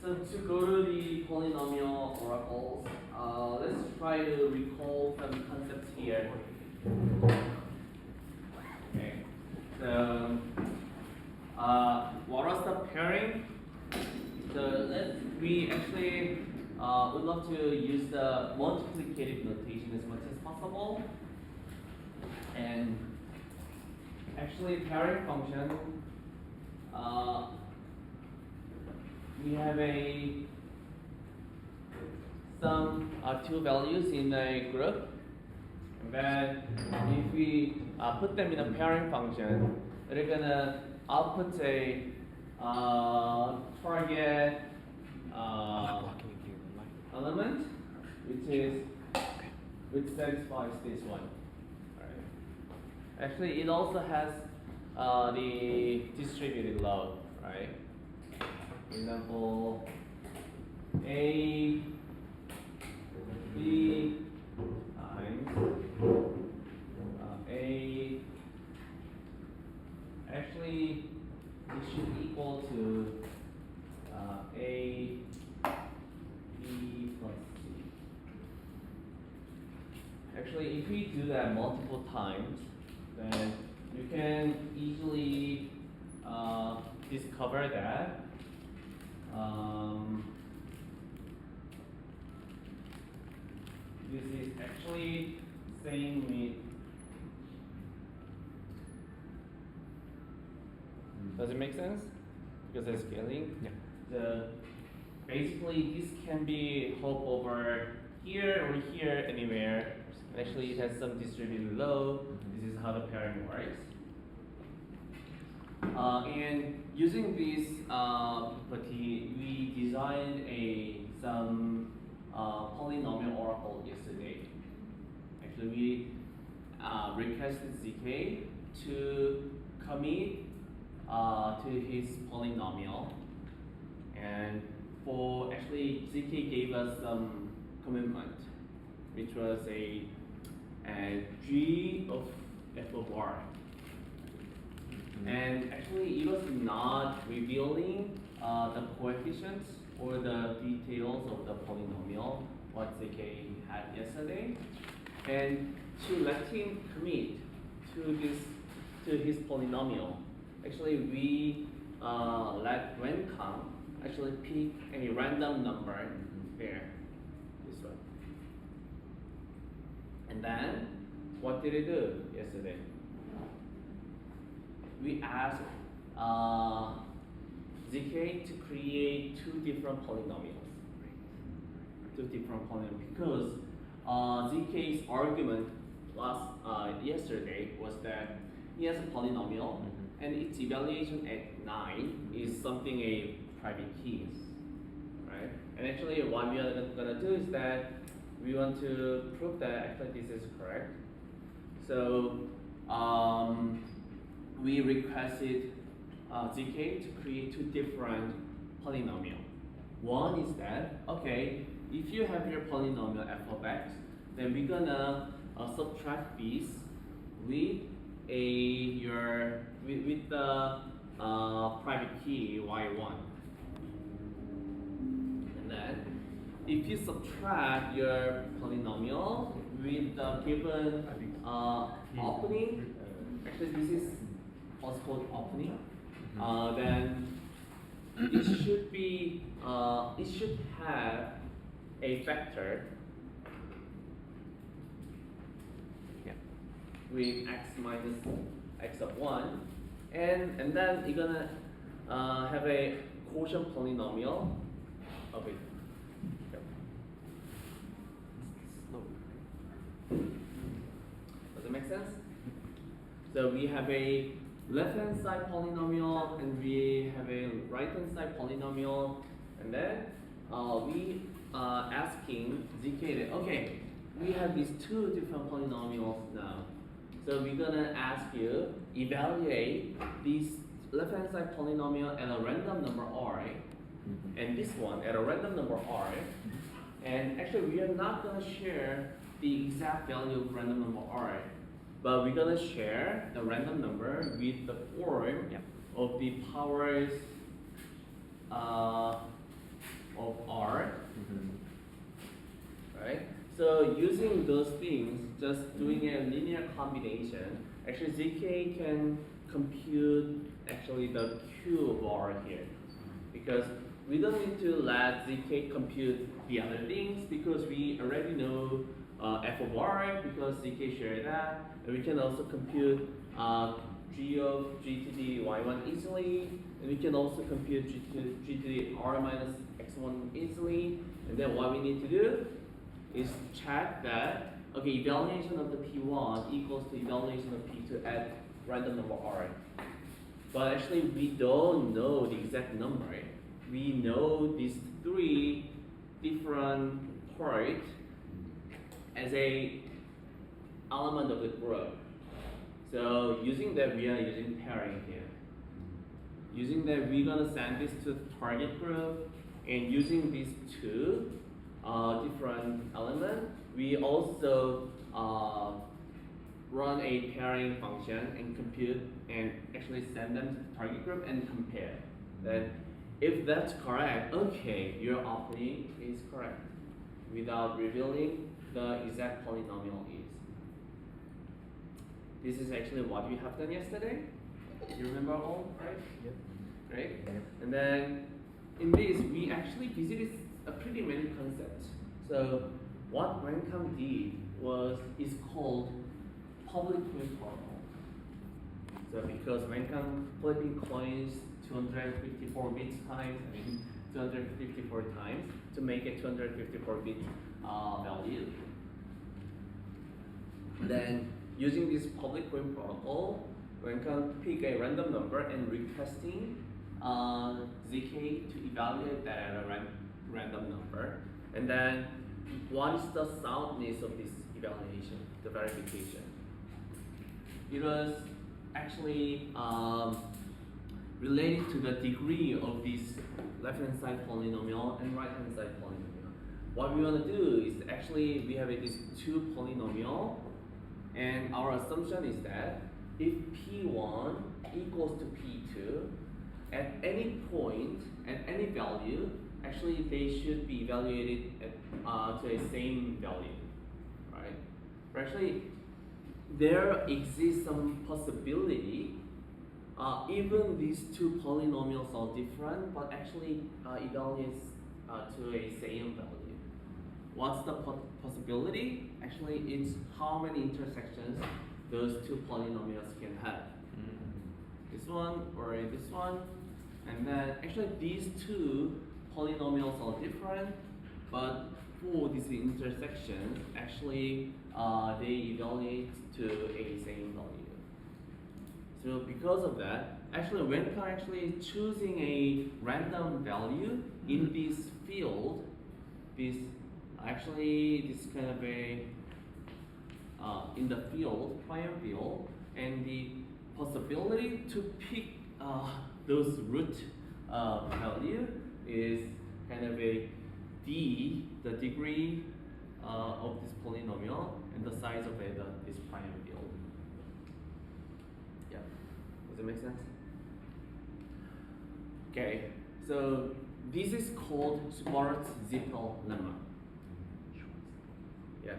So to go to the polynomial oracles, let's try to recall some concepts here. Okay. So what was the pairing? So we actually would love to use the multiplicative notation as much as possible. And actually pairing function, we have some two values in a group, and then if we put them in a pairing function, they're gonna output a target element, which satisfies this one. Right. Actually, it also has the distributed load, right? For example, A B times A. Actually, it should equal to A B plus C. Actually, if we do that multiple times, then you can easily discover that this is actually saying me. Does it make sense? Because it's scaling. Yeah. Basically, this can be hop over here or here, anywhere. Actually, it has some distributed load. This is how the pairing works. And using this property, we designed some polynomial oracle yesterday. Actually, we requested ZK to commit to his polynomial, and actually ZK gave us some commitment, which was a G of f of r. And actually, it was not revealing the coefficients or the details of the polynomial what ZK had yesterday. And to let him commit to his polynomial, actually we let Rencom actually pick a random number there, this one. And then what did it do yesterday? We asked ZK to create two different polynomials. Because ZK's argument yesterday was that he has a polynomial and its evaluation at 9 is something a private key, right? And actually what we are going to do is that we want to prove that actually this is correct. So we requested ZK to create two different polynomials. One is that, okay, if you have your polynomial f of x, then we're gonna subtract these with with the private key y1. And then if you subtract your polynomial with the given opening, actually this is what's called opening, then it should have a factor with x minus x of 1, and then you're gonna have a quotient polynomial of it. Does it make sense? So we have a left-hand side polynomial and we have a right-hand side polynomial, and then we are asking ZK that, okay, we have these two different polynomials now. So we're gonna ask you evaluate this left-hand side polynomial at a random number r, and this one at a random number r. And actually, we are not gonna share the exact value of random number r, but we're gonna share the random number with the form of the powers So using those things, just doing a linear combination, actually ZK can compute actually the Q bar here, because we don't need to let ZK compute the other things because we already know f of r because ZK shared that, and we can also compute g of g to the y1 easily, and we can also compute g to the r minus x1 easily. And then what we need to do is check that, okay, evaluation of the P1 equals to evaluation of P2 at random number r. But actually we don't know the exact number. We know these three different parts as a element of the group. So using that, we are using pairing here. Using that, we're gonna send this to the target group, and using these two different elements, we also run a pairing function and compute and actually send them to the target group and compare. Then if that's correct, okay, your opening is correct without revealing the exact polynomial is. This is actually what we have done yesterday. You remember all, right? Yep. Great. Yep. And then in this, we actually visited a pretty many concepts. So what Wanseob did is called public coin protocol. So because Wanseob flipping coins 254 bits times, 254 times to make a 254 bit value. Then using this public coin protocol, Wanseob pick a random number and requesting ZK to evaluate that at a random number. And then what is the soundness of this evaluation, the verification? It was actually related to the degree of this left-hand side polynomial and right-hand side polynomial. What we want to do is actually we have these two polynomial, and our assumption is that if P1 equals to P2, at any point, at any value, actually they should be evaluated at, to a same value, right? But actually, there exists some possibility, even these two polynomials are different, but actually evaluates to a same value. What's the possibility? Actually, it's how many intersections those two polynomials can have. This one or this one. And then actually these two polynomials are different, but for these intersections, actually they evaluate to a same value. So because of that, actually Wanseob actually choosing a random value in this field, this kind of a in the field, prior field, and the possibility to pick those root value is kind of a d, the degree of this polynomial, and the size of this prior field. Yeah, does it make sense? Okay, so this is called Schwarz-Zippel lemma. Yeah.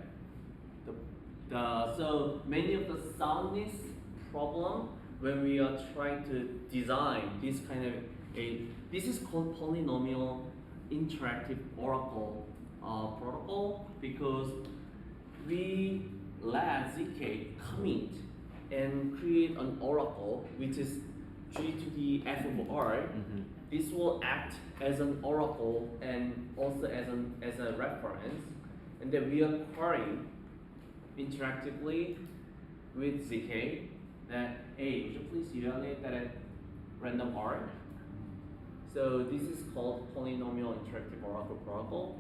So many of the soundness problem when we are trying to design this kind of this is called polynomial interactive oracle protocol, because we let ZK commit and create an oracle which is g to the f of r. This will act as an oracle and also as a reference, and then we are querying interactively with ZK that, hey, would you please evaluate that at random r? So this is called polynomial interactive oracle protocol.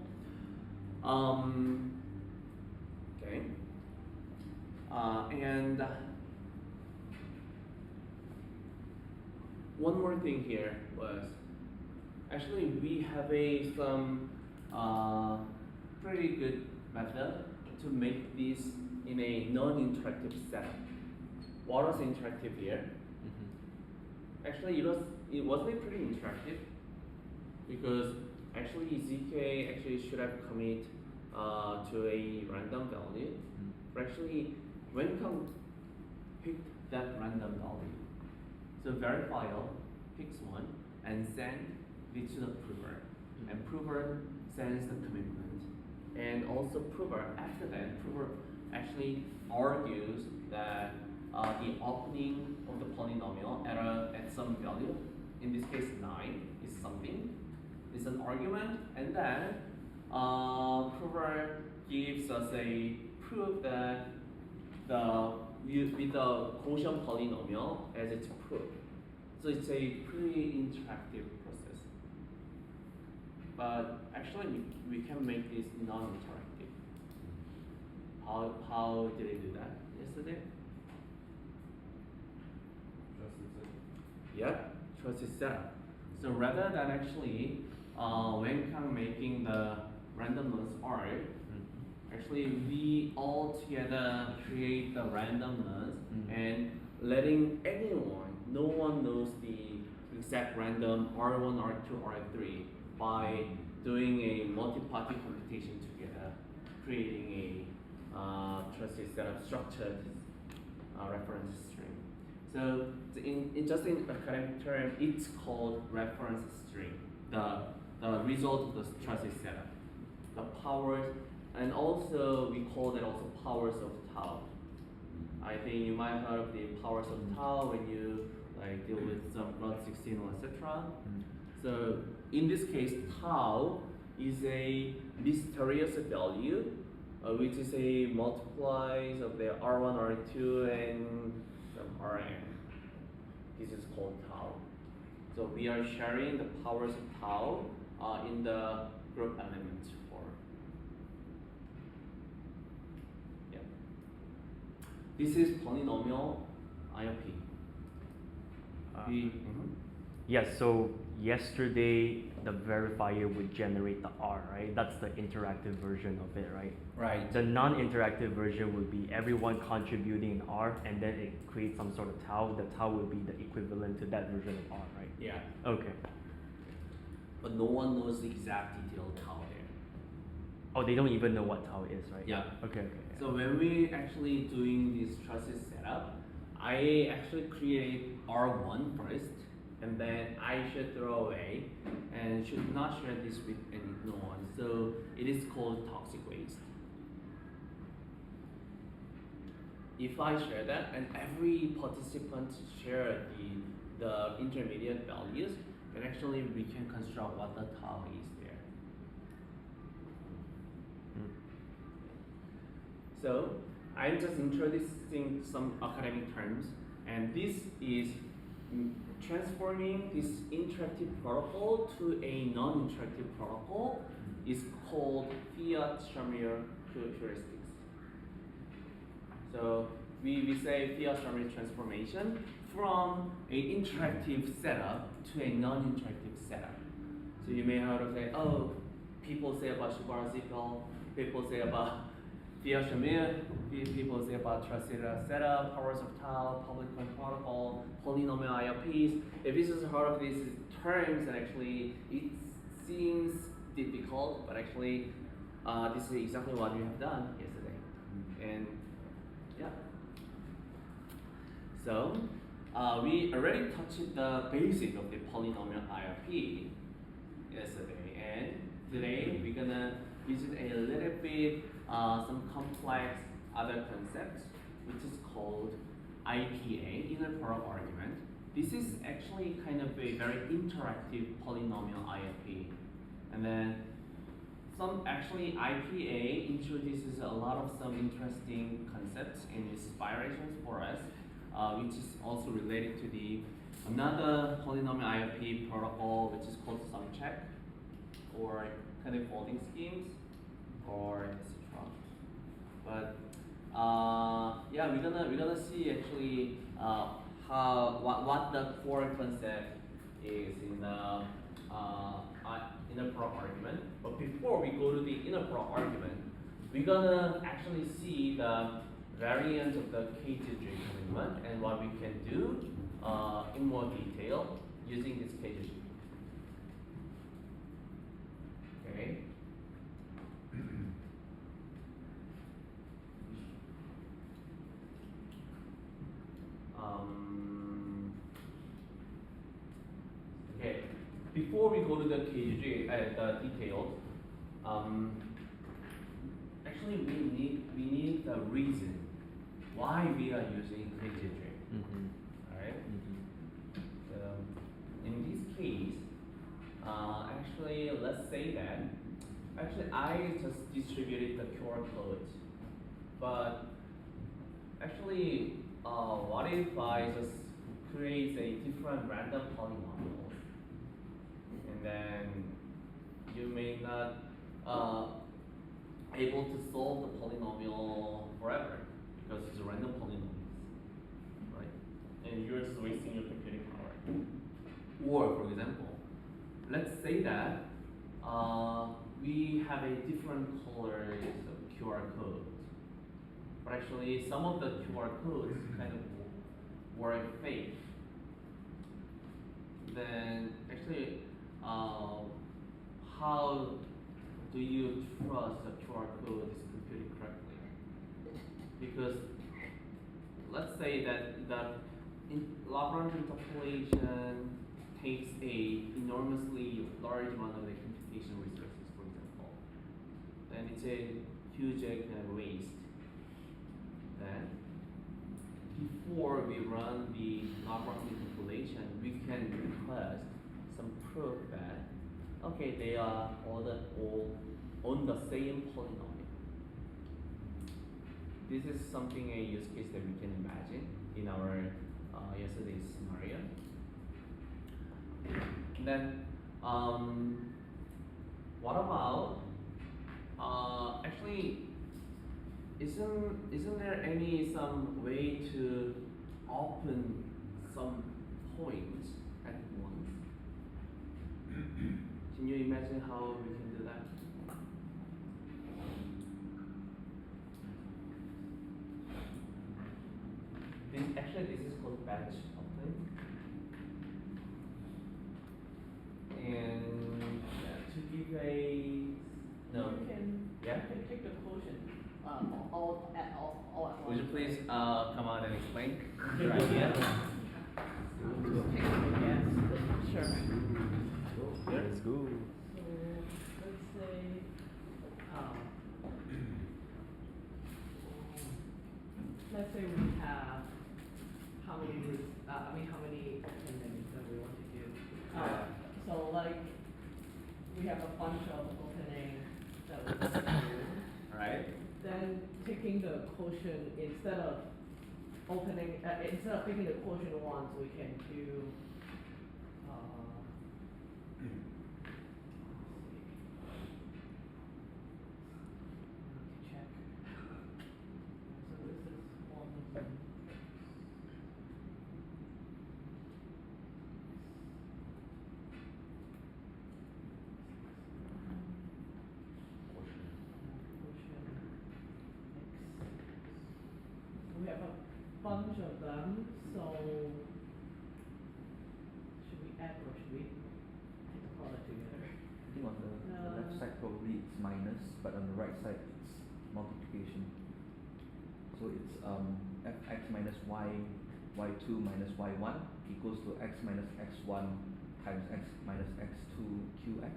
Okay. And one more thing here was, actually we have some pretty good method to make this in a non-interactive setup. What was interactive here? Actually, it wasn't pretty interactive, because actually ZK actually should have commit to a random value. But actually, when you can pick that random value, so verifier picks one and send it to the prover, and prover sends the commitment, and also prover after that prover actually argues that the opening of the polynomial at some value, in this case 9, is something. It's an argument, and then prover gives us a proof that with the quotient polynomial as its proof. So it's a pretty interactive process. But actually, we can make this non-interactive. How did I do that yesterday? Yep, trust is set. So rather than actually, when kind of making the randomness R, actually we all together create the randomness and letting anyone, no one knows the exact random R1, R2, R3 by doing a multi-party computation together, creating a trusted set of structured reference string. So in academic term, it's called reference string. The result of the trusted setup, the powers, and also we call that also powers of tau. I think you might have heard of the powers of tau when you like deal with some grad 16 or etc. So in this case, tau is a mysterious value, which is a multiplies of the R1, R2, and some Rn. This is called tau. So we are sharing the powers of tau in the group element form. Yeah. This is polynomial IOP. Yes, so yesterday the verifier would generate the R, right? That's the interactive version of it, right? Right. The non-interactive version would be everyone contributing an R, and then it creates some sort of tau. The tau will be the equivalent to that version of R, right? Yeah. Okay. But no one knows the exact detailed tau there. Oh, they don't even know what tau is, right? Yeah. Okay, okay. Yeah. So when we actually doing this trusted setup, I actually create R1 first, and then I should throw away and should not share this with no one. So it is called toxic waste. If I share that and every participant share the intermediate values, then actually we can construct what the tau is there. So I'm just introducing some academic terms, and this is transforming this interactive protocol to a non-interactive protocol is called fiat-Shamir heuristics. So we say fiat-Shamir transformation from an interactive setup to a non-interactive setup. So you may have heard of say, oh, people say about Shibara-Zipel, people say about fiat-Shamir, people say about trusted setup, powers of tau, public key protocol, polynomial IOPs. If this is heard of these terms, and actually it seems difficult, but actually this is exactly what we have done yesterday. And yeah. So we already touched the basic of the polynomial IOP yesterday, and today we're gonna visit a little bit some complex other concepts, which is called IPA, inner product argument. This is actually kind of a very interactive polynomial IOP. And then actually IPA introduces a lot of some interesting concepts and inspirations for us, which is also related to another polynomial IOP protocol, which is called SumCheck, or kind of folding schemes, or etc. But yeah, we're gonna see actually what the core concept is in the inner product argument. But before we go to the inner product argument, we're gonna actually see the variant of the KGG commitment and what we can do in more detail using this KGG. Okay. before we go to the KGG, the details, actually we need the reason why we are using KGG. Alright? So in this case, actually let's say that actually I just distributed the QR code, but actually what if I just create a different random polynomial, and then you may not able to solve the polynomial forever because it's a random polynomial, right? And you're just wasting your computing power. Or for example, let's say that we have a different colors of QR code, but actually some of the QR codes kind of were fake. Then actually, how do you trust the QR code is computed correctly? Because let's say that the Lagrange interpolation takes a enormously large amount of the computation resources, for example. Then it's a huge kind of waste. Then before we run the Lagrange interpolation, we can request some proof that okay, they are all on the same polynomial. This is something a use case that we can imagine in our yesterday's scenario. And then what about actually isn't there any some way to open some points at once? Can you imagine how we can do that? This is called batch opening. And to give a no. You can take the quotient all at once. Would you please come out and explain your idea? Sure. Let's go. So let's say we have how many roots? How many openings that we want to do? So like we have a bunch of openings that we want to do. Alright. Then taking the quotient instead of taking the quotient once, we can do. Check. So this is 1. We have a bunch of them, so should we add or should we take the product together? I think on the left side probably it's minus, but on the right side it's multiplication. So it's fx minus y2 minus y1 equals to x minus x1 times x minus x2 qx.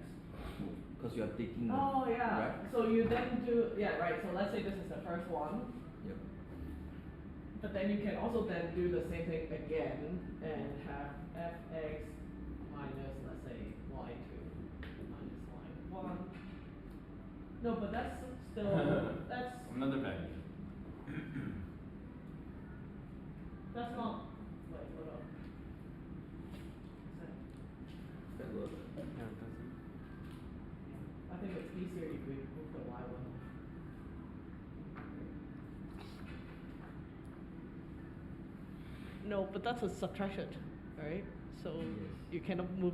Because you are taking Oh yeah. right? So you then do right. So let's say this is the first one. Yep. But then you can also then do the same thing again and have fx minus, let's say, y2 minus y1. No, but that's still, that's Another value. not, wait, hold on. That works. I think it's easier if we move the y1. No, but that's a subtraction, right? So Yes. you cannot move,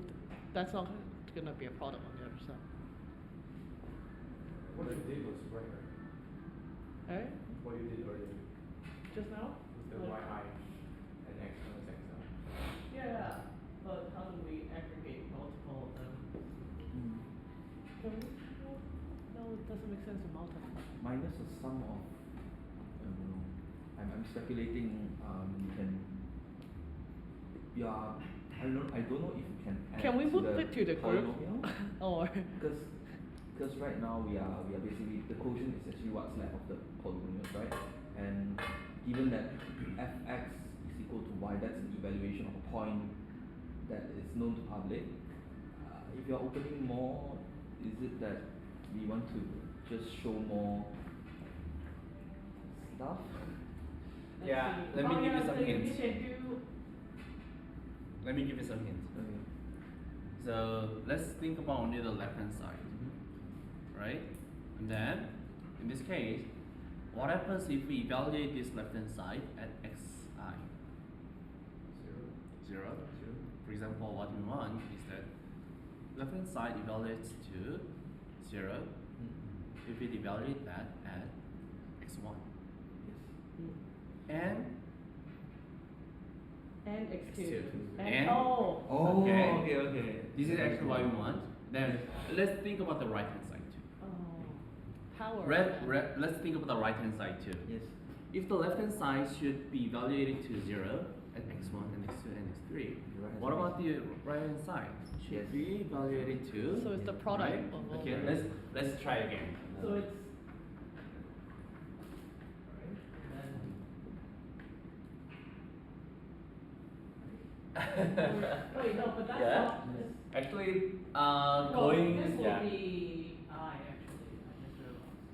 that's not gonna be a product on the other side. What you did was right. Alright, What you did earlier. just now? The Like- yi and x minus x now. Yeah, but how do we aggregate multiple of them? Can we? No, it doesn't make sense to multiply. Minus the sum of I don't know. I'm speculating you are I I don't know if you can add Can we to put the it to the group? polynomial. Or Because right now we are basically, the quotient is actually what's left of the polynomials, right? And given that fx is equal to y, that's an evaluation of a point that is known to public. If you're opening more, is it that we want to just show more stuff? let's Yeah, see. let me Oh, give you yeah, some so hints. You can do Let me give you some hints. Okay. So let's think about only the left hand side, right? And then, in this case, what happens if we evaluate this left hand side at xi? 0. For example, what we want is that left hand side evaluates to 0 if we evaluate that at x1 and and x2. X2. And And- oh. Oh, Okay. okay. this is actually what we want. Then let's think about the right hand side too. Oh. Power. Let's think about the right hand side too. Yes. If the left hand side should be evaluated to 0 at x1 and x2 and x3, The right-hand what side about the right hand side? Should Yes. be evaluated to So it's the product right? of all Okay, the- let's try again. So it's wait, no, but that's Yeah. not this, Actually, no, going this will yeah. be I actually, I just realized.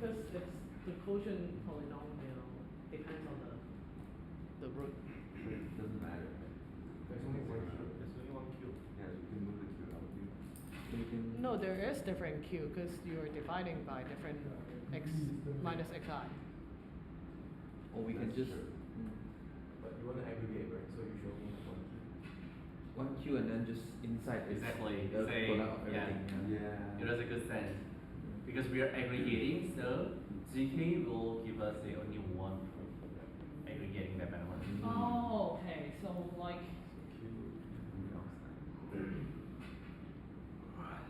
Because it's the quotient polynomial depends on the root. It doesn't matter. There's only one cube. There's only one cube. Yeah, you can move it to the other cube. So we can. No, there is different q because you're dividing by different x minus xi. Or we can That's just. true. But you want to aggregate, right? So you show me one cube. One Q and then just inside is Exactly, the say, product of yeah. everything. It has a good sense. Because we are aggregating, so GK will give us only one proof aggregating that balance. Oh, okay. So like x minus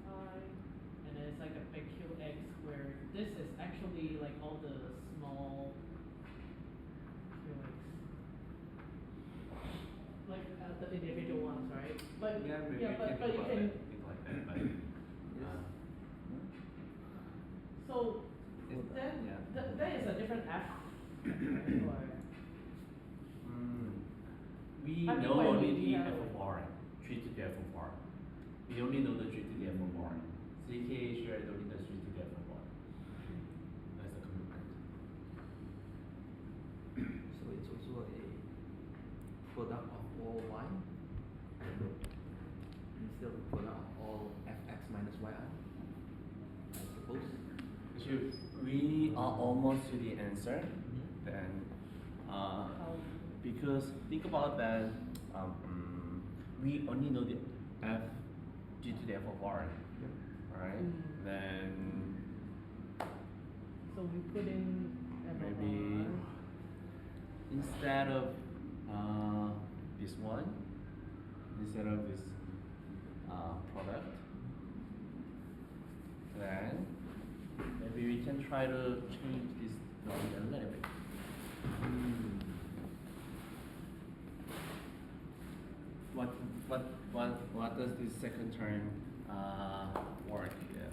xi, and then it's like a big qx where this is actually like all the small qx, like the individual ones, right? But Yeah, maybe yeah, we can but you think about can. it, think like that, but So Is then yeah. that is a different f, right? Or we I mean, know when only we the have- f of r, 3 to the f of r. We only know the 3 to the f of r. CK shared only the 3 to the f of r. That's the commitment. So it's also a product of all y instead of a product of all fx minus yi, I suppose. Actually, we are almost to the answer. Then, how because think about that, we only know the f g to the f of r, right? Then so we put in f of maybe r. instead of this one, instead of this product, then maybe we can try to change this value a little bit. What does this second term work here?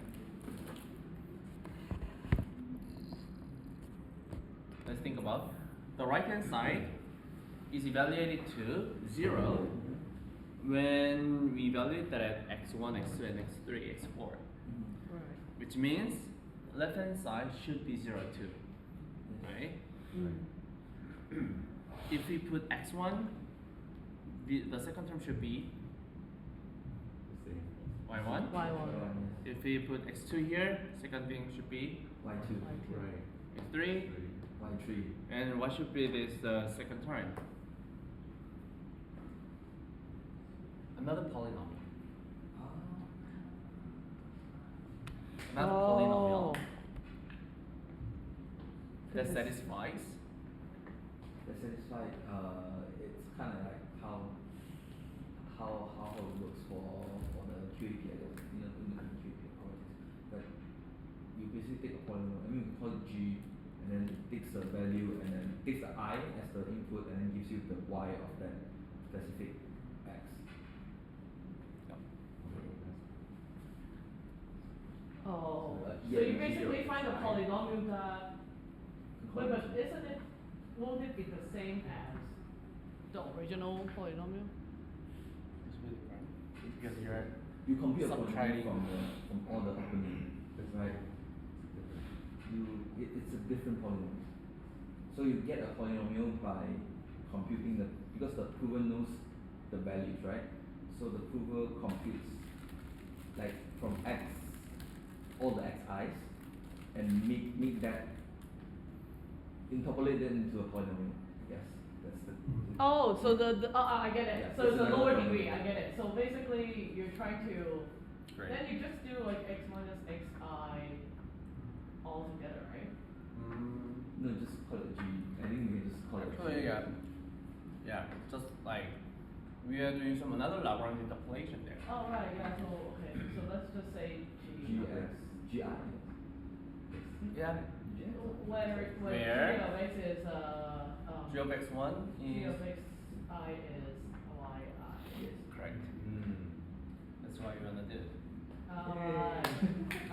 Let's think about the right hand side is evaluated to 0 when we evaluate that at x1, x2, and x3, x4, Right. which means left hand side should be 0 too, right? If we put x1, the second term should be y1. Y1. If we put x2 here, second thing should be Y2, Right. x3, Y3. and what should be this second term? Another polynomial. Another polynomial that satisfies. That satisfied, it's kind of like how it works for the QAPL, you know, in the QAPL, but you basically take a polynomial, I mean we call it G, and and then it takes the value and then takes the I as the input and then gives you the Y of that specific X. Oh, so Yeah, you basically zero find a is I. polynomial that, wait, but isn't it, won't it be the same as the original polynomial? It's really different because you're You compute a subtracting. polynomial from all the opening, right? It's a different polynomial. So you get a polynomial by computing because the prover knows the values, right? So the prover computes like from X, all the Xi's, and make that, interpolate that into a polynomial. Yes, that's the. Oh, so I get it. Yeah, So this it's is a another lower polynomial. degree, I get it. So basically you're trying to, Great. then you just do like x minus xi all together, right? No, just call it G. I think we can just call it Actually, G. yeah, just like we are doing some another Lagrange interpolation there. Oh, right, yeah, so, okay, so let's just say g. GX, GI. Yeah. GX. Where Where? g of x is, G of x1 g is of xi is yi. yes, correct. That's what you wanna do. Alright,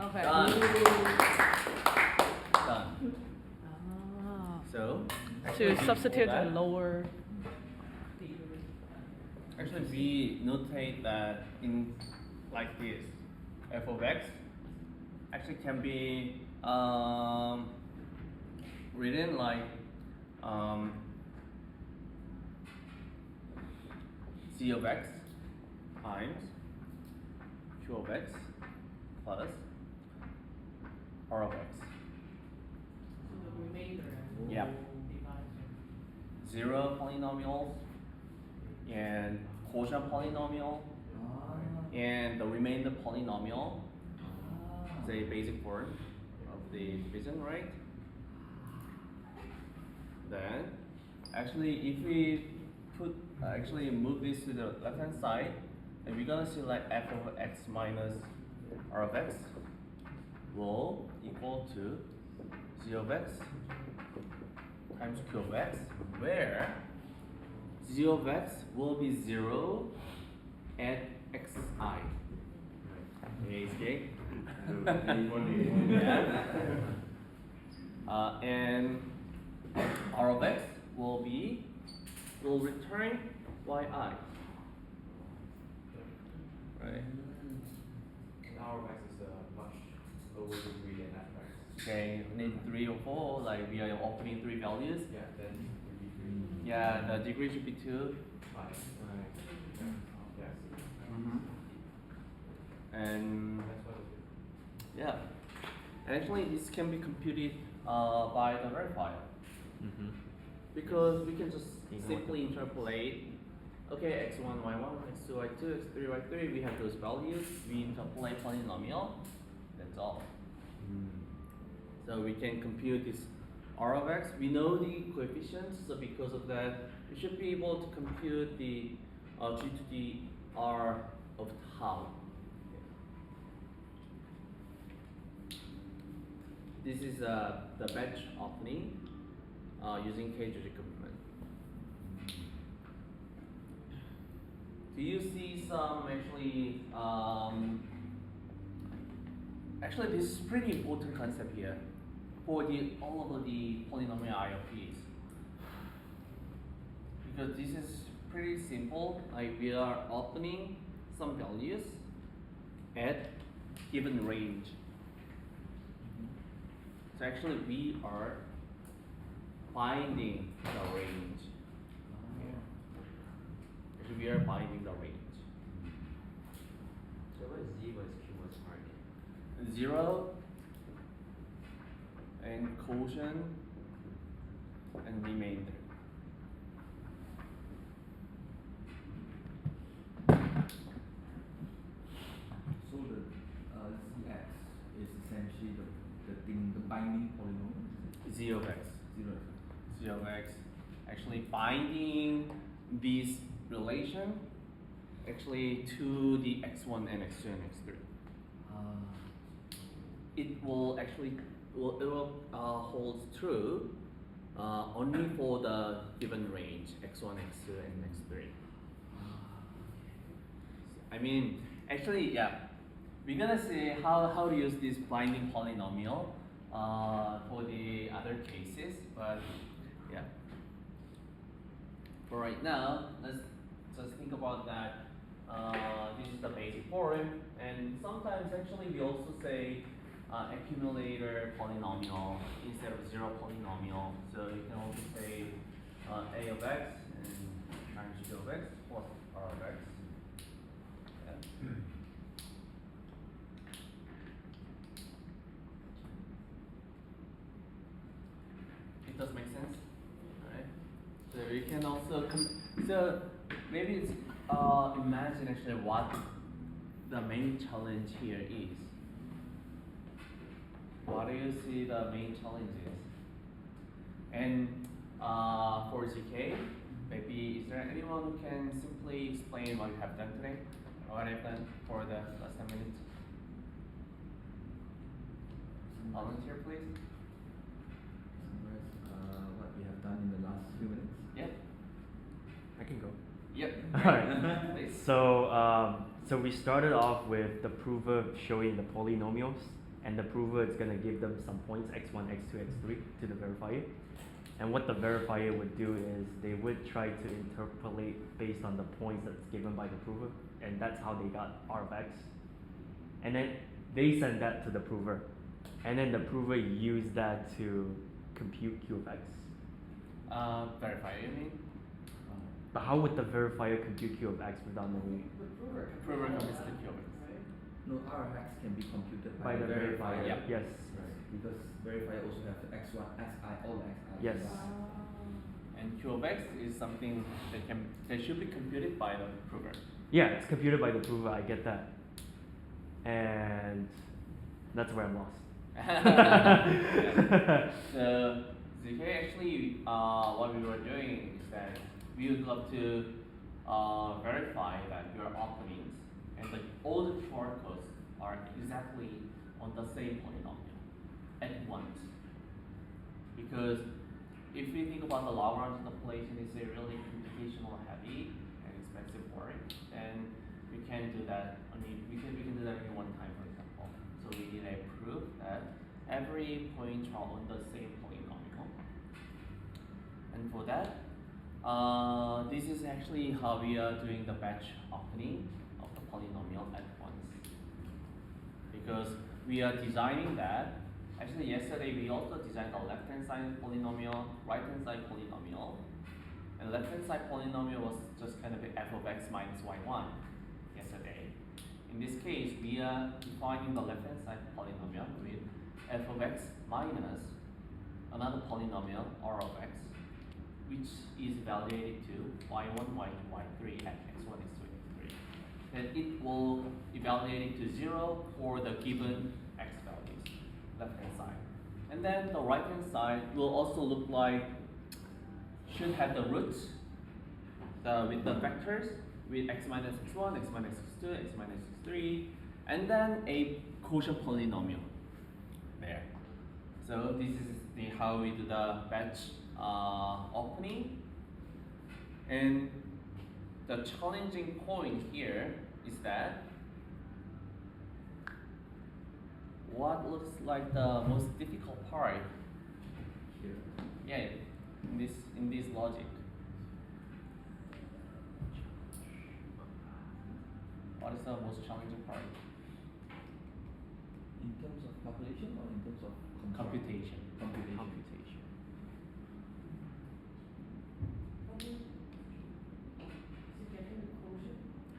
okay. Done. Done. Ah. So To substitute that, a lower. actually we notate that in like this, f of x actually can be written like c of x times q of x plus r of x. So the remainder. Yep. Divided. Zero polynomials and quotient polynomial and the remainder polynomial is a basic form of the division, right? Then actually if we put actually move this to the left hand side, and we're gonna see like f of x minus r of x will equal to z of x times q of x, where z of x will be 0 at xi. Okay, and r of x will return yi. Right. Our max is a much lower degree than that, right? Okay, we need 3 or 4, like we are opening 3 values. Yeah, then it would be 3. Yeah, the degree should be 2. Right. Yes. And That's what it is. yeah, actually this can be computed by the verifier, because we can just simply interpolate. Okay, x1, y1, x2, y2, x3, y3. We have those values. We interpolate polynomial. That's all. So we can compute this r of x. We know the coefficients, so because of that, we should be able to compute the g to the r of tau. This is the batch opening using k-judge complement. Do you see some actually this is pretty important concept here for all of the polynomial IOPs, because this is pretty simple. Like we are opening some values at given range. So actually we are finding the range. Actually we are finding the range. So what is Z, what is Q, what's R again? 0 and quotient and remainder. So the Zx is essentially the binding polynomial. Z of x. 0. Z of x. Actually binding this relation actually to the x1 and x2 and x3. It will actually holds true only for the given range x1, x2, and x3. I mean, actually, yeah, we're gonna see how to use this binding polynomial for the other cases, but yeah. For right now, let's just think about that. This is the basic form, and sometimes actually we also say accumulator polynomial instead of zero polynomial. So you can also say a of x and times g of x plus r of x. Yeah. It does make sense, right? So you can also so maybe it's imagine actually what the main challenge here is. What do you see the main challenge is? And for GK, maybe is there anyone who can simply explain what you have done today? Or what I've done for the last 10 minutes? Volunteer, please. Summarize what we have done in the last few minutes. Yep. I can go. Yep. Alright. Please. So we started off with the prover showing the polynomials, and the prover is gonna give them some points x1, x2, x3 to the verifier. And what the verifier would do is they would try to interpolate based on the points that's given by the prover, and that's how they got r of x. And then they send that to the prover, and then the prover used that to compute q of x. Verifier, you mean? But how would the verifier compute q of x without knowing? The prover Prover computes computes the Q of x. right? No, R of x can be computed By the verifier. Yeah. Yes. Right, because verifier also have the x1, xi, all the xi. Yes. And Q of x is something that should be computed by the prover. Yeah, it's computed by the prover, I get that. And that's where I'm lost. Yeah. So ZK actually, what we were doing is that we would love to verify that your openings and all the QR codes are exactly on the same polynomial at once. Because if we think about the Lagrange interpolation is a really computational heavy and expensive work, then we can do that only we can do that only one time, for example. So we need a proof that every points are on the same polynomial. And for that, this is actually how we are doing the batch opening of the polynomial at once. Because we are designing that. Actually, yesterday we also designed the left-hand side polynomial, right-hand side polynomial. And left-hand side polynomial was just kind of f of x minus y1 yesterday. In this case, we are defining the left-hand side polynomial with f of x minus another polynomial, r of x, which is evaluated to y1, y2, y3 at x1, x2, x3. Then it will evaluate it to 0 for the given x values, left-hand side. And then the right-hand side will also look like, should have the roots with the vectors with x minus x1, x minus x2, x minus x3, and then a quotient polynomial there. So this is how we do the batch opening. And the challenging point here is that what looks like the most difficult part Here. yeah, in this logic. What is the most challenging part? In terms of calculation or in terms of Computation. Computation. So getting the quotient,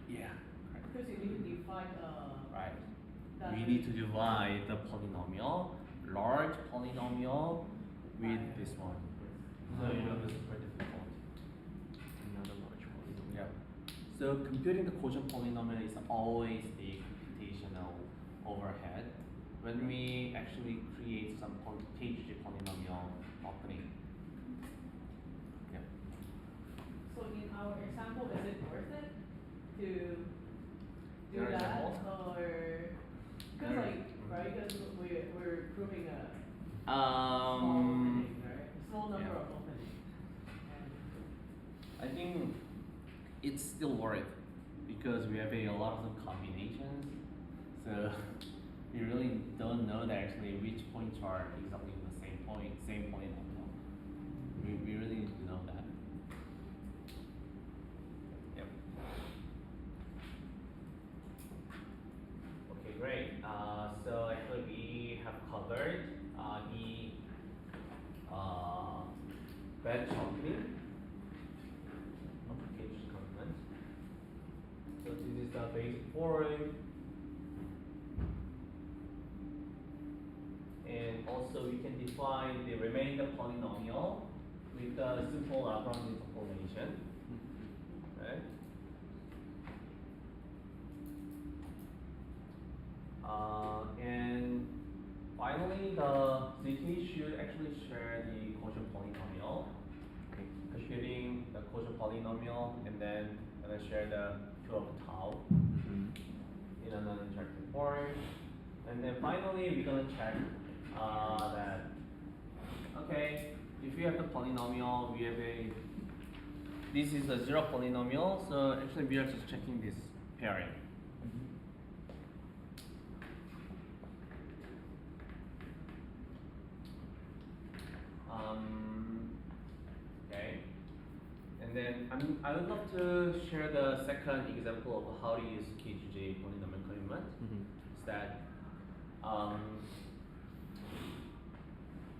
Yeah. because you need to define Right. that We need to divide the polynomial, large polynomial, with this one. So you know this is quite difficult. Another large polynomial. Yeah. So computing the quotient polynomial is always the computational overhead when we actually create some KGG polynomial opening. Yeah. So in our example, is it worth it to do Your that, example? or because Your- like right? Because we're proving a Opening, right? Small number yeah. of openings. I think it's still worth it because we have a lot of combinations. So we really don't know that actually which points are exactly the same point number. We really need to know that. Yep. Okay, great. So actually we have covered the bedrock application component. So this is the basic form. And also we can define the remainder polynomial with the simple Lagrange interpolation. Right? And finally, the CK should actually share the quotient polynomial, computing the quotient polynomial, and then gonna share the Q of tau in a non-interactive form. And then finally, we're gonna check that, okay, if we have the polynomial, we have this is a zero polynomial, so actually we are just checking this pairing. Okay, and then I would love to share the second example of how to use K2J polynomial complement. Is that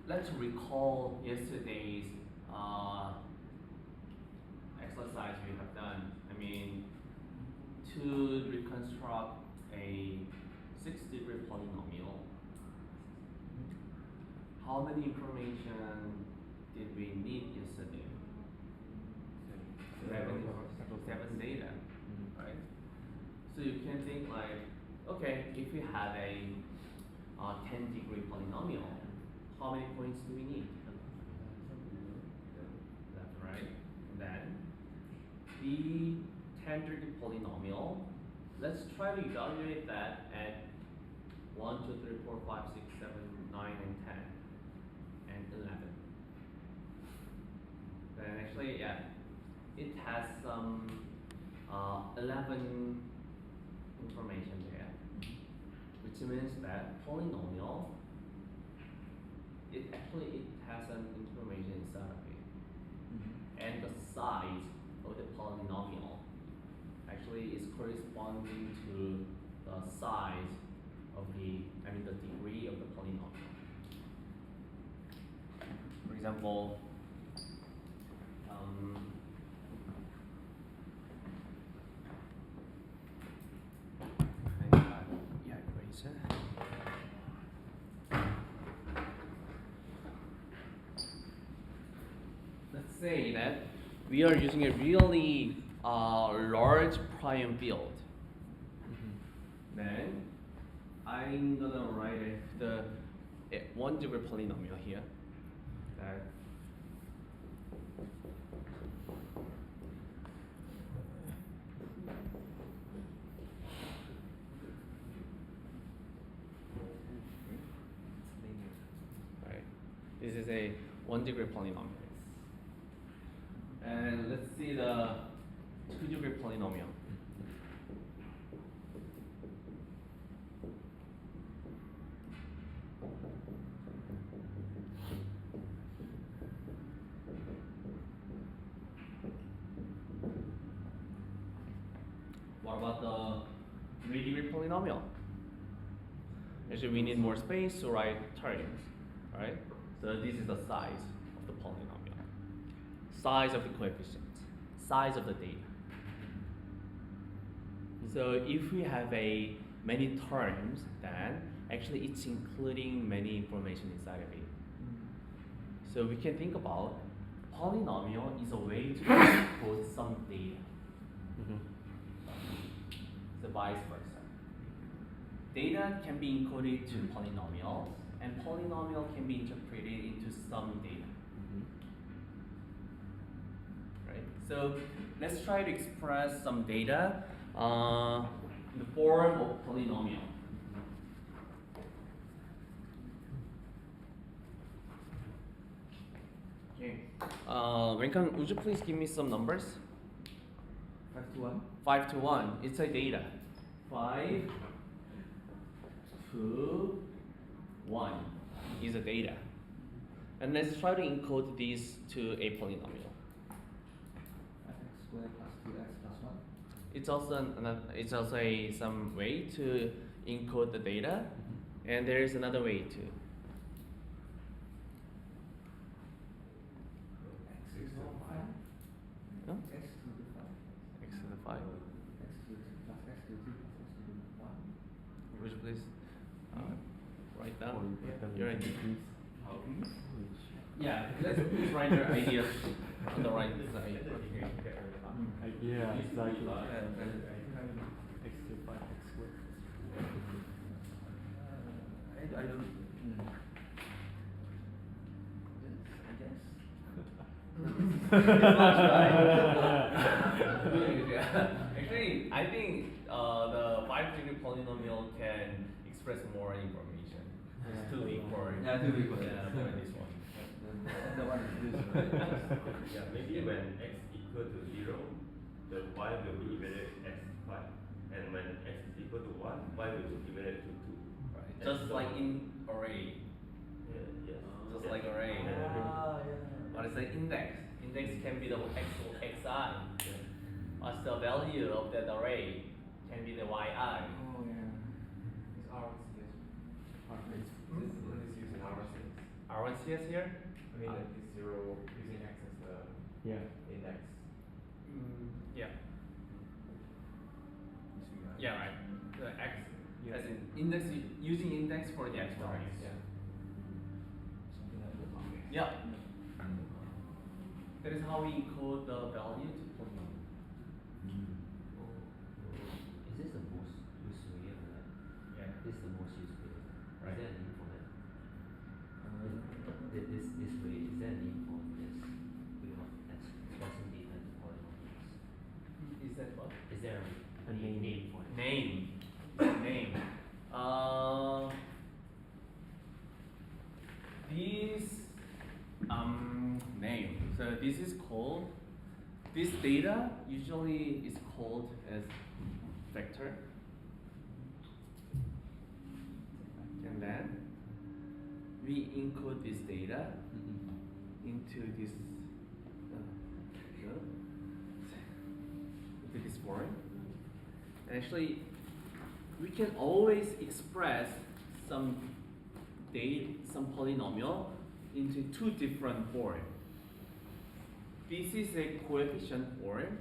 let's recall yesterday's exercise we have done. I mean, to reconstruct a 6-degree polynomial, how many information did we need yesterday? Seven data, right? So you can think like, okay, if we have a 10-degree polynomial, how many points do we need? Left, right? And then the 10-degree polynomial, let's try to evaluate that at 1, 2, 3, 4, 5, 6, 7, 9, and 10, and 11. Then actually, yeah, it has some 11 information there, which means that polynomial, it has an information inside of it, and the size of the polynomial actually is corresponding to the size of the degree of the polynomial. For example, let's say that we are using a really large prime field. Then I'm gonna write the 1-degree polynomial here. That right. This is a 1-degree polynomial. And let's see the 2-degree polynomial. What about the 3-degree polynomial? Actually, we need more space to write terms, right? So this is the size of the polynomial, size of the coefficients, size of the data. So if we have many terms, then actually it's including many information inside of it. So we can think about polynomial is a way to encode some data. So vice versa. Data can be encoded to polynomials, and polynomial can be interpreted into some data. Right? So let's try to express some data in the form of polynomial. Rincon, would you please give me some numbers? 5 to 1. 5 to 1, it's a data. 5 to 1 is a data. And let's try to encode these to a polynomial. 5x squared plus 2x plus 1. It's also some way to encode the data, and there is another way too. X to the 5. No? X to the 5. X to the 5. X to the 2 plus x to the 2 plus x to the 1. Would you please write Or down? you put them You're in right. degrees. Yeah, let's please write your ideas on the right side. Yeah, exactly. Yeah, X to 5x squared. I don't. Actually, I think the 5-digit polynomial can express more information. It's too big for Yeah, too big for yeah, that. for this one. The one is this, right? Yeah, maybe when x equal to 0, the y will be evaluated x 5. And when x is equal to 1, y will be evaluated to 2. Right. And Just so like on. in array. Yeah, yes. Just Yeah. like array. Ah, yeah. What is the index? Index can be the x or xi. Yeah. What's the value of that array? Can be the yi. Oh, yeah. It's using RCS. R1CS here? I mean, like it's 0 using x as the Yeah. index. Yeah. Yeah, right. The x Yeah. as in index using index for the x values. Yeah. Something like that. Yeah. That is how we encode the value to polynomial. Is this the most useful way of that? Yeah. This is the most useful way. Right. Is there a name for that? This way, is there a name for this way of expressing data in polynomials? Is that what? Is there A name. for it? Name. Name. These name. So this is called, this data usually is called as vector. And then we encode this data into this form. And actually, we can always express some polynomial into two different forms. This is a coefficient form,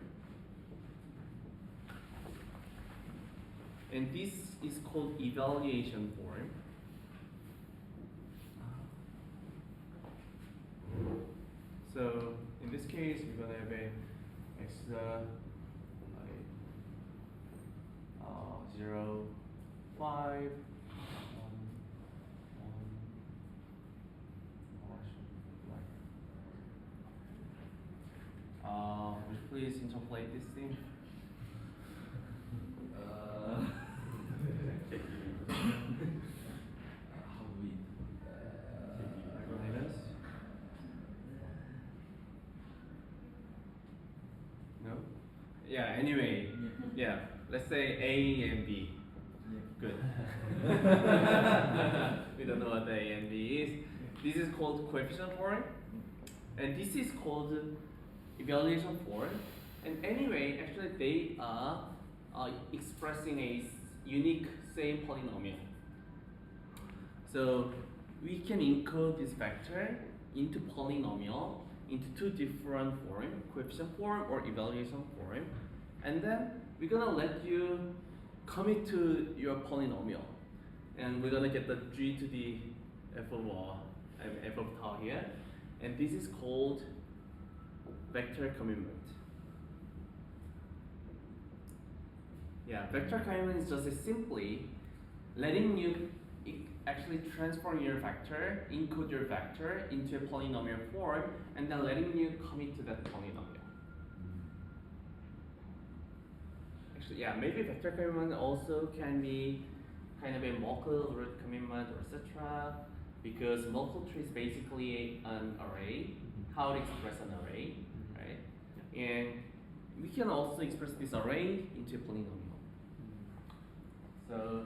and this is called evaluation form. So in this case, we're gonna have a x 0, 5, 1, 1. Would you please interpolate this thing? How do we? Minus? No? Yeah, anyway, yeah, let's say A and B. Good. We don't know what the A and B is. This is called coefficient form, and this is called evaluation form. And anyway, actually they are expressing a unique same polynomial. So we can encode this vector into polynomial into two different forms, coefficient form or evaluation form, and then we're gonna let you commit to your polynomial, and we're gonna get the g to the f of tau here, and this is called vector commitment. Yeah, vector commitment is just simply letting you actually transform your vector, encode your vector into a polynomial form, and then letting you commit to that polynomial. Actually, yeah, maybe vector commitment also can be kind of a Merkle root commitment or etc. Because Merkle tree is basically an array. how to express an array, right? And we can also express this array into a polynomial. So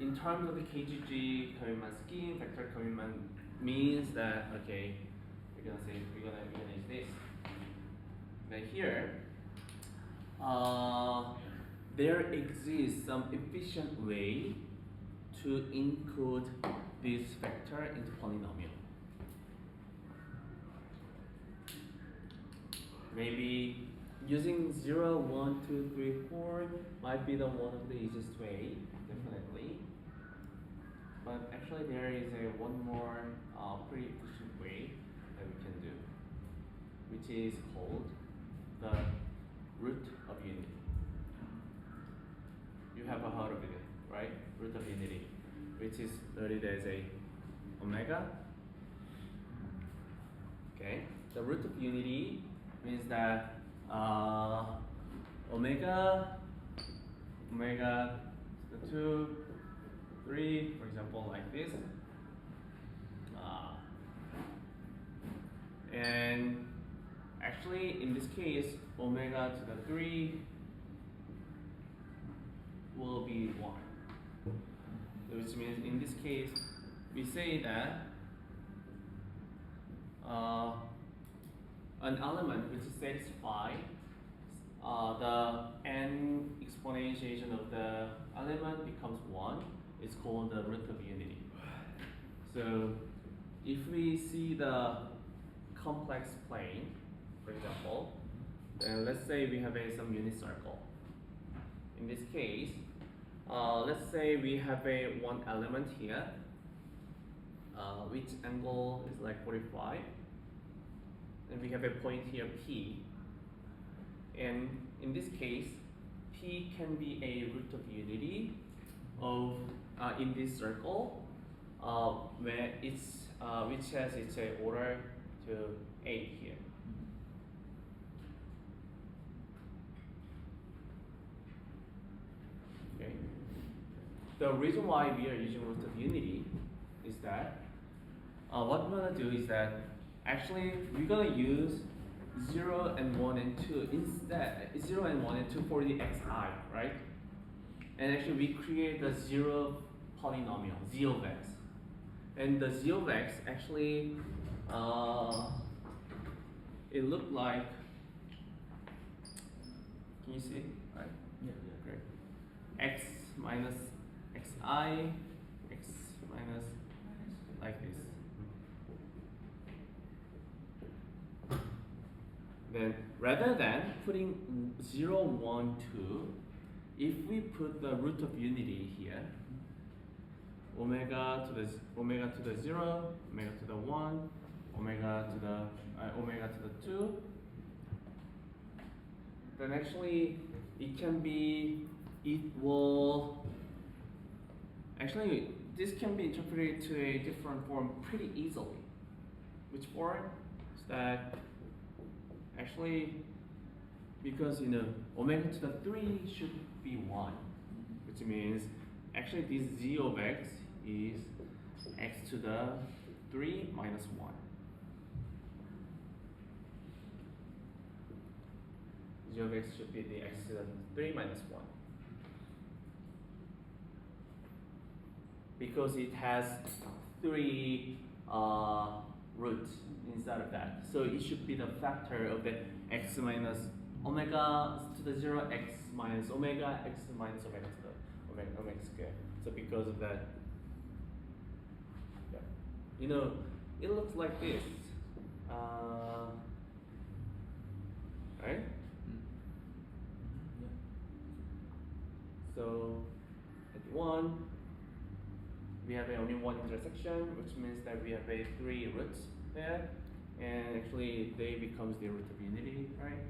in terms of the KGG commitment scheme, vector commitment means that okay, we're gonna use this. But here, there exists some efficient way to encode this vector into polynomial. Maybe using 0, 1, 2, 3, 4 might be the one of the easiest way, definitely. But actually there is one more pretty efficient way that we can do, which is called the root of unity. You have heard of it, right? Root of unity, which is noted as a omega. Okay, the root of unity means that omega to the 2, 3, for example, like this. And actually, in this case, omega to the 3 will be 1. Which means in this case, we say that an element which satisfies the n exponentiation of the element becomes 1. It's called the root of unity. So if we see the complex plane, for example, then let's say we have some unit circle. In this case, let's say we have one element here, which angle is like 45, and we have a point here P. And in this case, P can be a root of unity of in this circle, where it's which has its order to 8 here. Okay. The reason why we are using root of unity is that what we're gonna do is that actually we're gonna use 0 and 1 and 2 instead. 0 and 1 and 2 for the xi, right? And actually we create the 0 polynomial, 0 vex. And the 0 vex actually it looked like, can you see? Right? Yeah. Great. X minus xi, x minus like this. Then rather than putting 0, 1, 2, if we put the root of unity here, omega to the 0, omega to the 1, omega to the 2, then actually this can be interpreted to a different form pretty easily. Which form? Is that actually, because omega to the 3 should be 1, which means actually this z of x is x to the 3 minus 1. Z of x should be the x to the 3 minus 1. Because it has 3 roots inside of that. So it should be the factor of the x minus omega to the 0, x minus omega, x minus omega to the omega square. So because of that, yeah. It looks like this. Right? Yeah. So at 1, we have only one intersection, which means that we have 3 roots there, and actually they becomes the root of unity, right?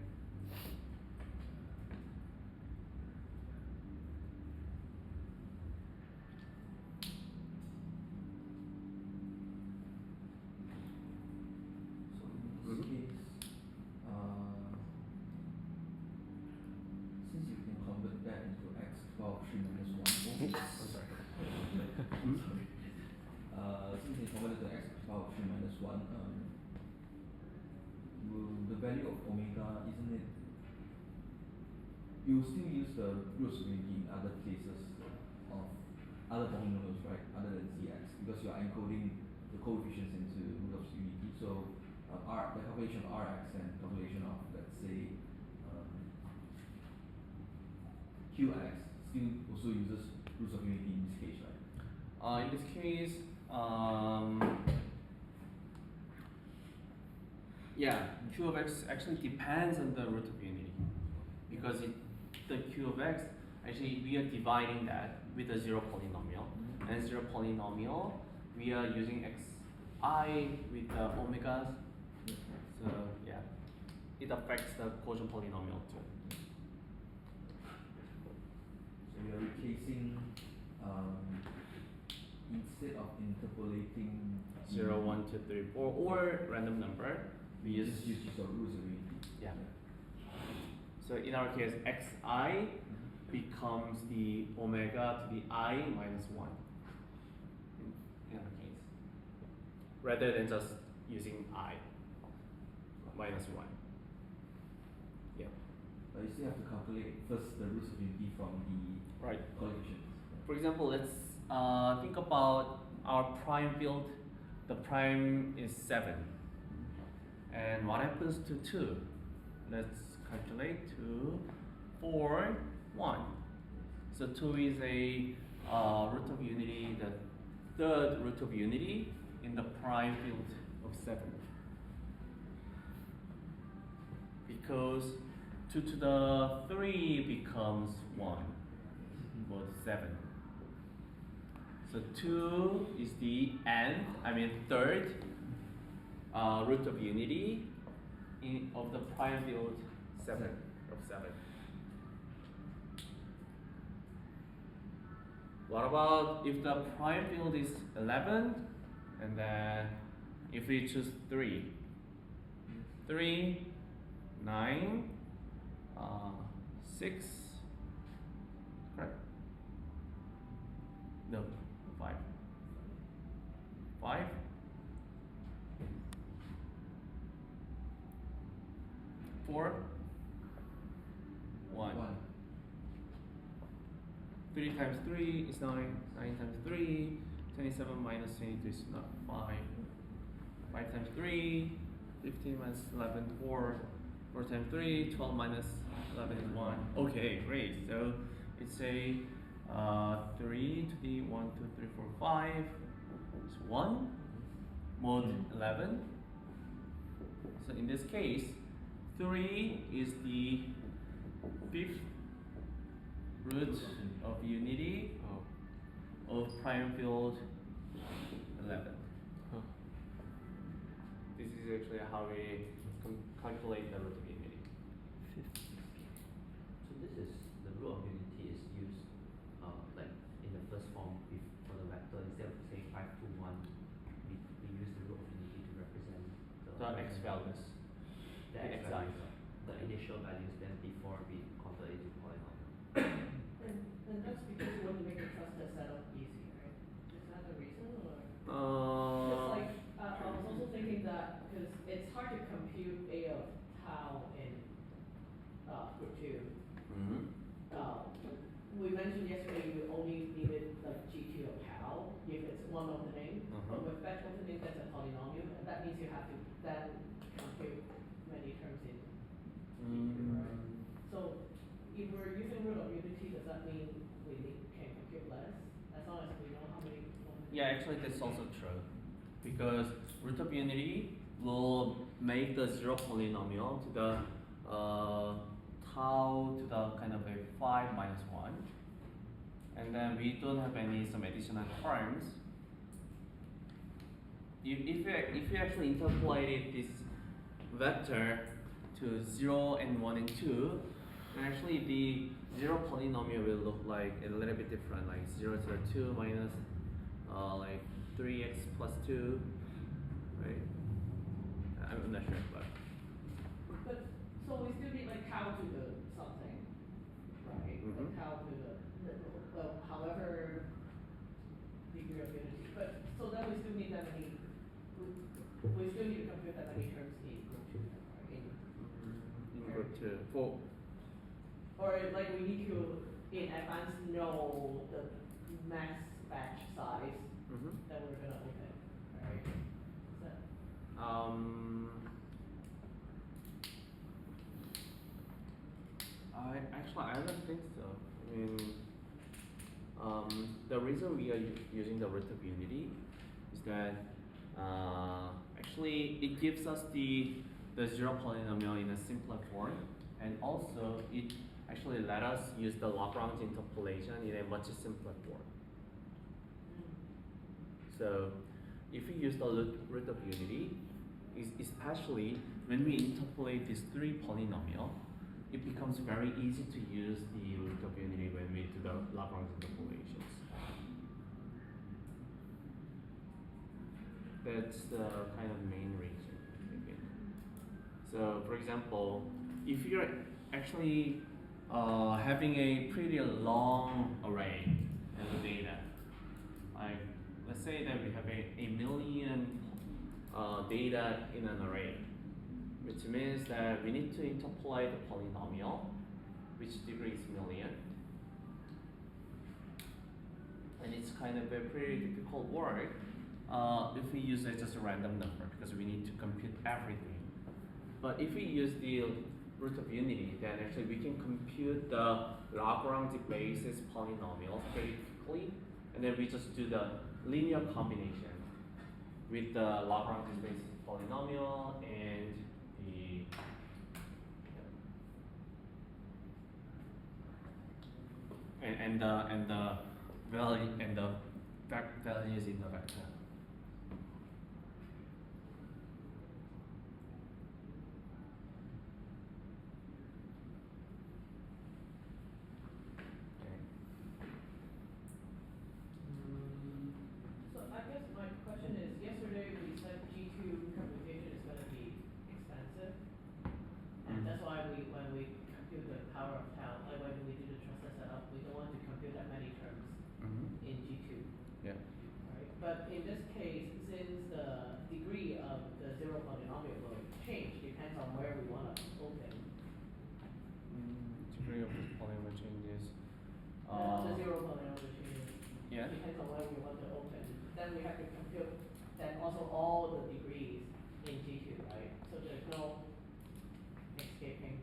So in this case, since you can convert that into x to the power of 3 minus 1, I'm sorry. since you convert it to x to the power of 3 minus 1, the value of omega, isn't it? You still use the roots of unity in other cases of other polynomials, right? Other than Zx, because you are encoding the coefficients into root of unity. So the calculation of Rx and calculation of, let's say, Qx still also uses roots of unity in this case, right? In this case, yeah, Q of x actually depends on the root of unity, because the Q of x, actually we are dividing that with a zero polynomial, and zero polynomial we are using xi with the omegas, so yeah, it affects the quotient polynomial too. So we are replacing, instead of interpolating 0, 1, 2, 3, 4, or random number, we just use the roots of unity. yeah. So in our case, xi becomes the omega to the I minus 1 in our case, rather than just using I minus 1. Yeah. But you still have to calculate first the roots of unity from the Right. coefficients. For example, let's think about our prime field. The prime is 7. And what happens to 2? Let's calculate 2, 4, 1. So 2 is a root of unity, the third root of unity in the prime field of 7. Because 2 to the 3 becomes 1, or 7. So 2 is the third root of unity of the prime field 7 of 7. What about if the prime field is 11, and then if we choose 3, 3, 9, 6, correct? No, 5. 5. 4, 1. 3 times 3 is 9. 9 times 3, 27 minus 22 is not 5. 5 times 3, 15 minus 11, 4. 4 times 3, 12 minus 11 is 1. Okay, great. So it's a 3 to the 1, 2, 3, 4, 5. It's 1 mod 11. So in this case, 3 is the fifth root of unity of prime field 11. This is actually how we calculate the root of unity. So this is the root of unity is used like in the first form for the vector, instead of saying 5, 2, 1, we use the root of unity to represent The x values. the the x xi. values, the initial values, then before we convert it to polynomial. And that's because you want to make the cluster setup easy, right? Is that the reason, or? It's like, I was also thinking that, because it's hard to compute A of tau in group 2. We mentioned yesterday you only needed like G2 of tau if it's one opening, but with batch opening that's a polynomial, and that means you have to then compute many terms in G2, right? So if we're using root of unity, does that mean we can compute less, as long as we know how many openings? Yeah, actually that's also true, because root of unity will make the zero polynomial to the tau to the kind of a 5 minus 1, and then we don't have some additional terms. If you actually interpolated this vector to 0 and 1 and 2, then actually the zero polynomial will look like a little bit different, like 0 to the 2 minus like 3x plus 2, right? I'm not sure, but So we still need like tau to the something, right? Like tau to the well, however degree of unity. But so then we still need that many. We still need to compute that many terms in group 2, right? In for Or like we need to in advance know the max batch size that we're gonna open, right? Is that I don't think so. I mean, the reason we are using the root of unity is that actually it gives us the zero polynomial in a simpler form, and also it actually let us use the Lagrange interpolation in a much simpler form. So if we use the root of unity, especially when we interpolate these three polynomials, it becomes very easy to use the root of unity when we do the Lagrange interpolations. That's the kind of main reason, I think. So, for example, if you're actually having a pretty long array as a data, like let's say that we have a million data in an array, which means that we need to interpolate the polynomial, which degree is million. And it's kind of a pretty difficult work if we use it just a random number, because we need to compute everything. But if we use the root of unity, then actually we can compute the Lagrange basis polynomials pretty quickly, and then we just do the linear combination with the Lagrange basis polynomial and the value and the values in the vector. So I guess my question is, yesterday we said G2 computation is going to be expensive, and that's why when we compute the power of tau, like when we do the transfer setup, we don't want to compute that many terms in G2. Yeah. Right? But in this case, since the degree of the zero polynomial will change, depends on where we want to open. Degree of this polynomial changes. The zero polynomial changes. Yeah. Depends on where we want to open. Then we have to compute then also all the degrees in G2, right? So there's no escaping.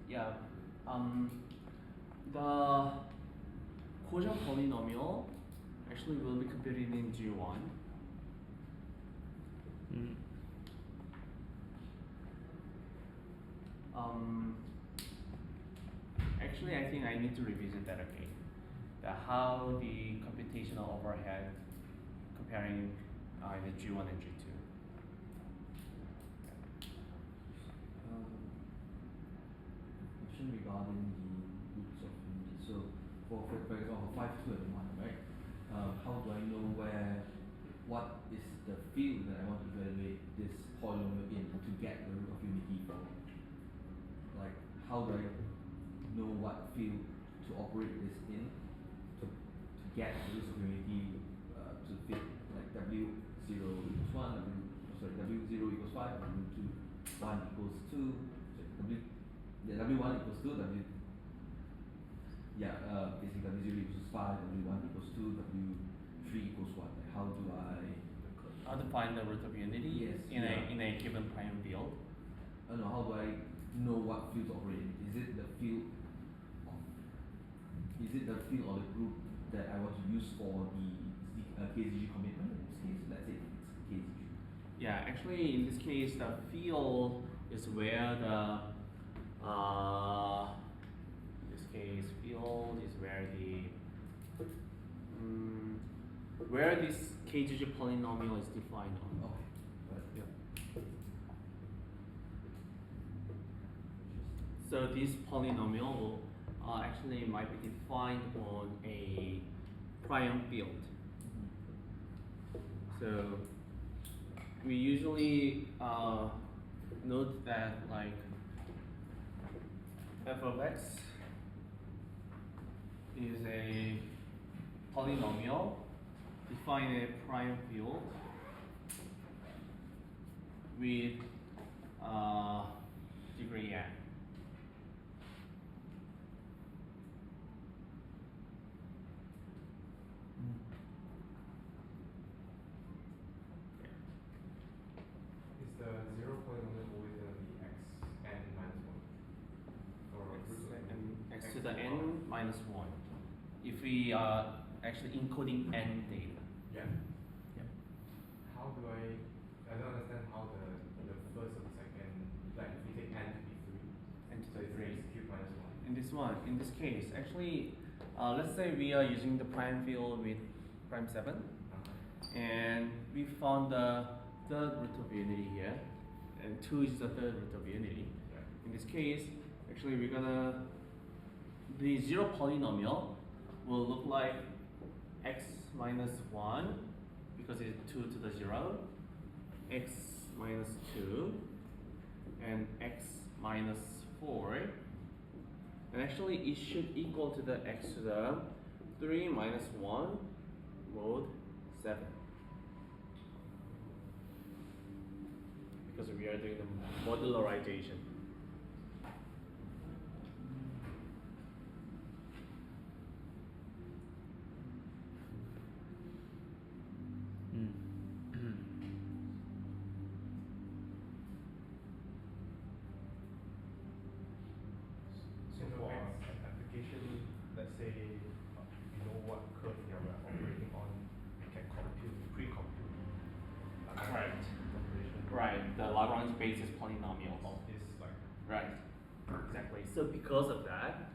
Yeah. The quotient polynomial actually will be computed in G1. Actually, I think I need to revisit that again. How the computational overhead comparing the G1 and G2. Question regarding the roots of unity. So for example, 5, 2, and 1, right? How do I know what is the field that I want to evaluate this polynomial in to get the root of unity from? Like, how do I know what field to operate this in to get the root of unity to fit, like W0 equals 1, W0 equals 5, W2 1 equals 2, W1 equals 2, basically W0 equals 5, W1 equals 2, W3 equals 1. Like, how do How to find the root of unity in a given prime field? How do I know what field to operate in? Is it the field or the group that I want to use for the KZG commitment? In this case, let's say it's KZG. Yeah, actually in this case the field is where where this KGG polynomial is defined on. Okay. Right. Yeah. So this polynomial actually might be defined on a prion field. So we usually note that like f of x is a polynomial defined in a prime field with degree n. Is the 0 polynomial always going to be x n minus 1? Or root of X to the n minus 1. If we are actually encoding n data. Yeah. Yeah. How do I don't understand how the first or the second, like if we take n to be 3, N to so the it's 3. x cubed minus 1. In this case, actually, let's say we are using the prime field with prime 7, and we found the third root of unity here, and 2 is the third root of unity. Yeah. In this case, actually the 0 polynomial will look like x minus 1 because it's 2 to the 0, x minus 2, and x minus 4. And actually it should equal to the x to the 3 minus 1 mod 7. Because we are doing the modularization. So for application, let's say you know what curve you are operating on, you can pre-compute Right. calculation Right, the Lagrange basis polynomials. of this like Right, exactly. So because of that,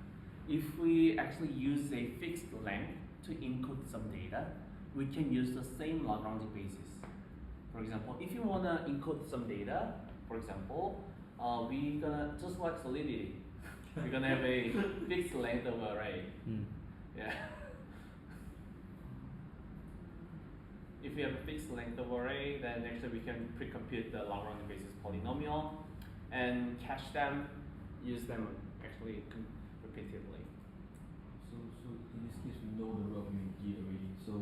if we actually use a fixed length to encode some data, we can use the same Lagrange basis. For example, if you wanna encode some data, for example, we gonna just like solidity. We're gonna have a fixed length of array. Yeah. If we have a fixed length of array, then actually we can pre-compute the Lagrange basis polynomial and cache them, use them actually repeatedly. So in this case, we know the root of unity already, so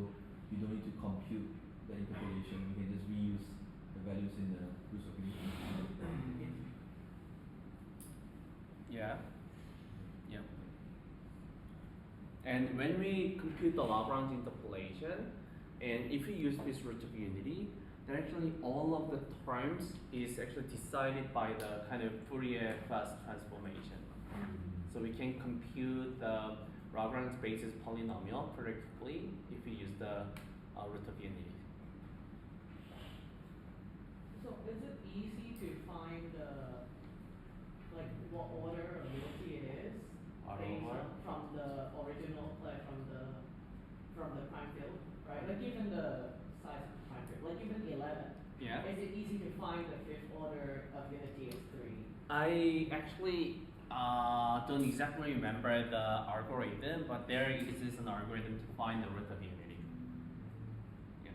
we don't need to compute the interpolation. We can just reuse the values in the root of unity. Yeah. Yeah. And when we compute the Lagrange interpolation, and if we use this root of unity, then actually all of the terms is actually decided by the kind of Fourier class transformation. So we can compute the Lagrange basis polynomial predictably if we use the root of unity. So is it easy to find like what order of unity it is? Based Order? from the original, like from the prime field, right? Like given the size of the prime field, like given 11. Yeah. Is it easy to find the fifth order of unity is 3? I actually don't exactly remember the algorithm, but there exists an algorithm to find the root of unity. Yeah.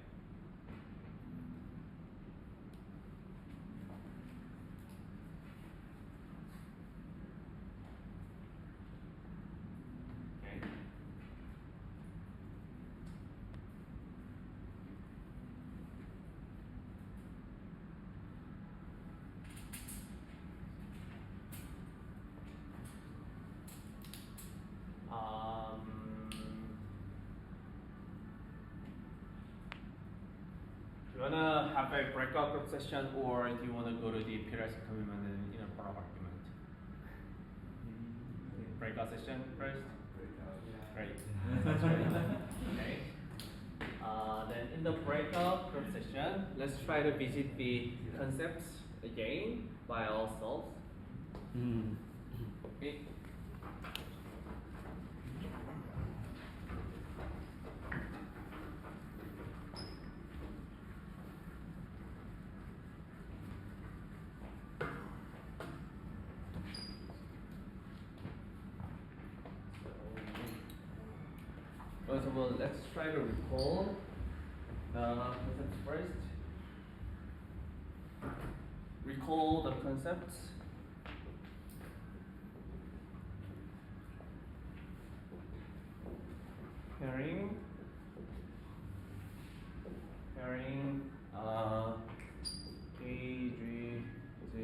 Okay. Do you wanna have a breakout group session, or do you wanna go to the Pires commitment and product argument? Breakout session first. Great. That's great. Okay. Then in the breakout group session, let's try to visit the concepts again by ourselves. Okay. First of all, let's try to recall the concepts first. Recall the concepts. Pairing, A, G, Z,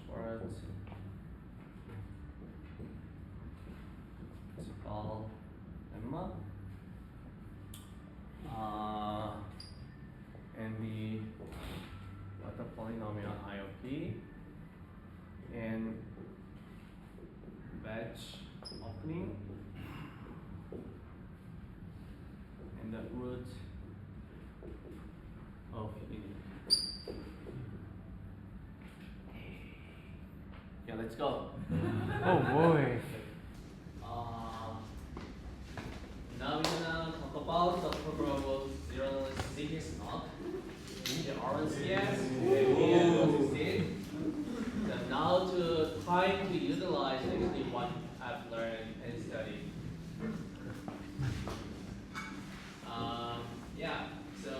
short all lemma. And the what the polynomial IOP and batch opening and the root of init. Yeah, let's go. Oh boy. Now we're gonna talk about the programmable zero sequence knock. The RNCS, and now to try to utilize actually what I've learned and studied. Yeah, so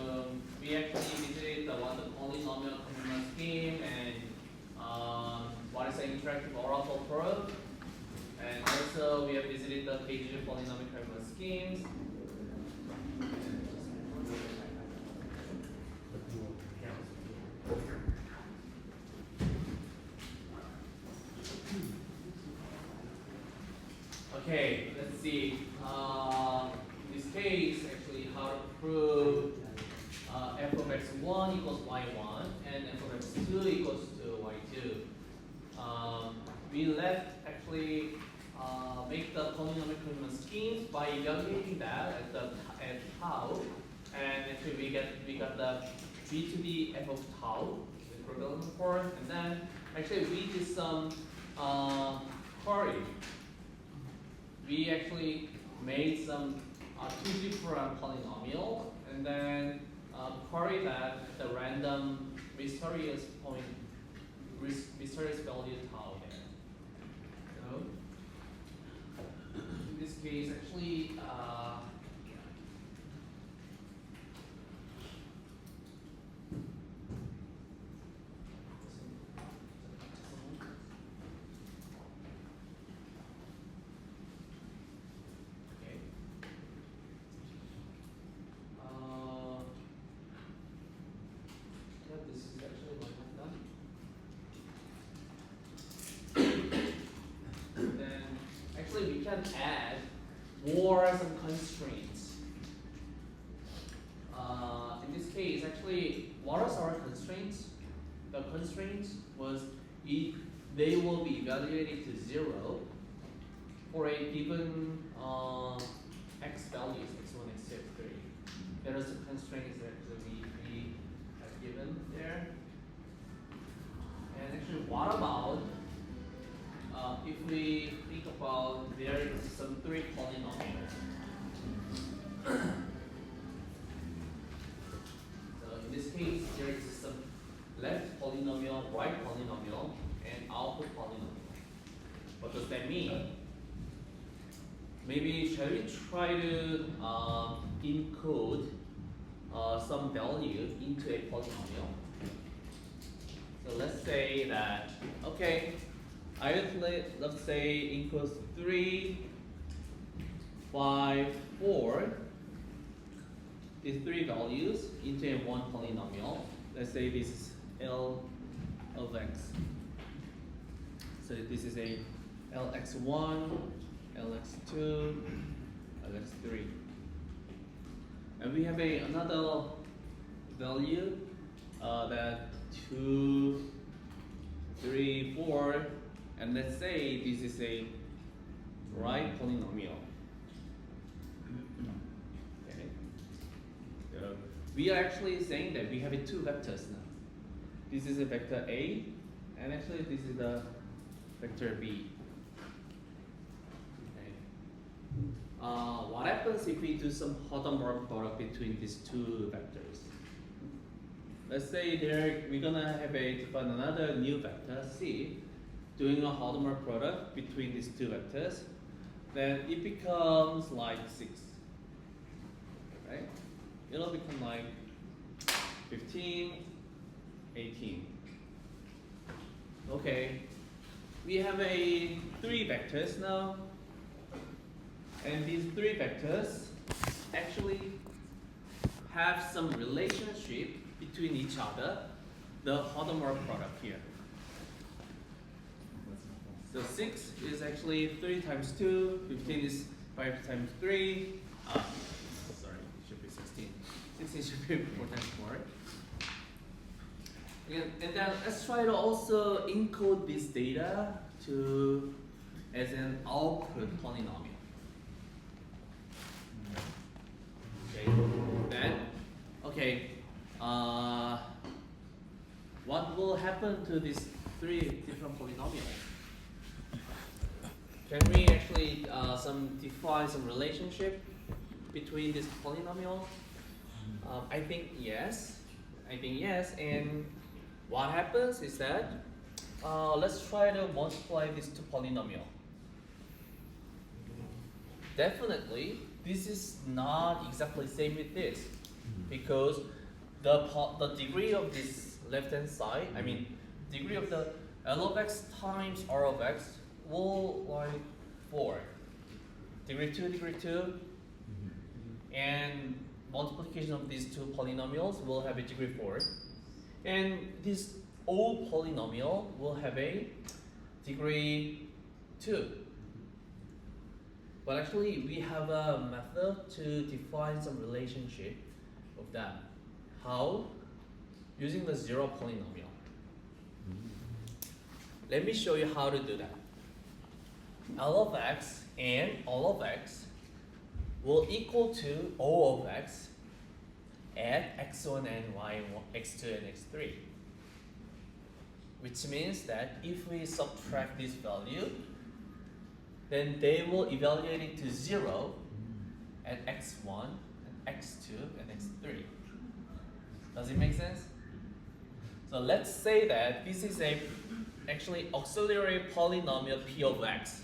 we actually visited the polynomial complement scheme and what is an interactive oracle probe. And also we have visited the KGG polynomial complement schemes. Okay, let's see. In this case, actually, how to prove f of x1 equals y1 and f of x2 equals to y2. We left actually make the polynomial complement schemes by evaluating that at tau, and actually we got the g to the f of tau, the equivalent form, and then actually we did some query. We actually made some two different polynomial and then query that at the random mysterious value tau there. So in this case, actually, this is actually what I've done. Then actually we can add more some constraints. In this case, actually, what are our constraints? The constraints was they will be evaluated to 0 for a given x values, x1, x2, x3. There are some constraints that we have given there. And actually, what about if we think about there is some 3 polynomials? So in this case, there is some left polynomial, right polynomial, and output polynomial. What does that mean? Maybe shall we try to encode some value into a polynomial? So let's say that, okay, I would let's say equals 3, 5, 4, these 3 values into a one polynomial. Let's say this is L of x. So this is a Lx1, Lx2, Lx3. And we have another value that 2, 3, 4, and let's say this is a right polynomial. Okay. So we are actually saying that we have 2 vectors now. This is a vector A, and actually this is the vector B. What happens if we do some Hadamard product between these 2 vectors? Let's say we're gonna have define another new vector C, doing a Hadamard product between these 2 vectors. Then it becomes like 6, right? It'll become like 15, 18. Okay, we have 3 vectors now. And these 3 vectors actually have some relationship between each other, the Hadamard product here. So 6 is actually 3 times 2, 15 is 5 times 3. Sorry, it should be 16. 16 should be 4 times 4. Again, and then let's try to also encode this data to as an output polynomial. Okay, then, okay, what will happen to these 3 different polynomials? Can we actually define some relationship between this polynomial? I think yes. And what happens is that let's try to multiply these 2 polynomials. Definitely, this is not exactly same with this because the degree of this left-hand side, I mean, degree of the L of x times R of x will like 4. Degree 2, and multiplication of these 2 polynomials will have a degree 4. And this O polynomial will have a degree 2. But actually, we have a method to define some relationship of that. How? Using the 0 polynomial. Let me show you how to do that. L of x and all of x will equal to O of x at x1 and x2 and x3. Which means that if we subtract this value, then they will evaluate it to 0 at x1, and x2, and x3. Does it make sense? So let's say that this is a actually auxiliary polynomial p of x.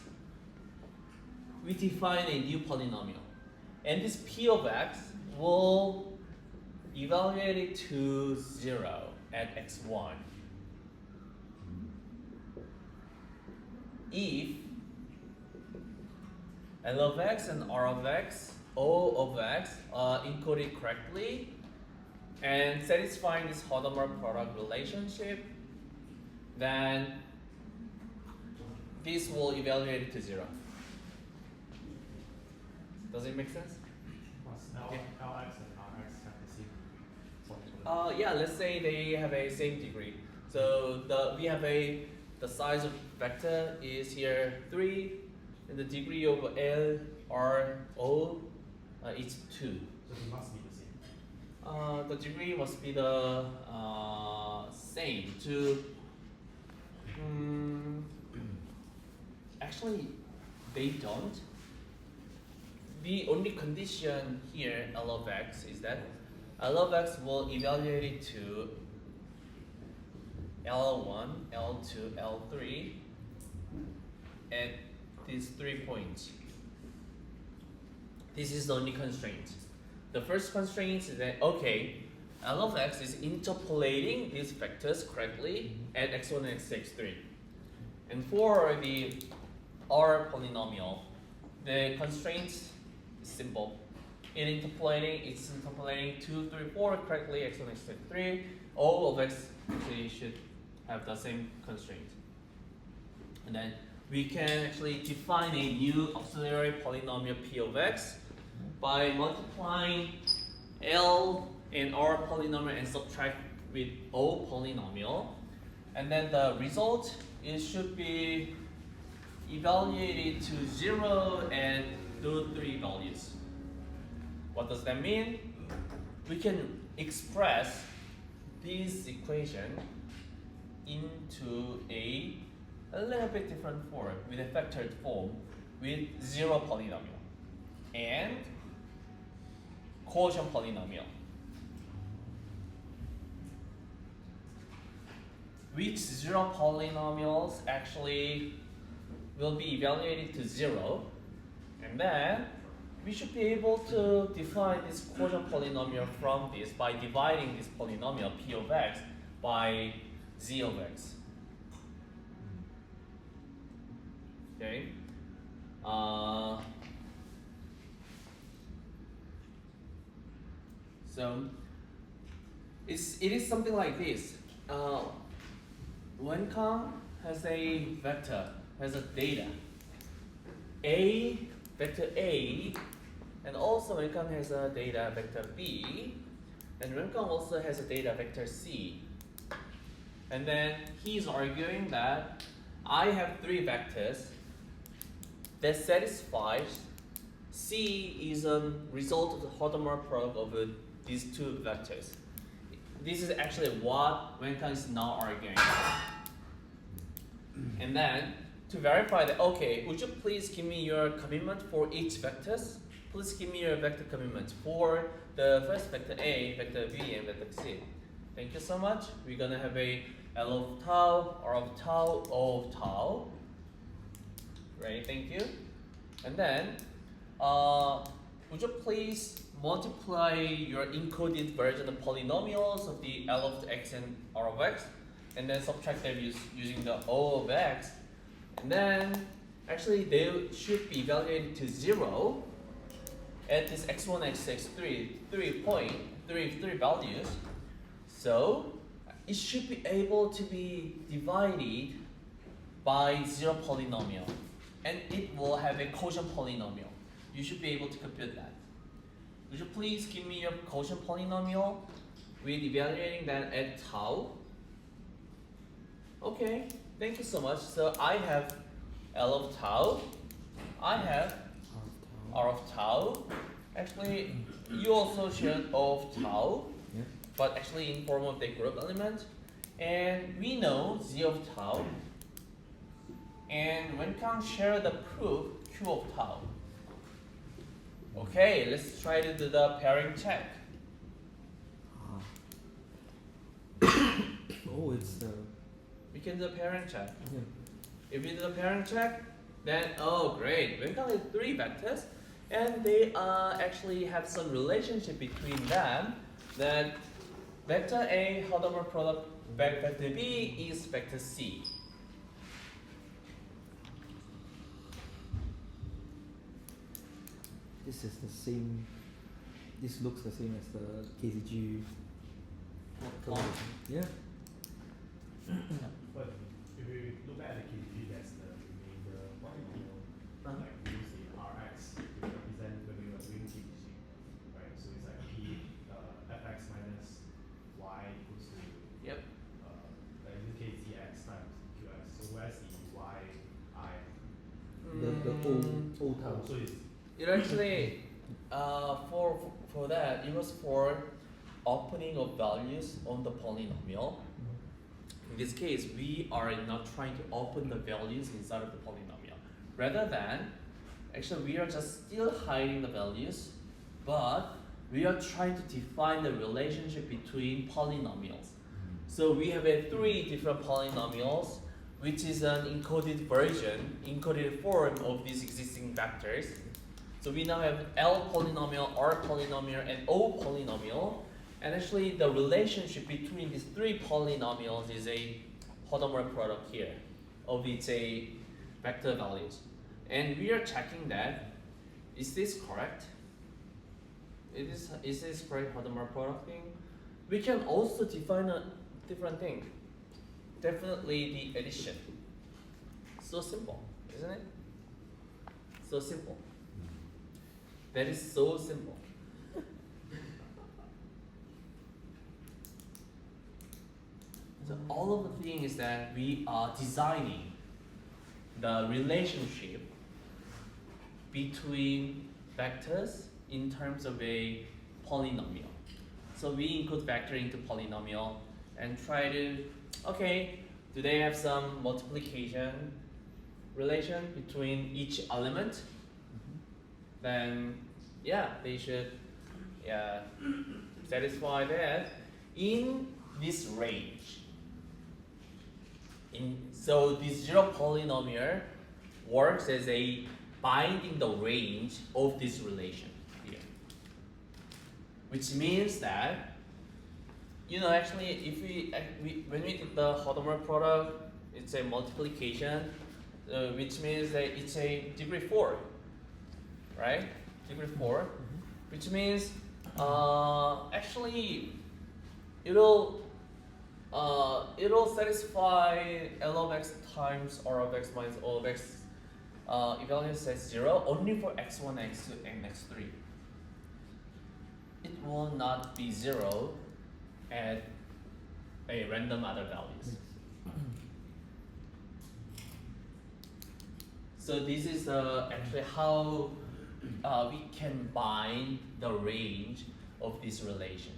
We define a new polynomial. And this p of x will evaluate it to 0 at x1. If L of x and R of x, O of x are encoded correctly and satisfying this Hadamard product relationship, then this will evaluate it to 0. Does it make sense? Okay. Lx and Rx have the same. Yeah, let's say they have a same degree. So we have the size of vector is here 3, and the degree of L, R, O is 2. So they must be the same. The degree must be the same to. Actually, they don't. The only condition here, L of x, is that L of x will evaluate it to L1, L2, L3 at these 3 points. This is the only constraint. The first constraint is that, okay, L of x is interpolating these vectors correctly at x1 and x3. And for the R polynomial, the constraint is simple. It's interpolating 2, 3, 4 correctly, x1, x3. All of x actually should have the same constraint. And then we can actually define a new auxiliary polynomial p of x by multiplying L and R polynomial and subtract with O polynomial. And then the result should be evaluated to 0 and those 3 values. What does that mean? We can express this equation into a little bit different form, with a factored form, with 0 polynomial and quotient polynomial, which 0 polynomials actually will be evaluated to 0, and then we should be able to define this quotient polynomial from this by dividing this polynomial p of x by z of x. Okay. So it is something like this. When has a vector has a data A, vector A, and also Wenkang has a data vector B, and Wenkang also has a data vector C. And then he's arguing that I have three vectors that satisfies C is a result of the Hadamard product of these two vectors. This is actually what Wenkang is now arguing. And then to verify that, okay, would you please give me your commitment for each vectors? Please give me your vector commitment for the first vector A, vector B, and vector C. Thank you so much. We're gonna have a L of tau, R of tau, O of tau. Right, thank you. And then, would you please multiply your encoded version of polynomials of the L of x and R of x, and then subtract them using the O of x. And then, actually, they should be evaluated to 0 at this x1, x2, x3, three values. So, it should be able to be divided by 0 polynomial. And it will have a quotient polynomial. You should be able to compute that. Would you please give me your quotient polynomial with evaluating that at tau? Okay, thank you so much. So I have L of tau. I have R of tau. Actually, you also shared O of tau, but actually in form of the group element. And we know Z of tau. And Wenkang share the proof Q of tau. Okay, let's try to do the pairing check. Oh, it's We can do a pairing check. yeah. If we do the pairing check, then oh great, Wenkang has three vectors, and they actually have some relationship between them. That vector A Hadamard product vector B is vector C. This is the same. This looks the same as the KZG. Yeah. But if we look at the KP, that's the remainder polynomial. Like we use the Rx to represent when we were doing KPG, right? So it's like P fx minus y equals to Yep. in this case dx times qx. So where's the y I? The O tau. So it's It actually, for that, it was for opening of values on the polynomial. In this case, we are not trying to open the values inside of the polynomial. Rather than, actually, we are just still hiding the values, but we are trying to define the relationship between polynomials. So we have three different polynomials, which is an encoded version, encoded form of these existing vectors. So we now have L polynomial, R polynomial, and O polynomial. And actually the relationship between these three polynomials is a Hadamard product here of its vector values. And we are checking that, is this correct? Is this correct Hadamard product thing? We can also define a different thing. Definitely the addition. So simple, isn't it? So simple. That is so simple. So all of the thing is that we are designing the relationship between vectors in terms of a polynomial. So we include vector into polynomial and try to, okay, do they have some multiplication relation between each element? Then yeah, they should satisfy that in this range. So this zero polynomial works as a binding the range of this relation here. Which means that, you know, actually if when we did the Hadamard product, it's a multiplication, which means that it's a degree 4. Right? Degree 4, which means actually it'll it'll satisfy L of x times R of x minus O of x evaluates as 0 only for x1, x2, and x3. It will not be 0 at a random other values. So this is actually how we can bind the range of this relation.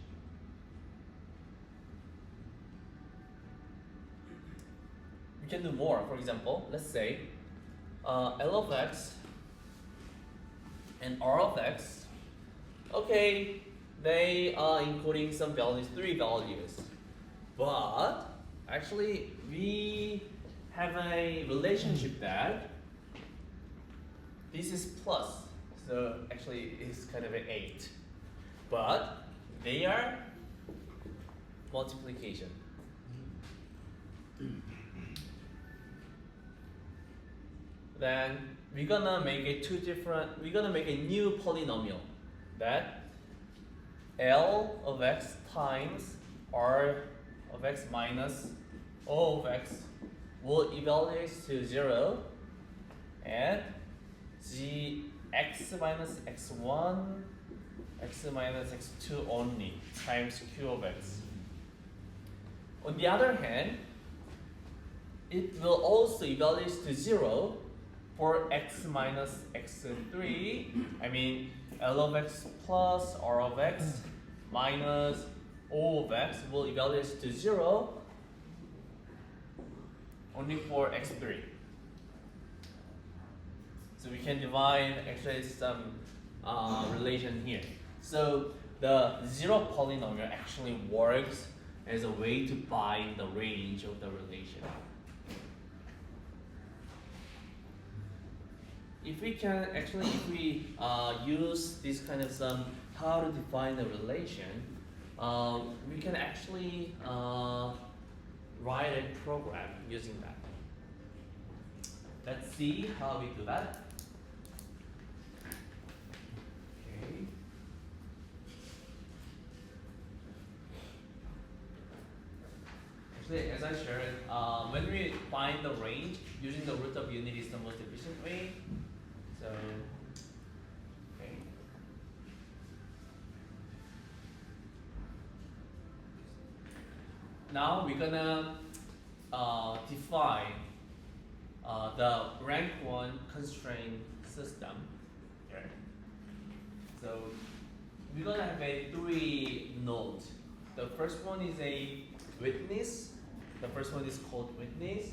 We can do more. For example, let's say L of x and R of x, okay, they are encoding some values, 3 values. But actually we have a relationship that this is plus, so actually it's kind of an 8. But they are multiplication. Then we're gonna make a new polynomial that L of x times R of x minus O of x will evaluate to 0 and g x minus x1 x minus x2 only times q of x. On the other hand, it will also evaluate to 0 for x minus x3, I mean L of x plus R of x minus O of x will evaluate to 0 only for x3. So we can define actually some relation here. So the 0 polynomial actually works as a way to bind the range of the relation. If we use this kind of how to define the relation, we can actually write a program using that. Let's see how we do that. Okay. Actually, as I shared, when we find the range, using the root of unity is the most efficient way. So, okay. Now we're gonna define the rank 1 constraint system. Okay. So we're gonna have a 3 nodes. The first one is a witness. The first one is called witness,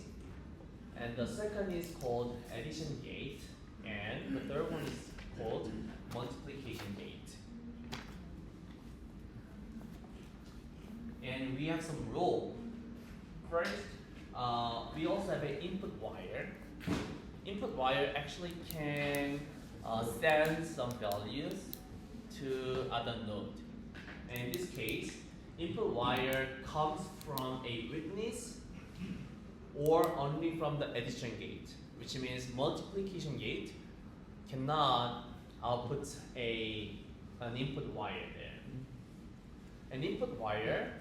and the second is called addition gate, and the third one is called multiplication gate. And we have some rule. First, we also have an input wire. Input wire actually can send some values to other node. And in this case, input wire comes from a witness or only from the addition gate, which means multiplication gate cannot output an input wire there. An input wire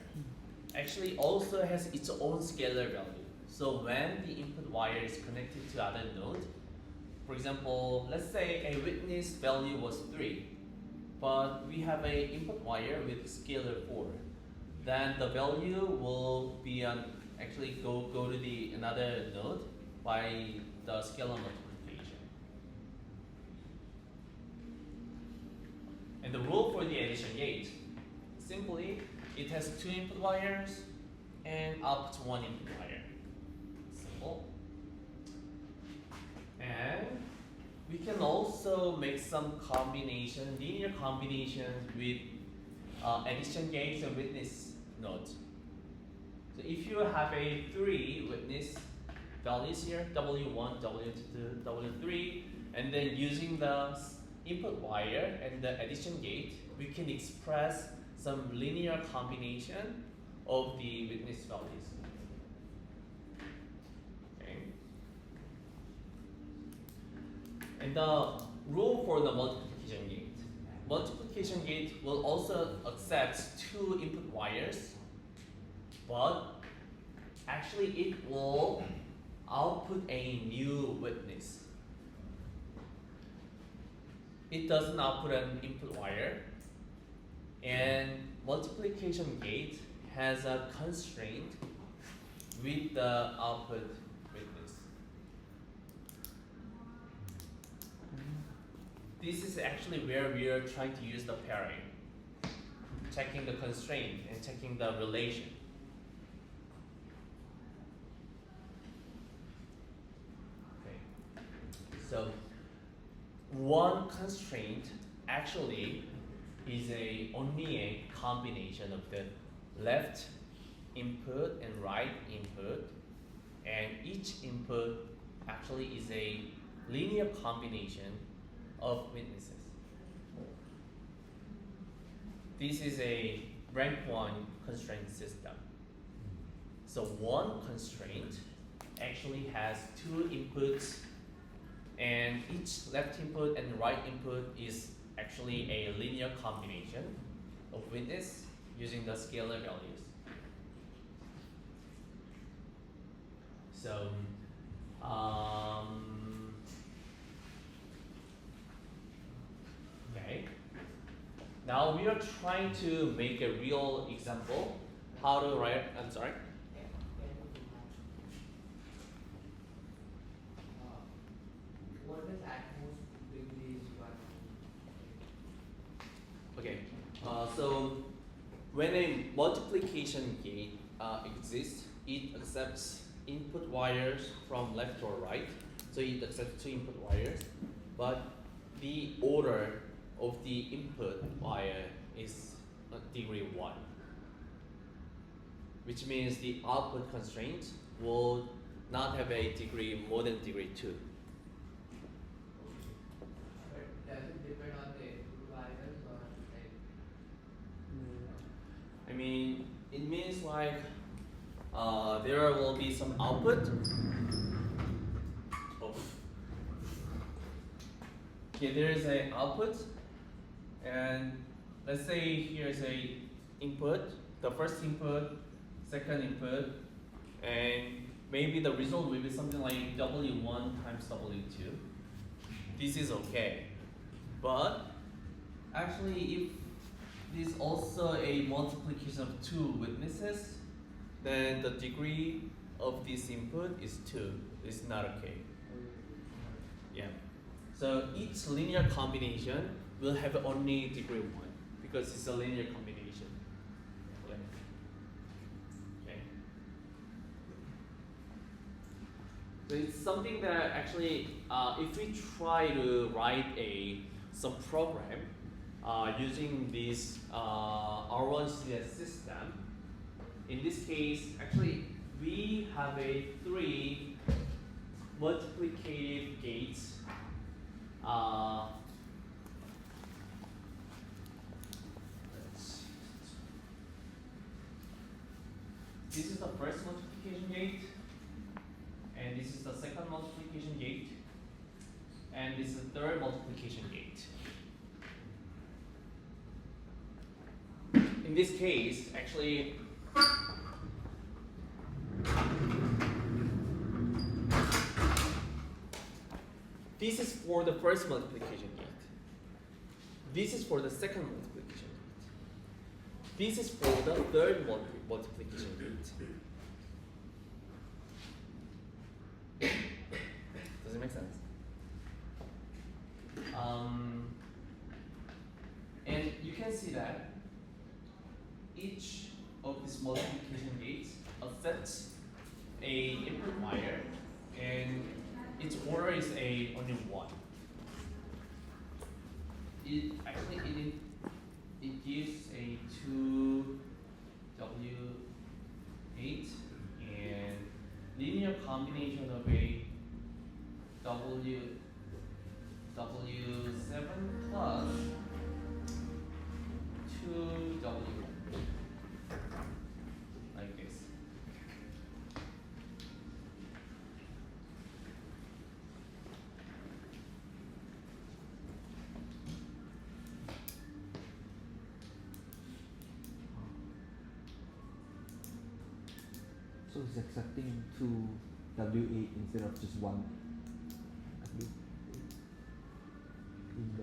actually also has its own scalar value. So when the input wire is connected to other node, for example, let's say a witness value was 3, but we have an input wire with scalar 4. Then the value will be actually go to the another node by the scalar multiplication. And the rule for the addition gate, simply it has 2 input wires and outputs 1 input wire. Simple. And we can also make some combination, linear combinations with addition gates and witness nodes. So if you have a 3 witness values here, W1, W2, W3, and then using the input wire and the addition gate, we can express some linear combination of the witness values. Okay. And the rule for the multiplication gate. Multiplication gate will also accept 2 input wires, but actually it will output a new witness. It doesn't output an input wire, and multiplication gate has a constraint with the output witness. This is actually where we are trying to use the pairing, checking the constraint and checking the relation. Okay. So one constraint actually is only a combination of the left input and right input, and each input actually is a linear combination of witnesses. This is a rank 1 constraint system. So one constraint actually has 2 inputs, and each left input and right input is actually a linear combination of witness using the scalar values. So, okay. Now we are trying to make a real example. How to write? I'm sorry. What does Atmos degree is Okay. So when a multiplication gate exists, it accepts input wires from left or right. So it accepts 2 input wires, but the order of the input wire is degree 1, which means the output constraint will not have a degree more than degree 2. But does it depend on the input wires or like? I mean, it means like there will be some output. Oh. Okay, there is an output, and let's say here's a input, the first input, second input, and maybe the result will be something like W1 times W2. This is okay, but actually if this is also a multiplication of 2 witnesses, then the degree of this input is 2. It's not okay. Yeah. So each linear combination will have only degree 1 because it's a linear combination. Yeah. Okay. So it's something that actually, if we try to write some program using this R1CS system, in this case, actually, we have 3 multiplicative gates. This is the first multiplication gate, and this is the second multiplication gate, and this is the third multiplication gate. In this case, actually, this is for the first multiplication gate. This is for the second multiplication gate. This is for the third multiplication gate. Does it make sense? And you can see that each of these multiplication gates accepts a input wire, and its order is only 1. It actually it gives a 2 W8 and linear combination of a W7 plus 2 W1, like this. So it's accepting two W8 instead of just one W8. In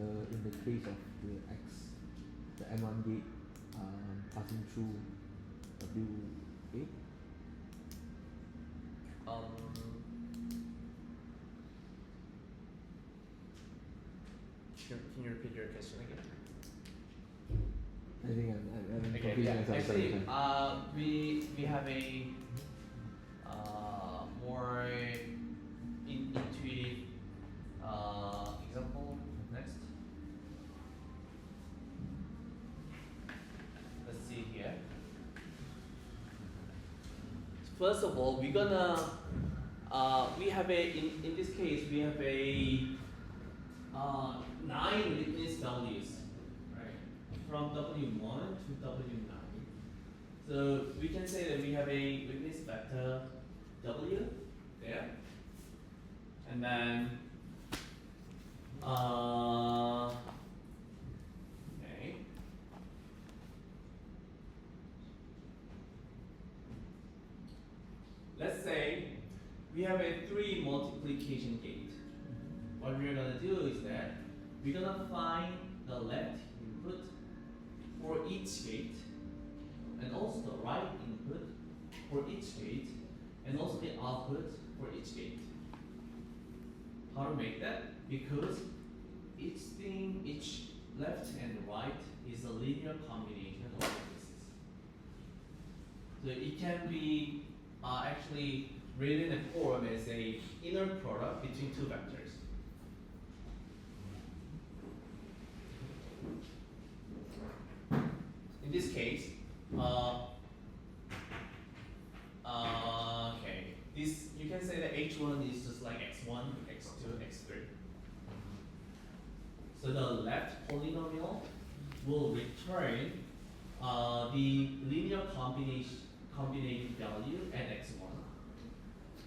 the case of the X, the M1 gate passing through W8. Can you repeat your question again? I think I'm Okay, confusing yeah. myself Actually, sometimes. we have a more intuitive example next. Let's see here. First of all, we're gonna we have a in this case we have a 9 witness values, right? From W1 to W9. So we can say that we have a witness vector W there. And then okay. Let's say we have a 3 multiplication gate. What we're gonna do is that we're gonna find the left input for each gate, and also the right input for each gate, and also the output for each gate. How to make that? Because each left and right is a linear combination of matrices. So it can be actually written in a form as a inner product between two vectors. In this case, okay, this you can say that H1 is just like X1, X2, X3. So the left polynomial will return the linear combination value at X1.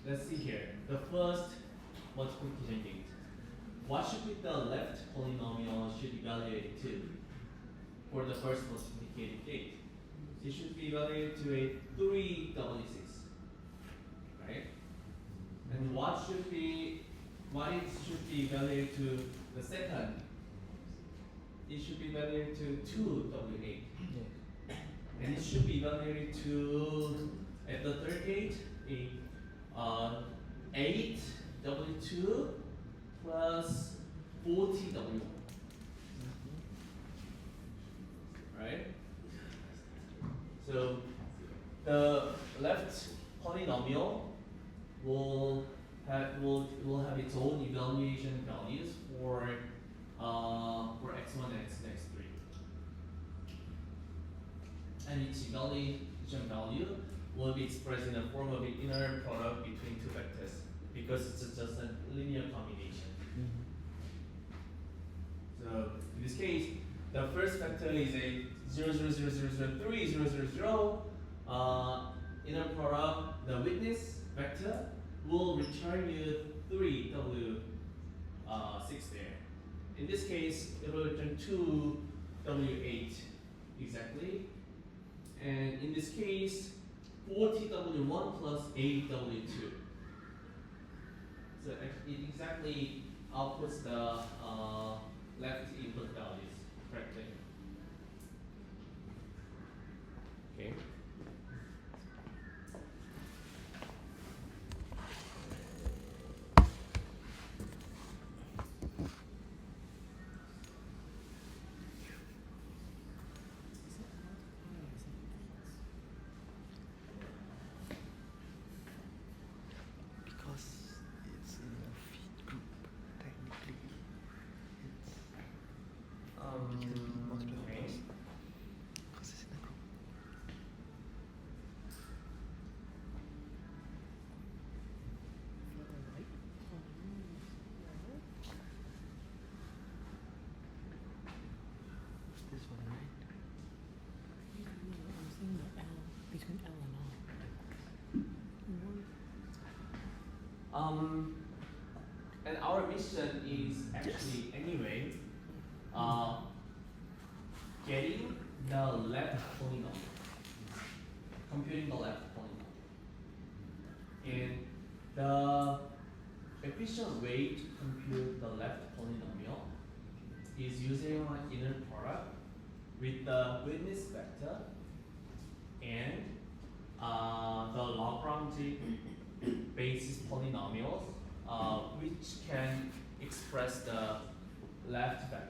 Let's see here. The first multiplication gate. What should be the left polynomial should evaluate to for the first multiplicative gate? It should be evaluated to a 3W6, right? And what it should be evaluated to the second? It should be evaluated to 2W8. Yes. And it should be evaluated to, at the third gate, a 8W2 plus 40W1. Right? So the left polynomial will have its own evaluation values for x1 and x3. And each evaluation value will be expressed in the form of an inner product between two vectors because it's just a linear combination. So in this case, the first vector is a 0, 0, 0, 0, 0, 3, 0, 0, 0. Inner product, the witness vector will return you 3W6 there. In this case, it will return 2W8 exactly. And in this case, 40W1 plus 8W2. So it exactly outputs the left input values correctly. Okay. Because it's in a feed group, technically, it's multiple Okay. because it's in a group. This one, right? Between L and R. And our mission is actually anyway, getting the left polynomial, computing the left polynomial. The efficient way to compute the left polynomial is using an inner product with the witness vector and the Lagrange basis polynomials, which can express the left vector.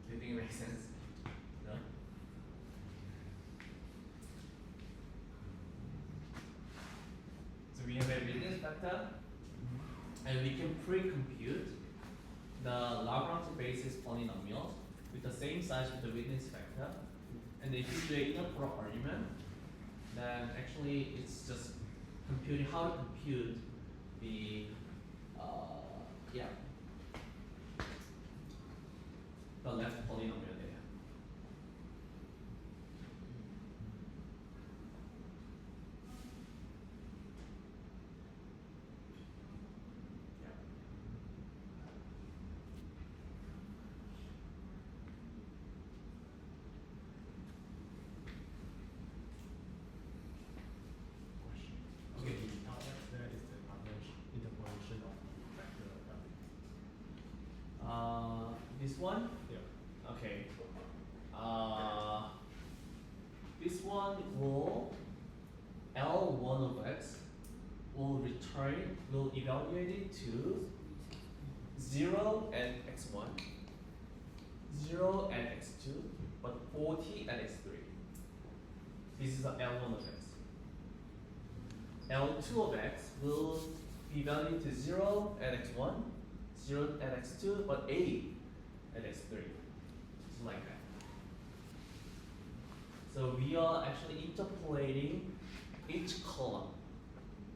Do you think it makes sense? No? So we have a witness vector, and we can pre-compute the Lagrange basis polynomials with the same size with the witness vector. And if you do an inner product argument, then actually it's just computing how to compute the the left polynomial data. Yeah. Okay, the LX there is the average interpolation of vector graphic. This one? Yeah. Okay. This one will L1 of x will evaluate it to 0 at x1, 0 at x2, but 40 at x3. This is the L1 of x. L2 of x will be valued to 0 at x1, 0 at x2, but 8 at x3. Just like that. So we are actually interpolating each column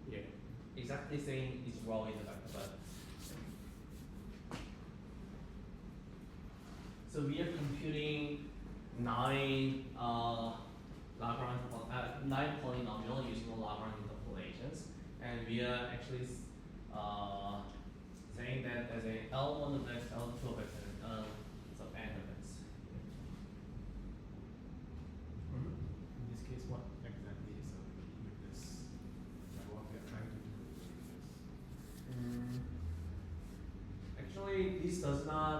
here. Exactly saying it's wrong in the vector, but so we are computing 9 polynomial using the Lagrange interpolations, and we are actually saying that as a L1 of x, L2 of x, and L sub n of x. In this case, what exactly is with this? Like what we are trying to do with this? Actually, this does not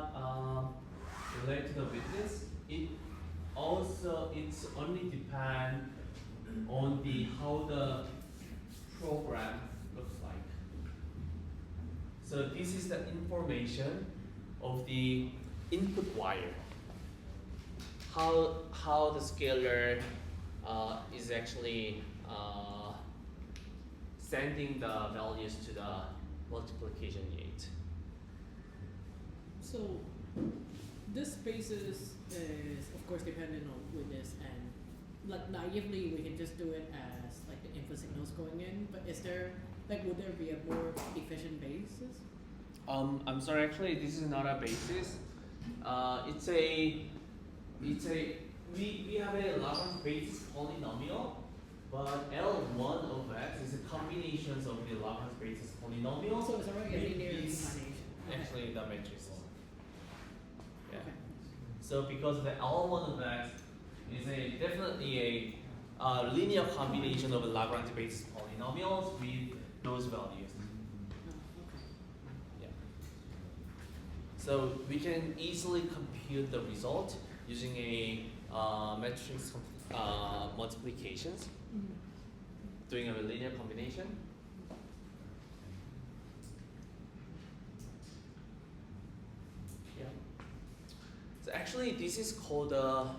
relate to the witness. It's only depend on the how the program looks like. So this is the information of the input wire. How the scalar is actually sending the values to the multiplication gate. So this basis is of course dependent on witness, and like naively we can just do it as like the input signals going in, but is there like would there be a more efficient basis? I'm sorry, actually this is not a basis. We have a Lagrange basis polynomial, but L1 of x is a combination of the Lagrange basis polynomial. So it's already a with linear this- combination. Okay. Actually the matrices. Yeah. Okay. So because the L1 of x is definitely a linear combination of Lagrange basis polynomials with those values. Okay. Yeah. So we can easily compute the result using a matrix multiplications, doing a linear combination. Yeah. So actually, this is called a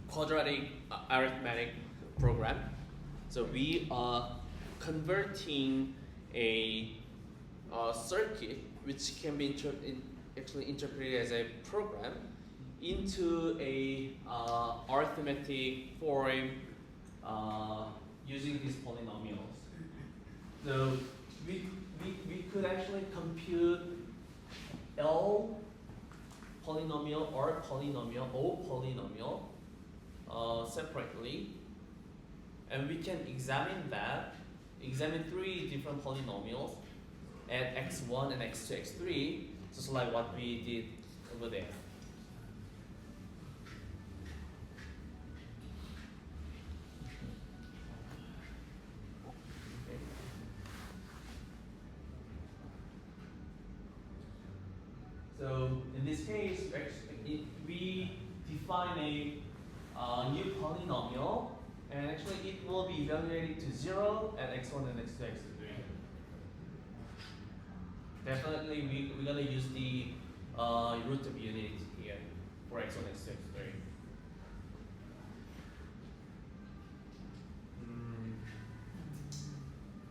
quadratic arithmetic program. So we are converting a circuit which can be actually interpreted as a program into a arithmetic form using these polynomials. So we could actually compute L polynomial, R polynomial, O polynomial separately, and we can examine 3 different polynomials add x1 and x2, x3, just like what we did over there. Okay. So in this case, we define a new polynomial, and actually it will be evaluated to 0 at x1 and x2, x3. Definitely, we're gonna use the root of unity here for x1, x2, x3.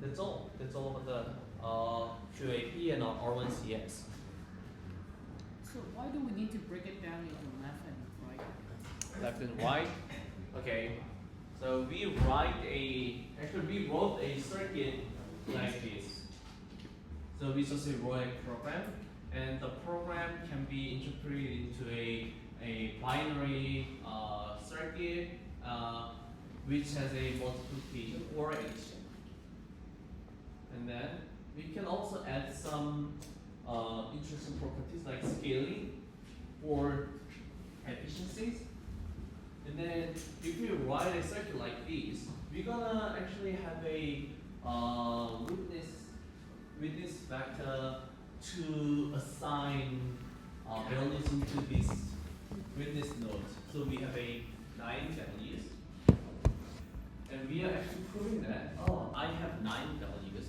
That's all. That's all about the QAP and R1CS. So why do we need to break it down into left and right? Left and right. Okay. So we wrote a circuit like this. So we just wrote a program, and the program can be interpreted into a binary circuit which has a multiplication or addition. And then we can also add some interesting properties like scaling or efficiencies. And then if we write a circuit like this, we're gonna actually have a witness vector to assign values into this witness node. So we have a 9 values, and we are actually proving that I have 9 values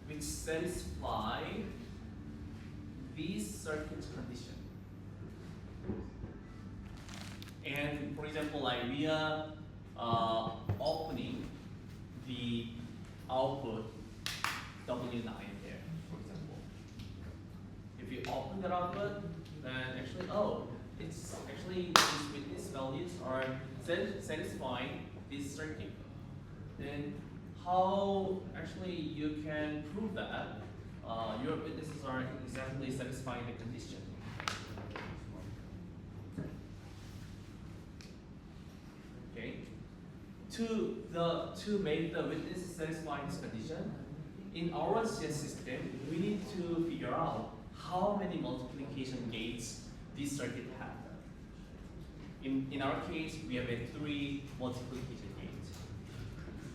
which satisfy this circuit condition. And for example, like we are opening the output W9 there, for example. If you open that output, then actually, it's actually these witness values are satisfying this circuit. Then how actually you can prove that your witnesses are exactly satisfying the condition? Okay. To make the witnesses satisfy this condition, in our CS system, we need to figure out how many multiplication gates this circuit has. In our case, we have 3 multiplication gates.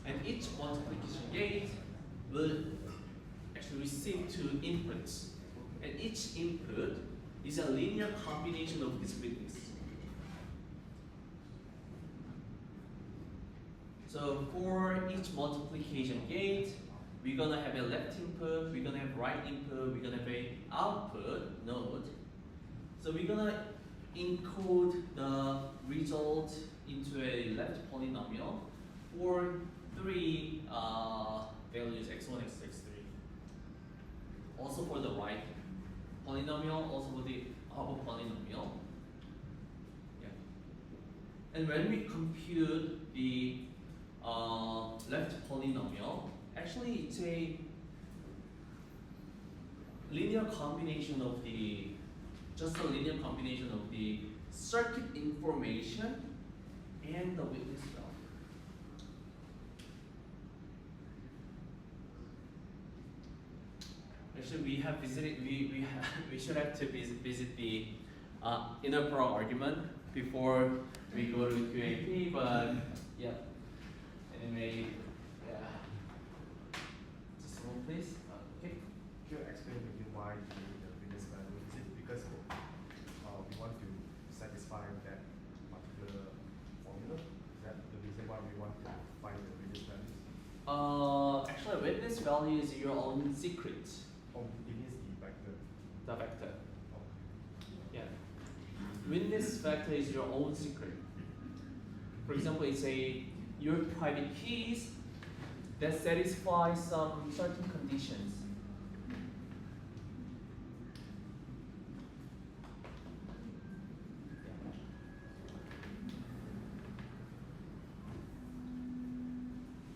And each multiplication gate will actually receive 2 inputs. And each input is a linear combination of this witness. So for each multiplication gate, we're gonna have a left input, we're gonna have right input, we're gonna have a output node. So we're gonna encode the result into a left polynomial for 3 values x1, x2, x3. Also for the right polynomial, also for the upper polynomial. Yeah. And when we compute the left polynomial, actually it's a linear combination of just a linear combination of the circuit information and the witness value. Actually, we have visited. We should have to visit the inner product argument before we go to QAP. But yeah. Anyway, yeah. Just a moment, please. Okay. Can you explain maybe why you need the witness value? Is it because we want to satisfy that particular formula? Is that the reason why we want to find the witness values? Actually, witness value is your own secret. Oh, it is the vector. The vector. Oh. Yeah. Witness vector is your own secret. For example, it's your private keys that satisfy some certain conditions.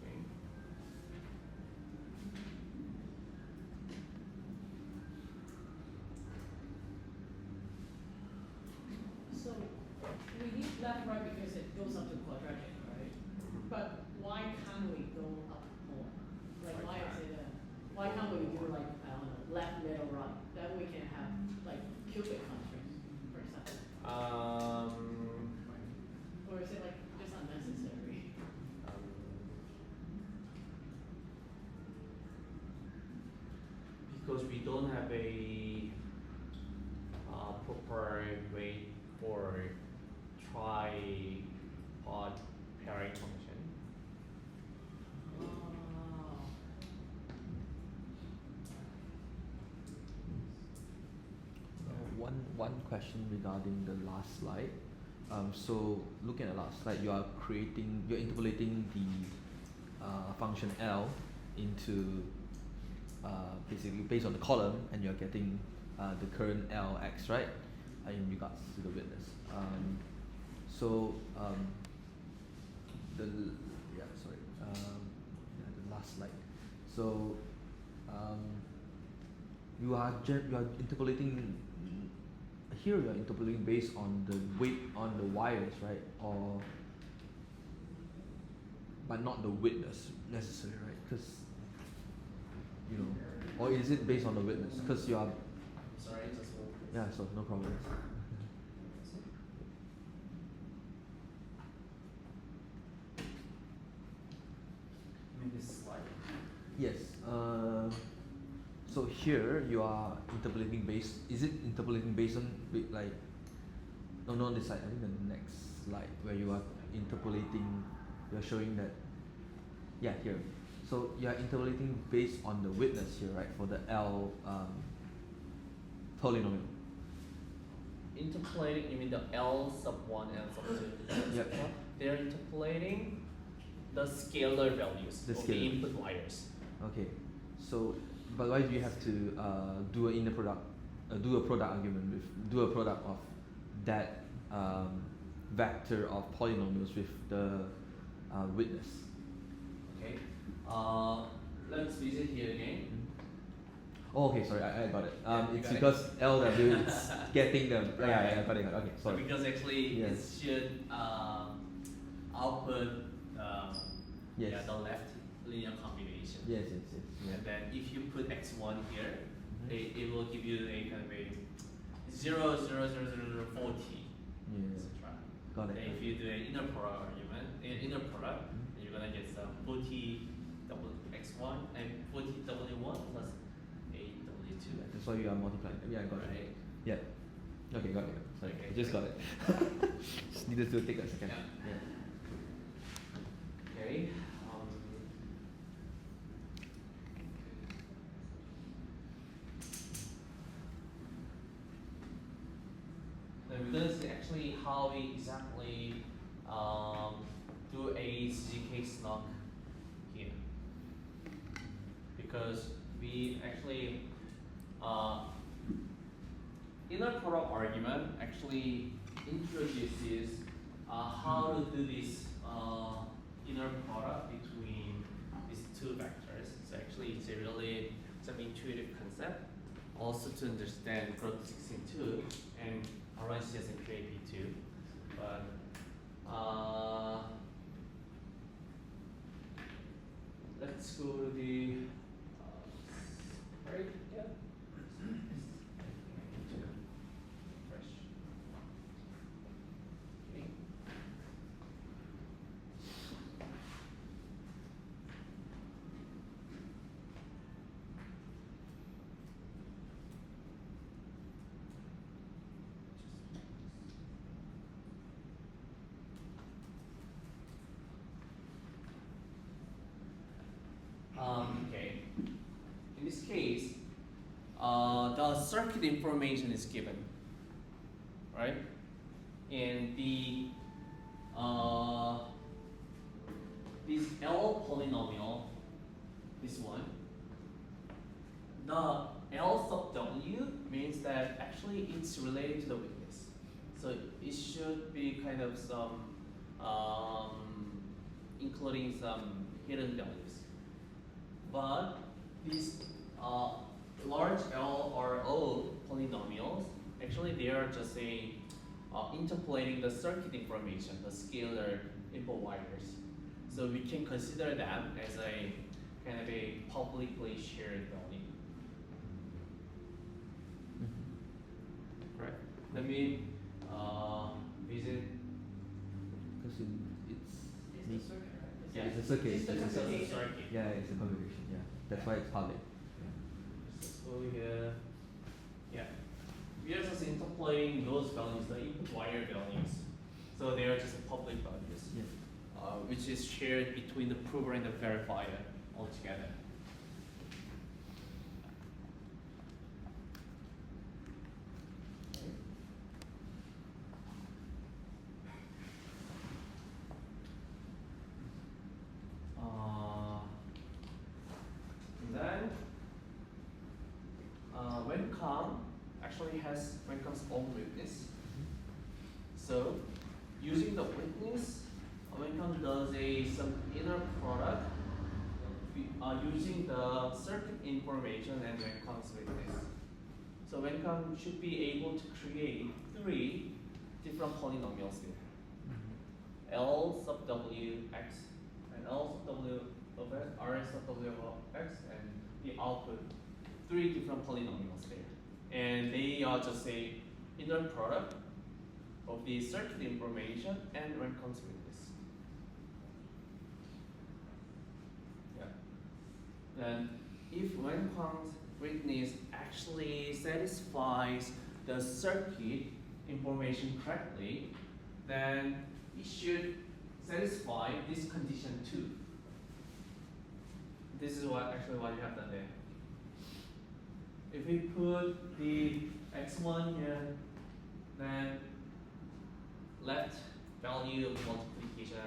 Okay. So we need left right because it goes up to quadratic, right? But why can't we go up more? Like why can't we do like I don't know that we can have like cubic functions, for example? Or is it like just unnecessary? Because we don't have a proper way for tripod pairing function. Oh. One question regarding the last slide. So looking at the last slide, you're interpolating the function L into basically based on the column, and you're getting the current Lx, right? In regards to the witness. The last slide. So you are interpolating here. You are interpolating based on the weight on the wires, right? Or but not the witness necessarily, right? Because or is it based on the witness? Because you are. Sorry, just one. Yeah, so no problem. This slide. Yes. So here you are interpolating based. Is it interpolating based on like? No, not this slide. I think the next slide where you are interpolating. You are showing that. Yeah, here. So you are interpolating based on the witness here, right? For the L polynomial. Interpolating, you mean the L sub 1 and sub 2? Yep. They're interpolating the scalar values of the input wires. Okay. So, but why do you have to do an inner product, do a product argument do a product of that vector of polynomials with the witness? Okay. Let's visit here again. Oh, okay, sorry, I got it. It's got because LW is getting the Right. I got it. Okay, sorry. Because actually Yes. it should output Yes. the left linear combination. Yes. And then if you put x1 here, Mhm. it will give you a kind of a 0, 0, 0, 0, 0, 40, Yeah. etc. Got it. And if you do an inner product argument, you're gonna get some 40 x1 and 40 w1 plus 8 w2. That's why you are multiplying. Yeah, I got it. Right. Yeah. Okay, got it. Sorry, Okay. I just got it. Just needed to take a second. Yeah. Okay. Then we're gonna see actually how we exactly do a CGK snug here, because we actually inner product argument actually introduces how to do this inner product between these two vectors. So actually it's a really some intuitive concept also to understand growth 16.2 and RNCS and QAP2. But let's go to the right, yeah. Fresh. Okay. Okay. In this case, the circuit information is given, right? And the this L polynomial, this one, the L sub W means that actually it's related to the witness. So it should be kind of some including some hidden values. But these large L or O polynomials, actually they are just a interpolating the circuit information, the scalar input wires. So we can consider them as a kind of a publicly shared value. maybe visit. Because it's It's the circuit, right? Yeah, it's a circuit. It's the It's a computation. circuit. Yeah, it's a computation. Yeah, that's why it's public. Let's go here. Yeah. We are just interpolating those values, the input wire values. So they are just public values, Yeah. which is shared between the prover and the verifier altogether. And then Wencom actually has Wencom's own witness. So using the witness, Wencom does some inner product using the circuit information and Wencom's witness. So Wencom should be able to create 3 different polynomials here. L sub W x and L sub W of x, R sub W of x, and the output 3 different polynomials there. And they are just a inner product of the circuit information and Wencom's witness. Yeah. Then if Wencom's witness actually satisfies the circuit information correctly, then it should satisfy this condition too. This is what you have done there. If we put the x1 here, then left value of the multiplication,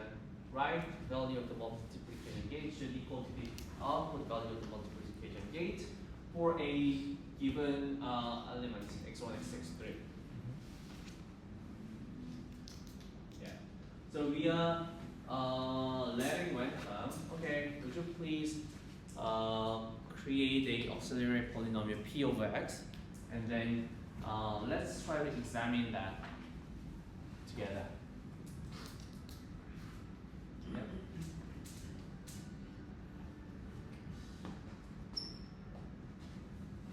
right value of the multiplication gate should equal to the output value of the multiplication gate for a given element x1, x3. Yeah. So we are letting Wencom, okay, would you please create a auxiliary polynomial p over x, and then let's try to examine that together. Yep.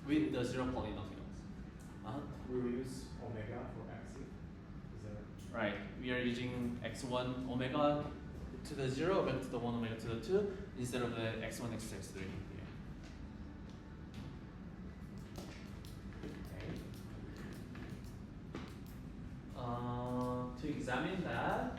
With the 0 polynomials. We will use omega for x. Is that Right. We are using x1 omega to the 0 and to the 1 omega to the 2 instead of the x1 x3 here. Okay. To examine that,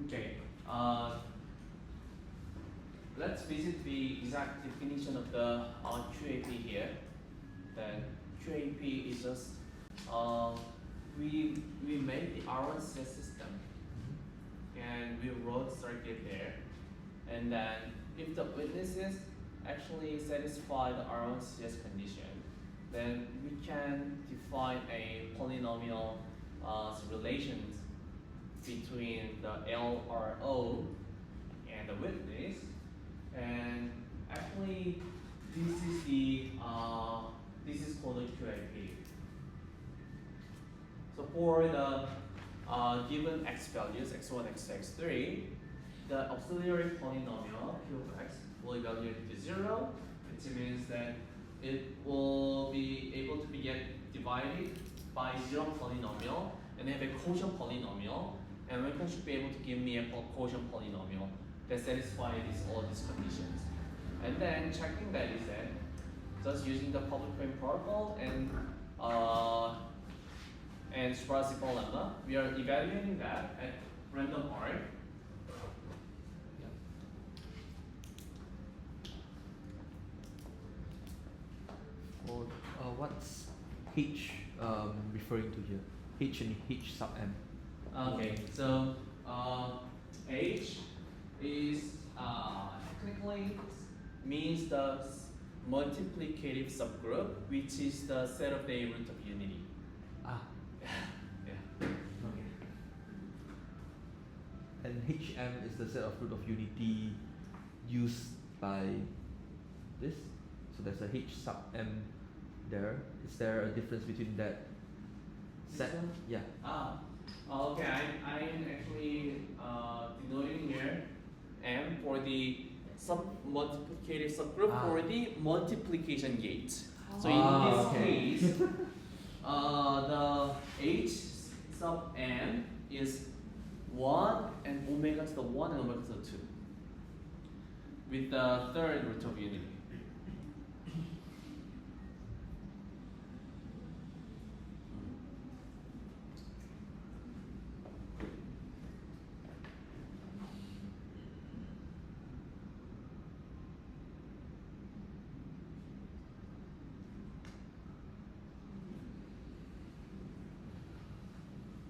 okay. Let's visit the exact definition of the QAP here. Then QAP is just we made the RNCS system and we wrote circuit there, and then if the witnesses actually satisfy the RNCS condition, then we can define a polynomial relations between the LRO and the witness, and actually this is the this is called a QAP. So for the given x values x1, x3, the auxiliary polynomial p of x will evaluate to 0, which means that it will be able to be divided by 0 polynomial and have a quotient polynomial, and Wencom should be able to give me a quotient polynomial that satisfies all these conditions. And then checking that is that just using the public key protocol and Schwarzschild lemma, we are evaluating that at random arc. Or what's H referring to here? H and H sub m. Okay, so H is technically means the multiplicative subgroup, which is the set of the root of unity. Ah. Yeah. Okay. And HM is the set of root of unity used by this. So there's a H sub M there. Is there a difference between that set? This one? Yeah. Okay, I'm actually denoting here M for the multiplicative subgroup for the multiplication gate. So in this okay. case, the H sub M is 1 and omega to the 1 and omega to the 2 with the third root of unity.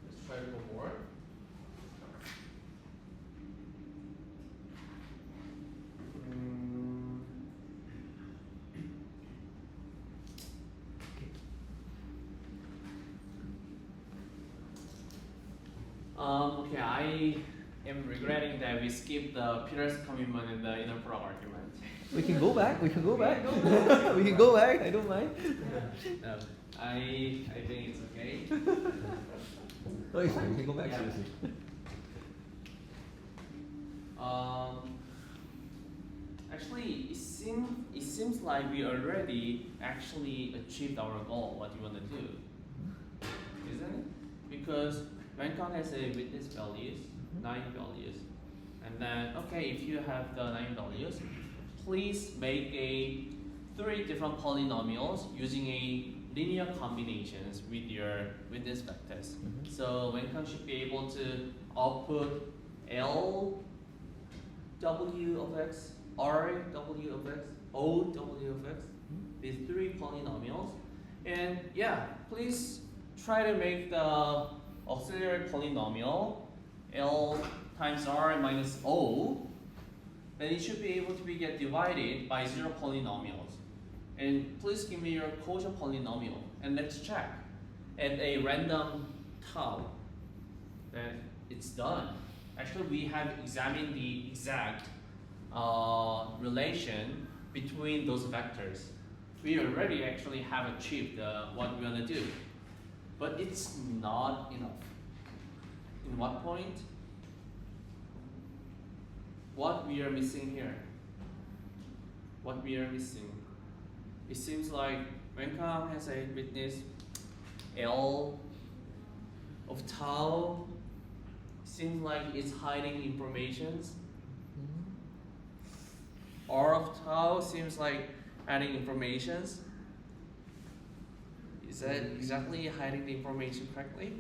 Let's try one more. Okay, I am regretting that we skipped the Peter's commitment and the inner product argument. We can go back. We can go back. We can go back. I don't mind. No, I think it's okay. No, it's fine. We can go back. Yeah. Seriously. Actually, it seems like we already actually achieved our goal. What you want to do, isn't it? Because Wanseob has a witness values, 9 values, and then okay, if you have the 9 values, please make a 3 different polynomials using a linear combinations with your witness vectors. So Wanseob should be able to output L W of x, R W of x, O W of x, these 3 polynomials. And yeah, please try to make the auxiliary polynomial L times R minus O. Then it should be able to get divided by 0 polynomials. And please give me your quotient polynomial and let's check at a random tau that it's done. Actually, we have examined the exact relation between those vectors. We already actually have achieved what we want to do, but it's not enough. In what point? What we are missing here? What we are missing? It seems like Wanseob has a witness L of tau. Seems like it's hiding informations. R of tau seems like hiding informations. Is that exactly hiding the information correctly?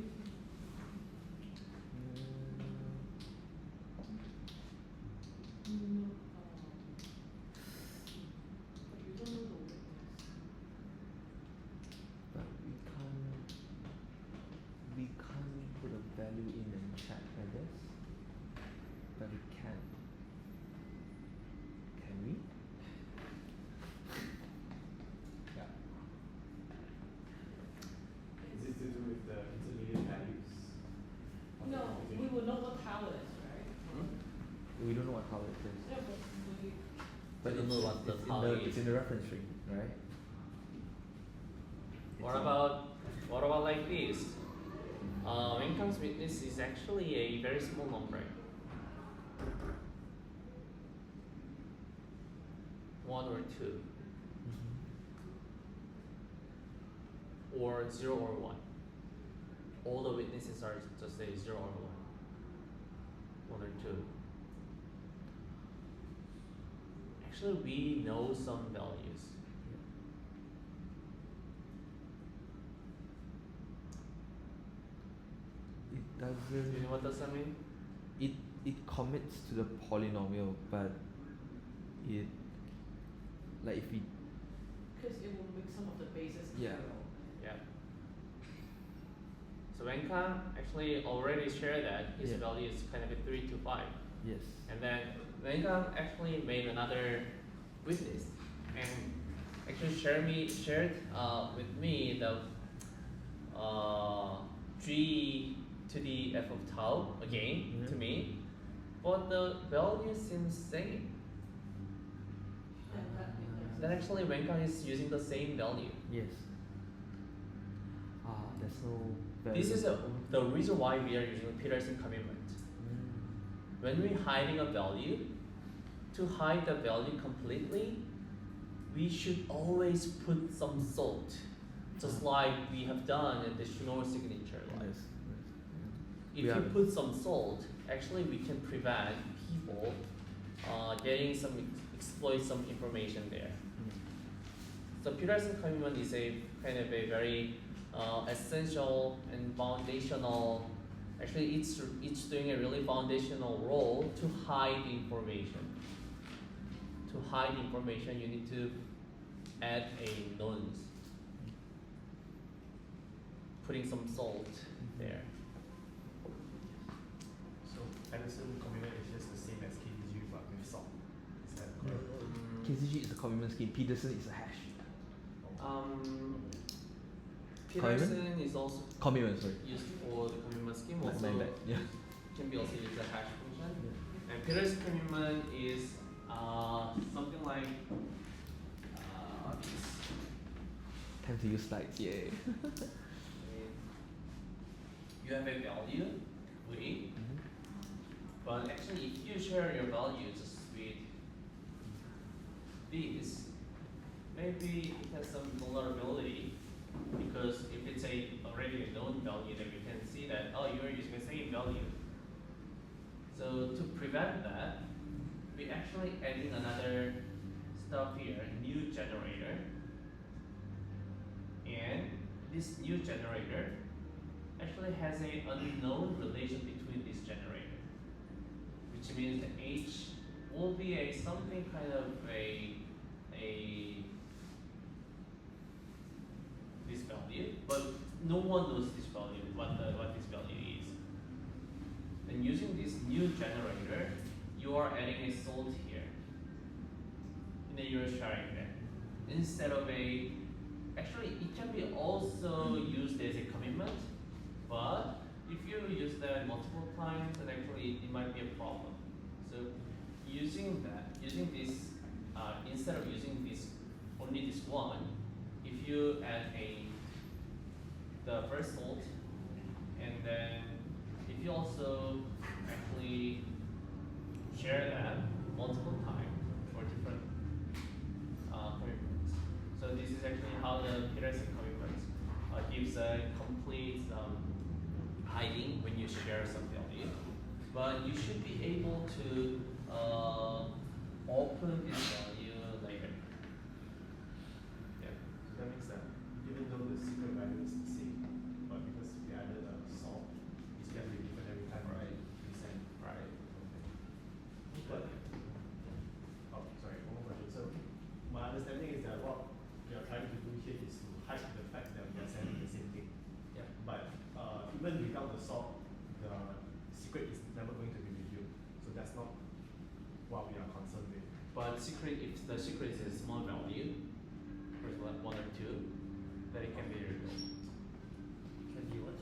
But we can't put a value in and check, I guess. But we can. Can we? Yeah. Is it to do with the intermediate values? of the No, we computation? would know what tau is, right? We don't know what tau it is. Yeah, but we. But We don't know what the tau it's is. in the reference string, right? What about like this? Wanseob's witness is actually a very small number. 1 or 2, or 0 or 1. All the witnesses are just a 0 or 1 or 2. Actually, we know some values. It Do you doesn't. know what does that mean? It commits to the polynomial, but it like if we Because it will make some of the bases Yeah. zero. Yeah. So Wanseob actually already shared that his Yeah. value is kind of a 3 to 5. Yes. And then Wengang actually made another witness and actually shared with me the G to the f of tau again to me, but the value seems same. Then actually Wengang is using the same value. Yes. There's no value. This is the reason why we are using Peterson commitment. When we're hiding a value, to hide the value completely, we should always put some salt, just like we have done in the Schnorr signature. Like, Yes. if you put some salt, actually we can prevent people getting some exploit some information there. So Peterson commitment is a kind of a very essential and foundational. Actually, it's doing a really foundational role to hide information. To hide information, you need to add a nonce, putting some salt there. So Peterson commitment is just the same as KDG but with salt. Is that correct? KZG is a commitment scheme. Peterson is a hash. Peterson is also Commitment, sorry. used for the commitment scheme. Like Also, my bad. Yeah. can be also used as a hash function. And Peterson commitment is something like this. Time to use slides. Yay. You have a value, V, but actually if you share your values with this, maybe it has some vulnerability, because if it's already a known value, then we can see that, oh, you are using the same value. So to prevent that, we actually adding another stuff here, new generator. And this new generator actually has an unknown relation between this generator, which means that H will be a something kind of a this value, but no one knows this value, what this value is. And using this new generator, you are adding a salt here, and then you are sharing that instead of a. Actually, it can be also used as a commitment, but if you use that multiple times, then actually it might be a problem. So using this, instead of using this only this one, if you add the first salt, and then if you also actually share that multiple times for different commitments. So this is actually how the Peterson commitment gives a complete hiding when you share some value. But you should be able to open this value later. Yeah, does that make sense? Even though the secret value is the same, but because we added a salt, it's going to be different every time. Right. We send. Right. But, oh, sorry, one more question. So, my understanding is that what we are trying to do here is to hide the fact that we are sending the same thing. Yeah. But even without the salt, the secret is never going to be revealed. So that's not what we are concerned with. But if the secret is a small value, for example, 1 or 2, then it can be revealed. Can be what?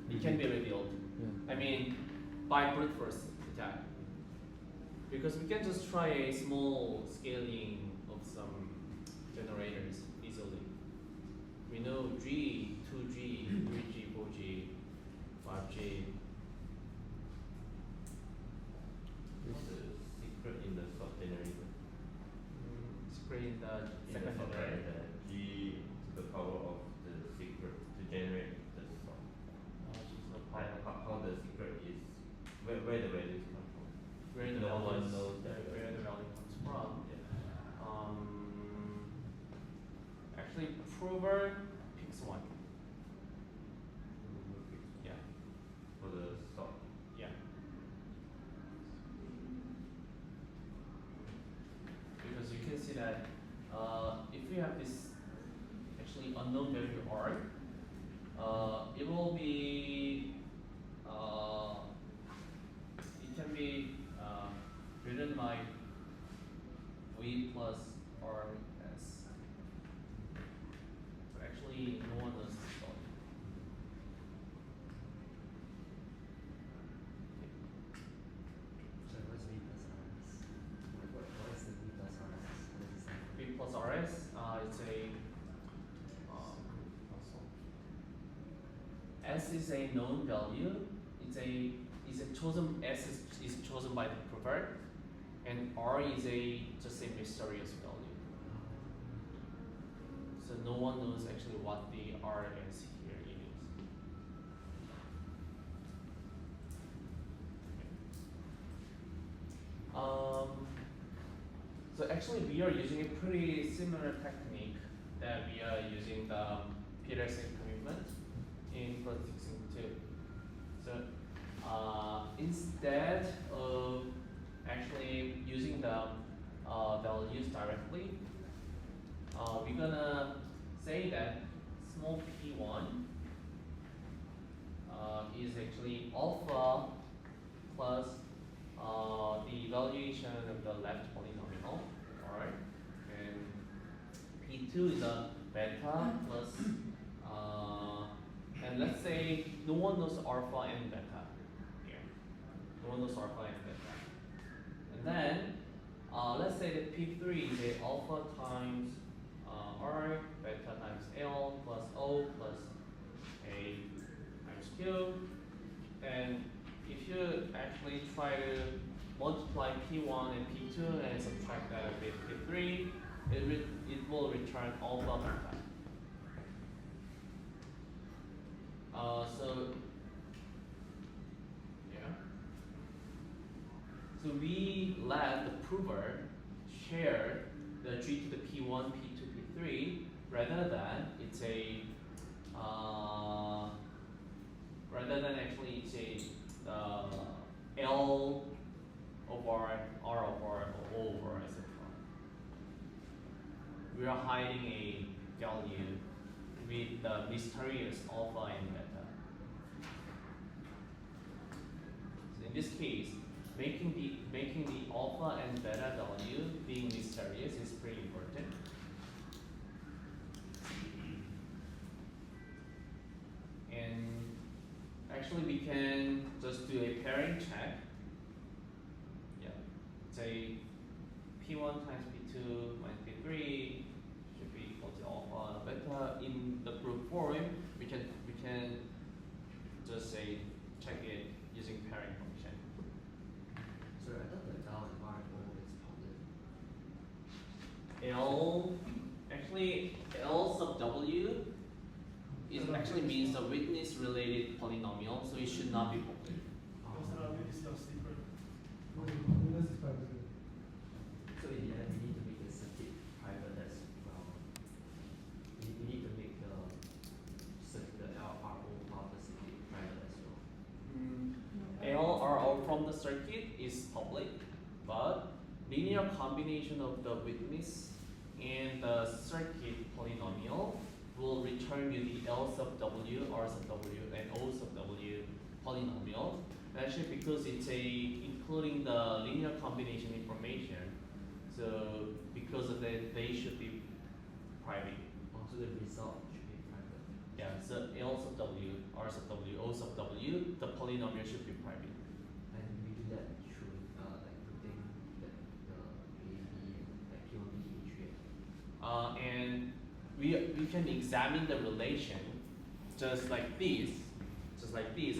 It can be revealed. Yeah. I mean, by brute force attack. Because we can just try a small scaling of some generators easily. We know G, 2G, 3G, 4G, 5G. What's the secret in the sort generator? Secret in the In the second sort, generator. right? G to the power of the secret to generate the sort. Like how the secret is, where the values come from. Where the No one values, knows that. where the value comes from. Yeah. Actually, prover picks one. Yeah, For the sort. yeah. Because you can see that if we have this actually unknown value R, it will be it can be written by V plus RS. But actually, no one knows this value. So what's V plus RS? What is the V plus RS? What does it stand for? V plus RS, it's a S is a known value. It's a chosen S is chosen by the prover, and R is just a mysterious value. So no one knows actually what the R is here is. So actually we are using a pretty similar technique that we are using the Peterson commitment in Plot 16.2. So instead of actually using the values directly, we're gonna say that small p1 is actually alpha plus the evaluation of the left polynomial, alright, and p2 is a beta plus and let's say no one knows alpha and beta here. No one knows alpha and beta. And then let's say that P3 is a alpha times R, beta times L plus O plus A times Q. And if you actually try to multiply P1 and P2 and subtract that with P3, it will return alpha beta. So yeah. So we let the prover share the G to the P1, P2, P3 rather than it's a rather than actually it's a L over R over or O over etc. We are hiding a value with the mysterious alpha and beta. So in this case, making the alpha and beta value being mysterious is pretty important. And actually we can just do a pairing check. Yeah. Say P1 times P2 minus P3 should be equal to alpha and beta. In the proof form, we can just say check it using pairing function. So I thought the L and R and O is public. L actually L sub W is actually means the witness related polynomial, so it should not be public. So in the end, we need to make the circuit private as well. We need to make the L R O of the circuit private as well. L R O from the circuit is public, but linear combination of the witness and the circuit polynomial will return you the L sub W, R sub W, and O sub W polynomial. Actually, because it's including the linear combination information, so because of that, they should be private. Also, the result should be private. Yeah, so L sub W, R sub W, O sub W, the polynomial should be private. And we do that through like putting the A, B, like P1, B, P3. And we can examine the relation just like this.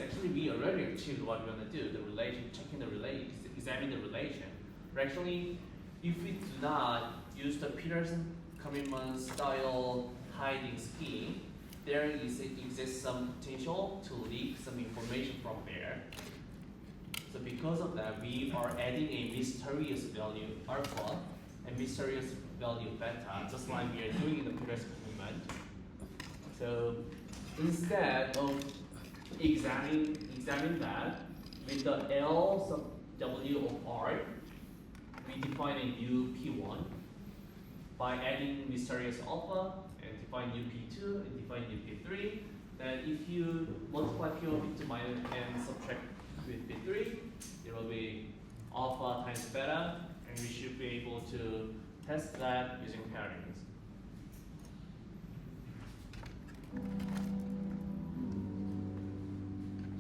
Actually, we already achieved what we're gonna do. The relation, checking the relation, examine the relation. But actually, if we do not use the Peterson commitment style hiding scheme, there exists some potential to leak some information from there. So because of that, we are adding a mysterious value alpha and mysterious value beta, just like we are doing in the Peterson commitment. So instead of examine that with the L sub W of R, we define a new P1 by adding mysterious alpha and define new P2 and define new P3. Then if you multiply P1, P2 minus and subtract with P3, it will be alpha times beta, and we should be able to test that using pairings.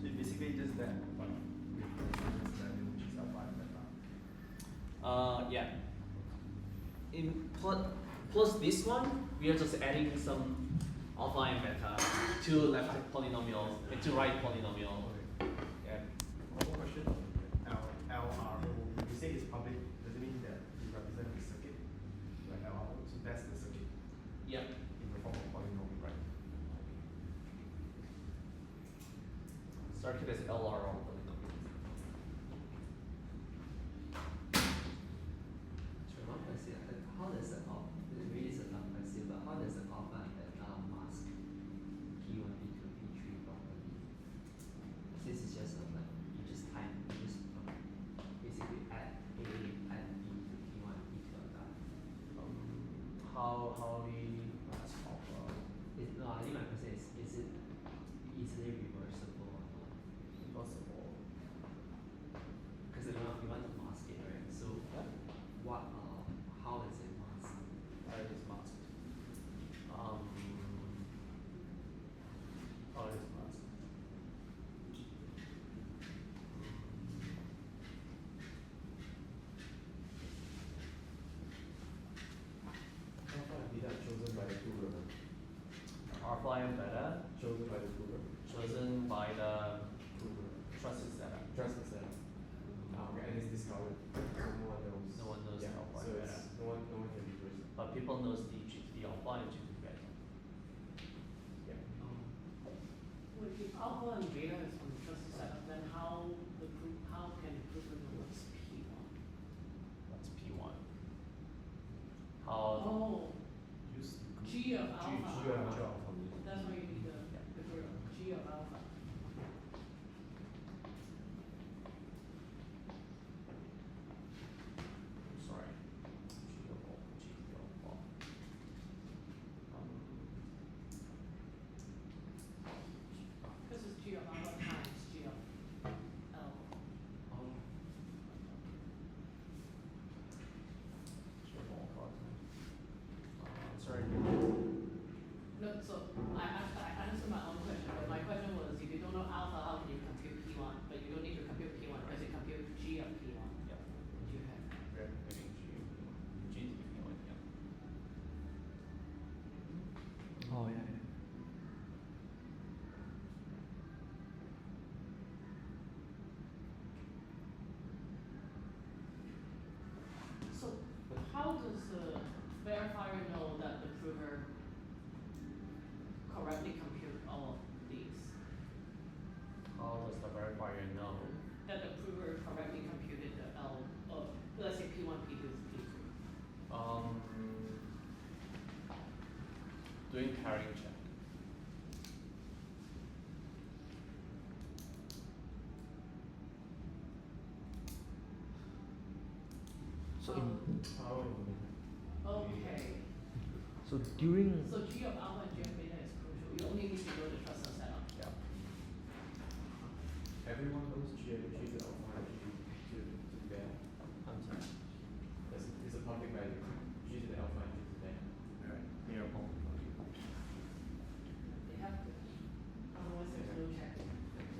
So basically just that, but with this value which is alpha and beta. Yeah. In plus this one, we are just adding some alpha and beta to left polynomial and to right polynomial. Yeah. One more question. LRO, when you say it's public, does it mean that it represents the circuit? Like LRO, so that's the circuit Yep. in the form of polynomial, right? Circuit is LRO polynomial. One question, how does the alpha, maybe it's a dumb question, but how does the alpha and beta mask P1, P2, P3 properly? This is just like, you just basically add A, add B to P1, P2 like that. How we mask alpha? No, I think my question is it easily reversible or not? Impossible. Because you want to mask it, right? So what how is it masked? How it is masked? How it is masked? Alpha and beta chosen by the prover. Alpha and beta Chosen by the prover. chosen by the Prover. trusted setup. Trust the setup. Okay, and it's discovered. So no one knows. No one knows Yeah, alpha so and it's, beta. no one can reverse it. But people knows the G to the alpha and G to the beta. Yeah. Wait, if alpha and beta is on the trusted setup, then how can the prover know what's P1? That's P1. How Oh, Use G of alpha. G of alpha. That's why you need the prover, G of alpha. sorry. G of alpha, G to the alpha. This is G of alpha times G of L. G of alpha. Sorry. No, so I answered my own question, but my question was, if you don't know alpha, how can you compute P1? But you don't need to compute P1, because you compute G of P1. Yeah. Which you have. We're computing G of P1. G to the P1, yeah. Oh yeah, yeah. So how does the verifier know that the prover correctly compute all of these? How does the verifier know? That the prover correctly computed the L of, let's say P1, P2, P3. Doing pairing check. So in, Okay, so during so G of alpha and G of beta is crucial. You only need to know the trusted setup. Yeah. Everyone knows G to alpha and G to beta. I'm sorry. It's a public value. G to the alpha and G to the beta. Alright. Here, They have to, otherwise there's no check.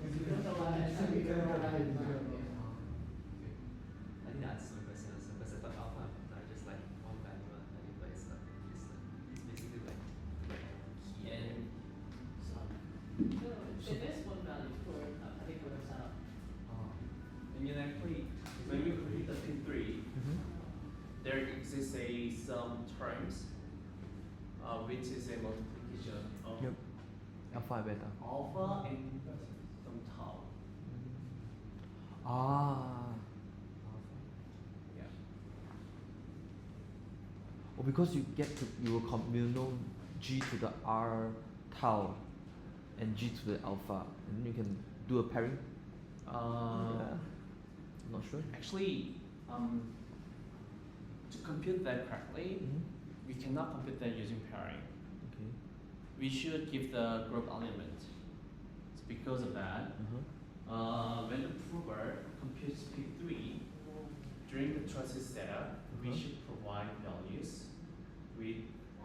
You don't know what that's I think that answers my question also, because I thought alpha and beta are just like one value, but it's basically like key And So, no, it is one value for a particular setup. I mean, actually, when we complete the P3, there exists some terms, which is a multiplication of Yep. Alpha and beta. alpha and some tau. Ah. Yeah. Oh, because you get to you know G to the R tau and G to the alpha, and then you can do a pairing. Yeah. I'm not sure. Actually, to compute that correctly, we cannot compute that using pairing. Okay. We should give the group element. It's because of that. When the prover computes P3, during the trusted setup, we should provide values with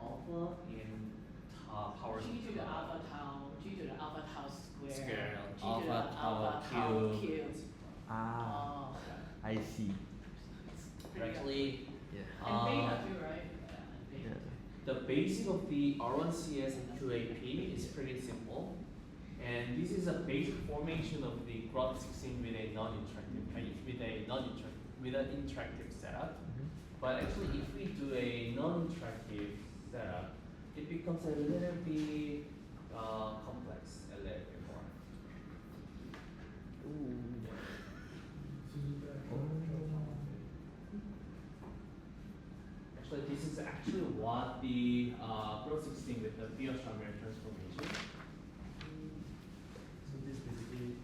alpha and power G to the alpha tau, G to the alpha tau square, square, G to the alpha tau tau cube. cube. Ah, Oh, I see. pretty good. Actually, And beta too, right? Yeah, and beta Yeah. too. the basic of the R1CS and QAP is pretty simple. And this is a basic formation of the graph 16 with a non-interactive, with an interactive setup. But actually, if we do a non-interactive setup, it becomes a little bit complex, a little bit more. Actually, this is actually what the graph 16 with the Biot-Shamir transformation. So this basically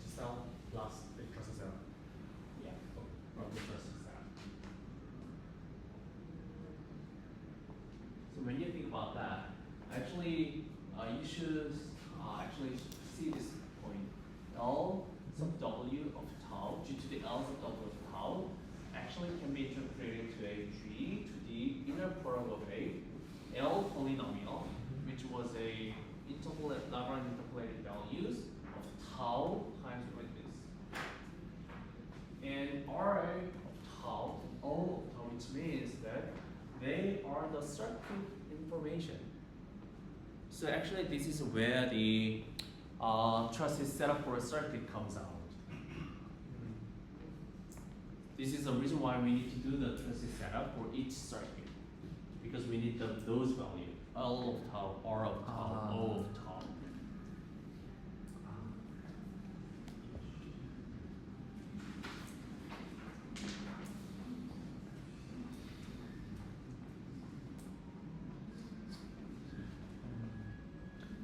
just now plus the trusted setup. Yeah, from the trusted setup. So when you think about that, actually, you should actually see this point. L sub W of tau due to the L sub W of tau actually can be interpreted to a G to the inner product of a L polynomial, which was a Lagrange interpolated values of tau times witness. And R of tau, O of tau, which means that they are the circuit information. So actually, this is where the trusted setup for a circuit comes out. This is the reason why we need to do the trusted setup for each circuit, because we need those values: L of tau, R of tau, O of tau.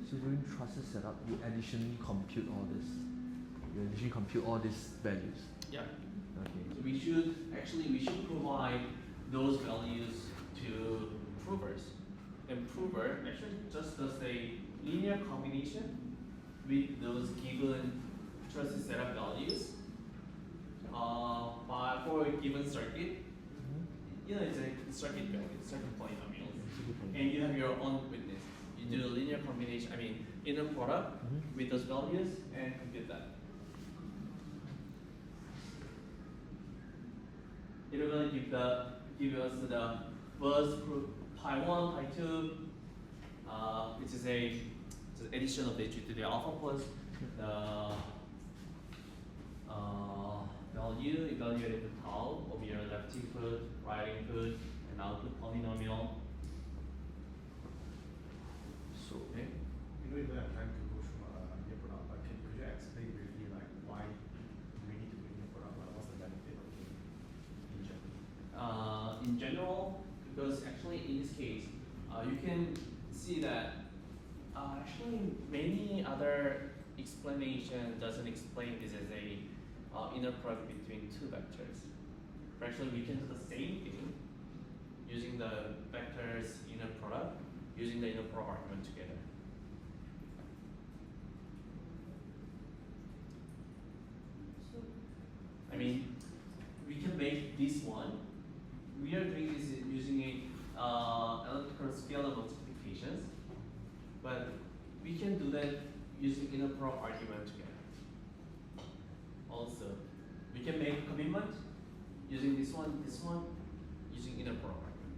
So during trusted setup, you additionally compute all this. You additionally compute all these values. Yeah. Okay. So we should provide those values to provers. And prover actually just does a linear combination with those given trusted setup values for a given circuit. You know, it's a circuit value, circuit polynomial. And you have your own witness. You do a linear combination, inner product with those values and compute that. It'll gonna give us the first group pi 1, pi 2, which is it's an addition of the G to the alpha plus the value evaluated the tau of your left input, right input, and output polynomial. So Okay. We don't even have time to go through your product, but could you explain briefly like why we need to do your product? Like what's the benefit of it in general? In general, because actually in this case, you can see that actually many other explanation doesn't explain this as a inner product between two vectors. But actually, we can do the same thing using the vectors inner product, using the inner product argument together. We can make this one. We are doing this using a elliptical scalar multiplications, but we can do that using inner product argument together. Also, we can make a commitment using this one, using inner product argument.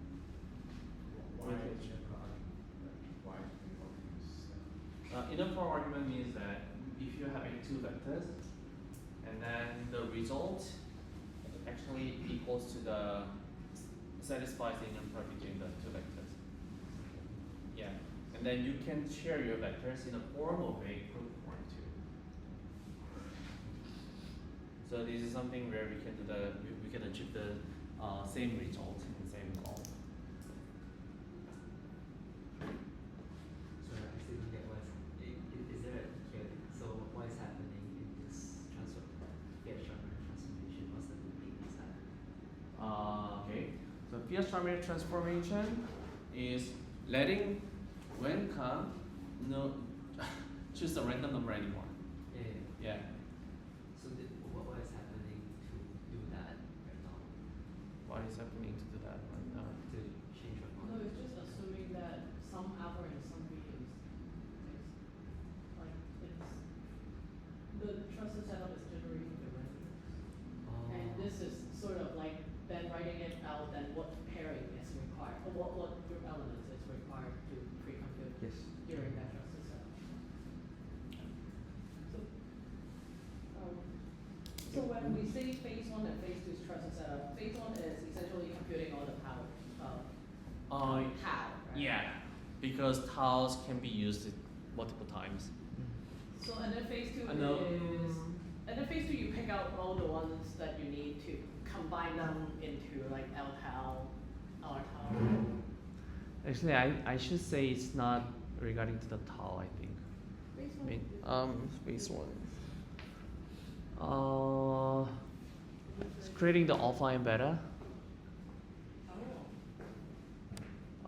Why inner product argument? Why do we want to use that? Inner product argument means that if you're having two vectors, and then the result actually equals to the satisfies the inner product between the two vectors. Yeah, and then you can share your vectors in the form of a group form too. So this is something where we can do we can achieve the same result and same goal. So I still don't get is there here? So what is happening in this Fiat-Shamir transformation? What's the thing inside? Okay. So Fiat-Shamir transformation is letting when come choose a random number anymore. Yeah. Yeah. So what is happening to do that? what is happening to do that right now. To change your No, it's just assuming that some alpha and some beta is like it's the trusted setup is generating the randomness. And this is sort of like then writing it out then what pairing is required or what group elements is required to pre-compute Yes. during that trusted setup. So so when we say phase 1 and phase 2 is trusted setup, phase 1 is essentially computing all the power of tau, right? Yeah, because tiles can be used multiple times. So and then phase 2 I know. is and then phase 2 you pick out all the ones that you need to combine them into like L tau, R tau. Actually, I should say it's not regarding to the tau. I think. Phase I 1 mean, is phase 1. It's creating the alpha and beta.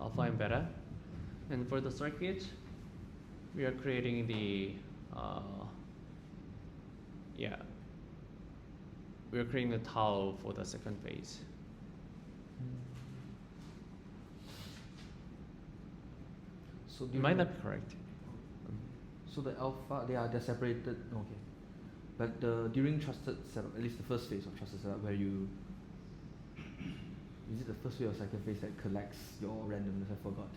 Alpha and beta, and for the circuit, we are creating the we are creating the tau for the second phase. So You might not be correct. So the alpha, they're separated. Okay, but during trusted setup, at least the first phase of trusted setup, where you is it the first phase or second phase that collects your randomness? I forgot.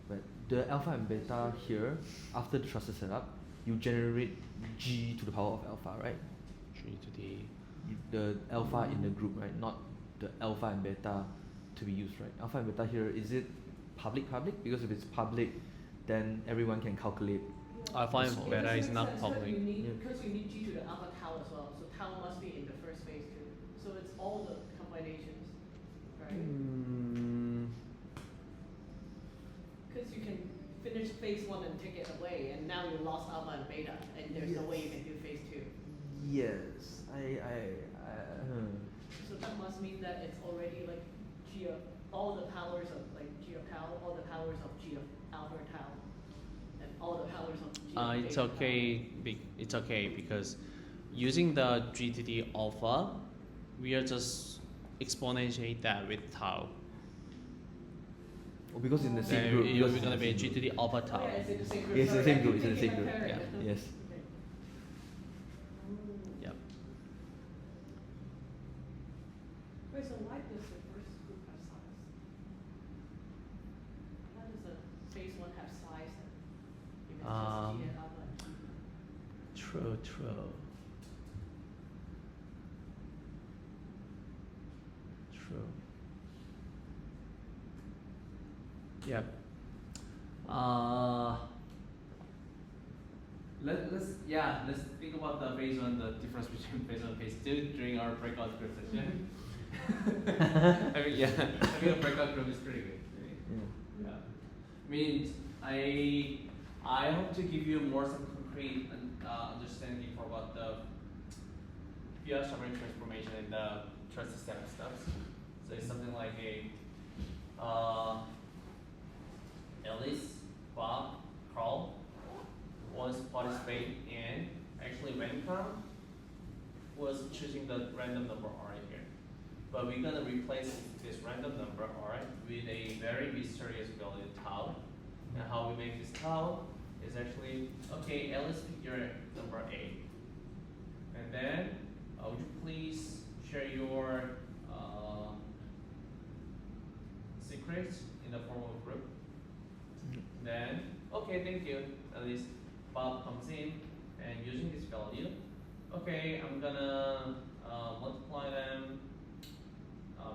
But the alpha and beta here, after the trusted setup, you generate G to the power of alpha, right? G to the The alpha in the group, right? Not the alpha and beta to be used, right? Alpha and beta here, is it public? Because if it's public, then everyone can calculate. alpha and It beta is not Because public. you need, Yeah. because you need G to the alpha tau as well, so tau must be in the first phase too. So it's all the combinations, right? Because you can finish phase 1 and take it away, and now you lost alpha and beta, and there's no way you can do phase 2. Yes, So that must mean that it's already like G of all the powers of like G of tau, all the powers of G of alpha tau, and all the powers of G of It's beta tau. okay. It's okay because using the G to the alpha, we are just exponentiate that with tau. Oh, because in the same Then group. You're because gonna in be the G same to the group. alpha Oh, tau. yeah, it's in the same group. Yes, it's the Sorry, same I group, keep it's in the same thinking group. comparing it. Yes. Okay. Yep. Wait, so why does the first group have size? Why does the phase 1 have size then? If it's just G and alpha and G. True. True. Yep. Let's think about the phase 1, the difference between phase 1 and phase 2 during our breakout group session. Having a breakout group is pretty good. Yeah. Yeah. I mean, I hope to give you more some concrete understanding for about the fiat summary transformation and the trusted setup stuff. So it's something like a Alice, Bob, Carl was participating in. Actually, Wencom was choosing the random number R here. But we're gonna replace this random number R with a very mysterious value tau. And how we make this tau is actually, okay, Alice pick your number A. And then, would you please share your secrets in the form of a group? Then, okay, thank you. At least Bob comes in and using this value. Okay, I'm gonna multiply them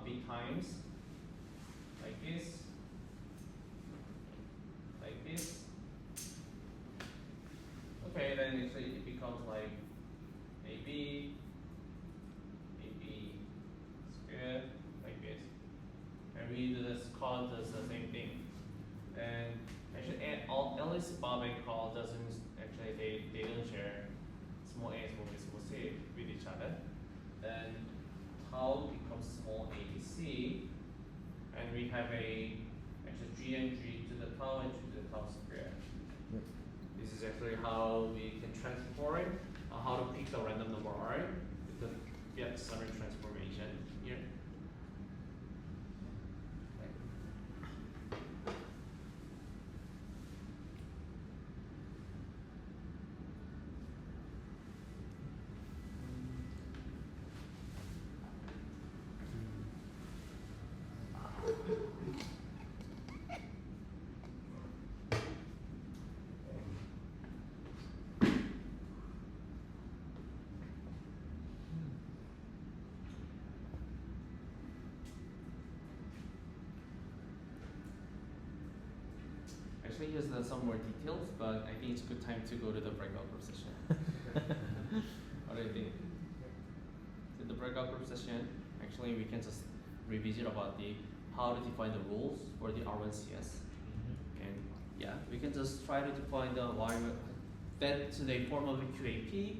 b times like this, Okay, then it becomes like AB squared like this. And we do this call does the same thing. And actually Alice, Bob and Carl doesn't actually they don't share small a, small b, small c with each other. Then tau becomes small ABC, and we have a actually g and g to the tau and g to the tau squared. Yep. This is actually how we can transform how to pick the random number R with the fiat summary transformation here. actually here's some more details, but I think it's a good time to go to the breakout group session. What do you think? So the breakout group session, actually we can just revisit about the how to define the rules for the R1CS. And yeah, we can just try to define the that to the form of a QAP,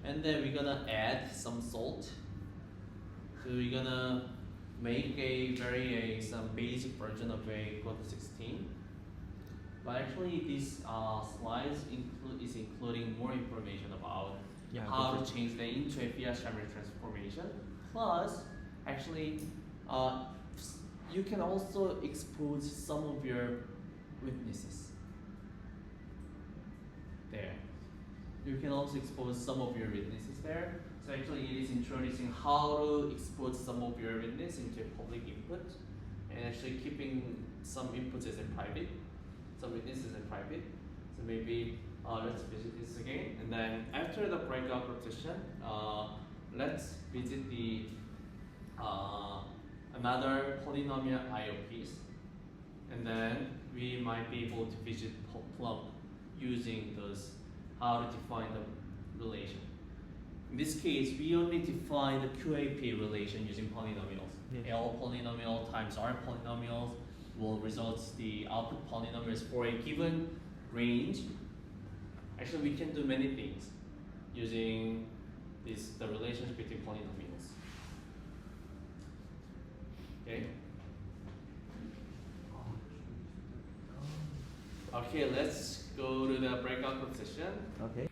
and then we're gonna add some salt. So we're gonna make some basic version of a code 16. But actually, this slides is including more information about how to change that into a Fiat-Shamir transformation. Plus, actually, you can also expose some of your witnesses there. You can also expose some of your witnesses there. So actually, it is introducing how to expose some of your witness into a public input, and actually keeping some inputs as a private, some witnesses as private. So maybe let's visit this again, and then after the breakout partition, let's visit the another polynomial IO piece, and then we might be able to visit Plum using those how to define the relation. In this case, we only define the QAP relation using polynomials. Yes. L polynomial times R polynomials will result the output polynomials for a given range. Actually, we can do many things using the relations between polynomials. Okay. Okay, let's go to the breakout group session. Okay.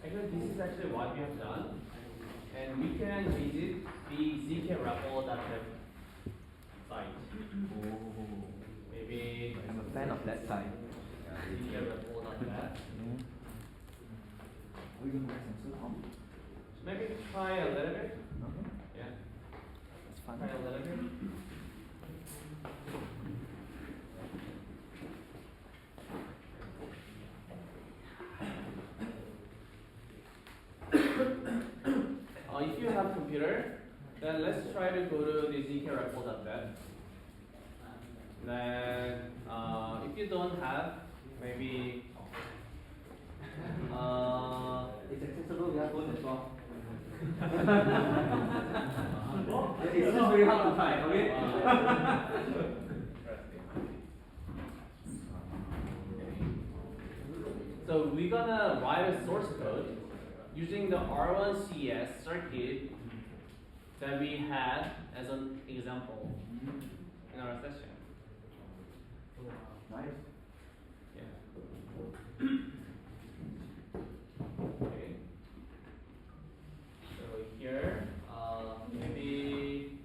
Actually, this is actually what we have done, and we can visit the zkREPL.dev site. Maybe I'm a fan of that side. zkREPL.dev. Are we going to write some Tom? Maybe try a little bit. Okay. Yeah, That's fun. try a little bit. If you have computer, then let's try to go to the zkREPL.dev. Then, if you don't have, maybe it's accessible. We have phone as well. It's just very hard to find. Okay. So we're gonna write a source code using the R1CS circuit that we had as an example in our session. Nice. Yeah. Okay. So here, maybe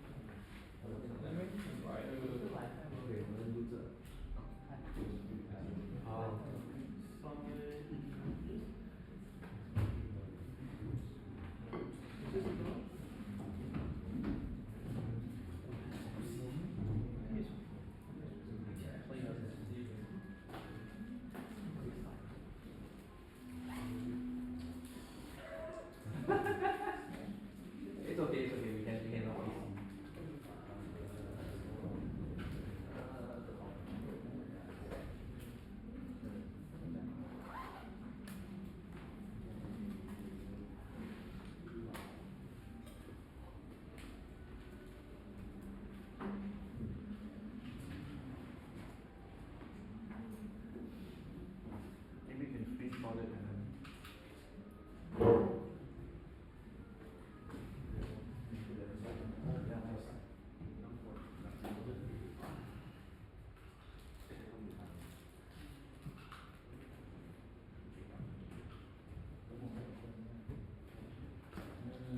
let me try to. It's okay, we can always see. Maybe you can screenshot it and then.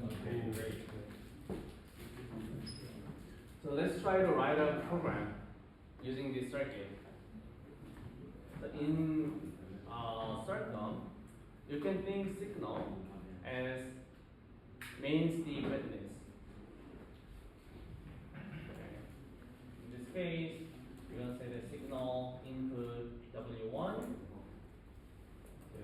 Okay, great. So let's try to write a program using this circuit. So in Circum, you can think signal as means the witness. Okay. In this case, we're going to say the signal input W1 to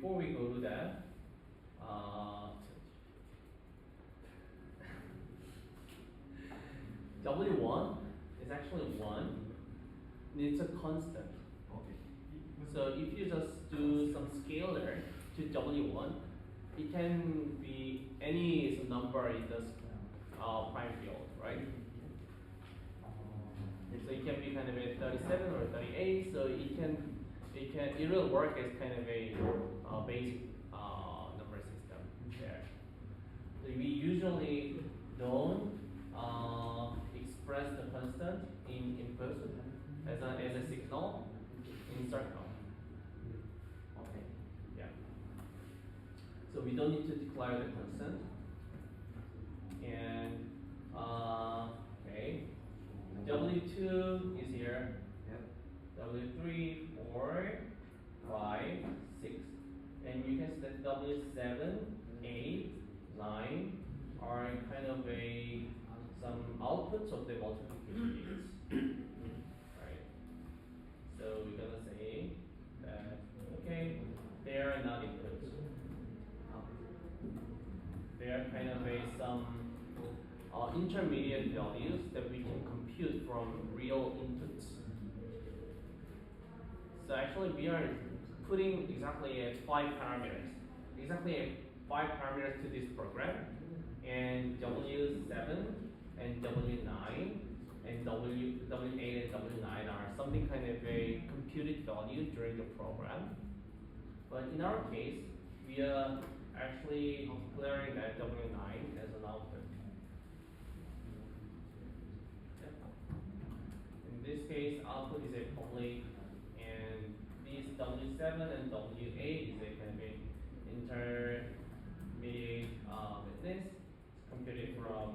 before we go to that, W1 is actually 1, and it's a constant. Okay. So if you just do some scalar to W1, it can be any number in the prime field, right? So it can be kind of a 37 or 38. So it will work as kind of a basic number system there. So we usually don't express the constant in input as a signal in circle. Okay. Yeah. So we don't need to declare the constant. And okay. W2 is here. Yep. W3, 4, 5, 6. And you can see that W7, 8, 9 are kind of some outputs of the multiplication gates. Right. So we're gonna say that okay, they are not inputs. They are kind of some intermediate values that we can compute from real inputs. So actually we are putting exactly 5 parameters. Exactly 5 parameters to this program. And W7 and W9 and W8 and W9 are something kind of a computed value during the program. But in our case, we are actually declaring that W9 as an output. In this case, output is a public, and this W7 and W8 is a kind of intermediate witness. It's computed from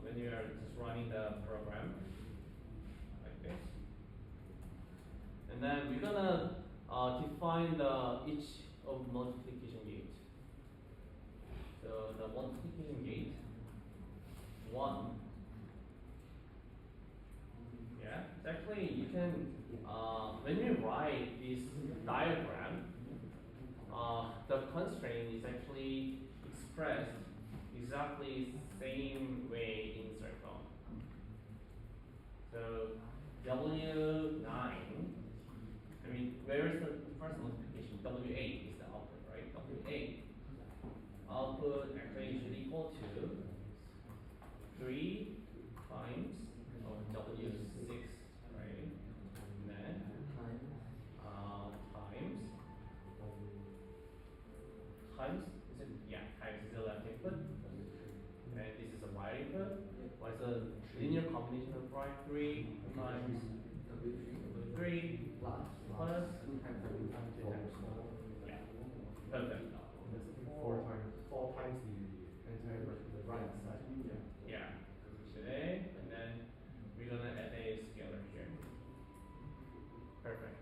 when you are just running the program, like this. And then we're gonna define each of multiplication gate. So the multiplication gate 1. Yeah, it's actually you can when you write this diagram, the constraint is actually expressed exactly same way in circle. So W9, I mean, where is the first multiplication? W8 is the output, right? W8 output actually should equal to 3 times W6, right? And then times is it? Yeah, times is the left input, and this is a right input. What's a linear combination of right? 3 times W3 plus 2 times W 4. yeah, perfect. 4 times the entire right side. Yeah, today, and then we're gonna add a scalar here. Perfect.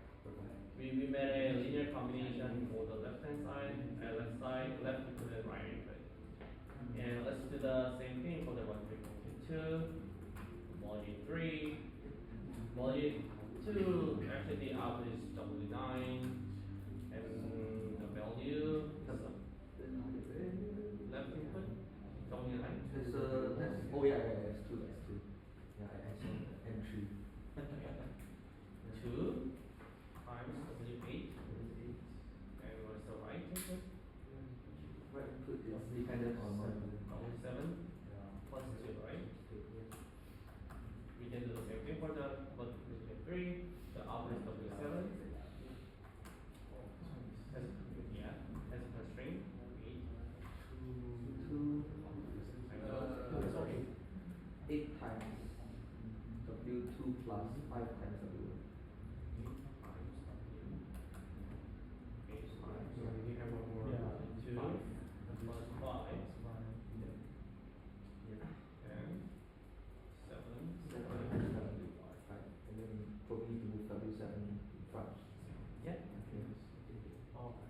We made a linear combination for the left input and right input. And let's do the same thing for the 132, module 3, module 2, actually the output is W9, and the value left input, W9. Oh yeah, it's 2, that's 2. Yeah, I saw the entry. 2 times W8, and what's the right input? Right input is dependent on W7 plus 2, right? We can do the same thing for the multiplication 3, the output is W7. As a constraint, 8 times W2 plus 5 times W1. So we need to have one more. 2 plus 5 and 7. 7 times W5. And then probably need to move W7 in front. Yeah. Okay.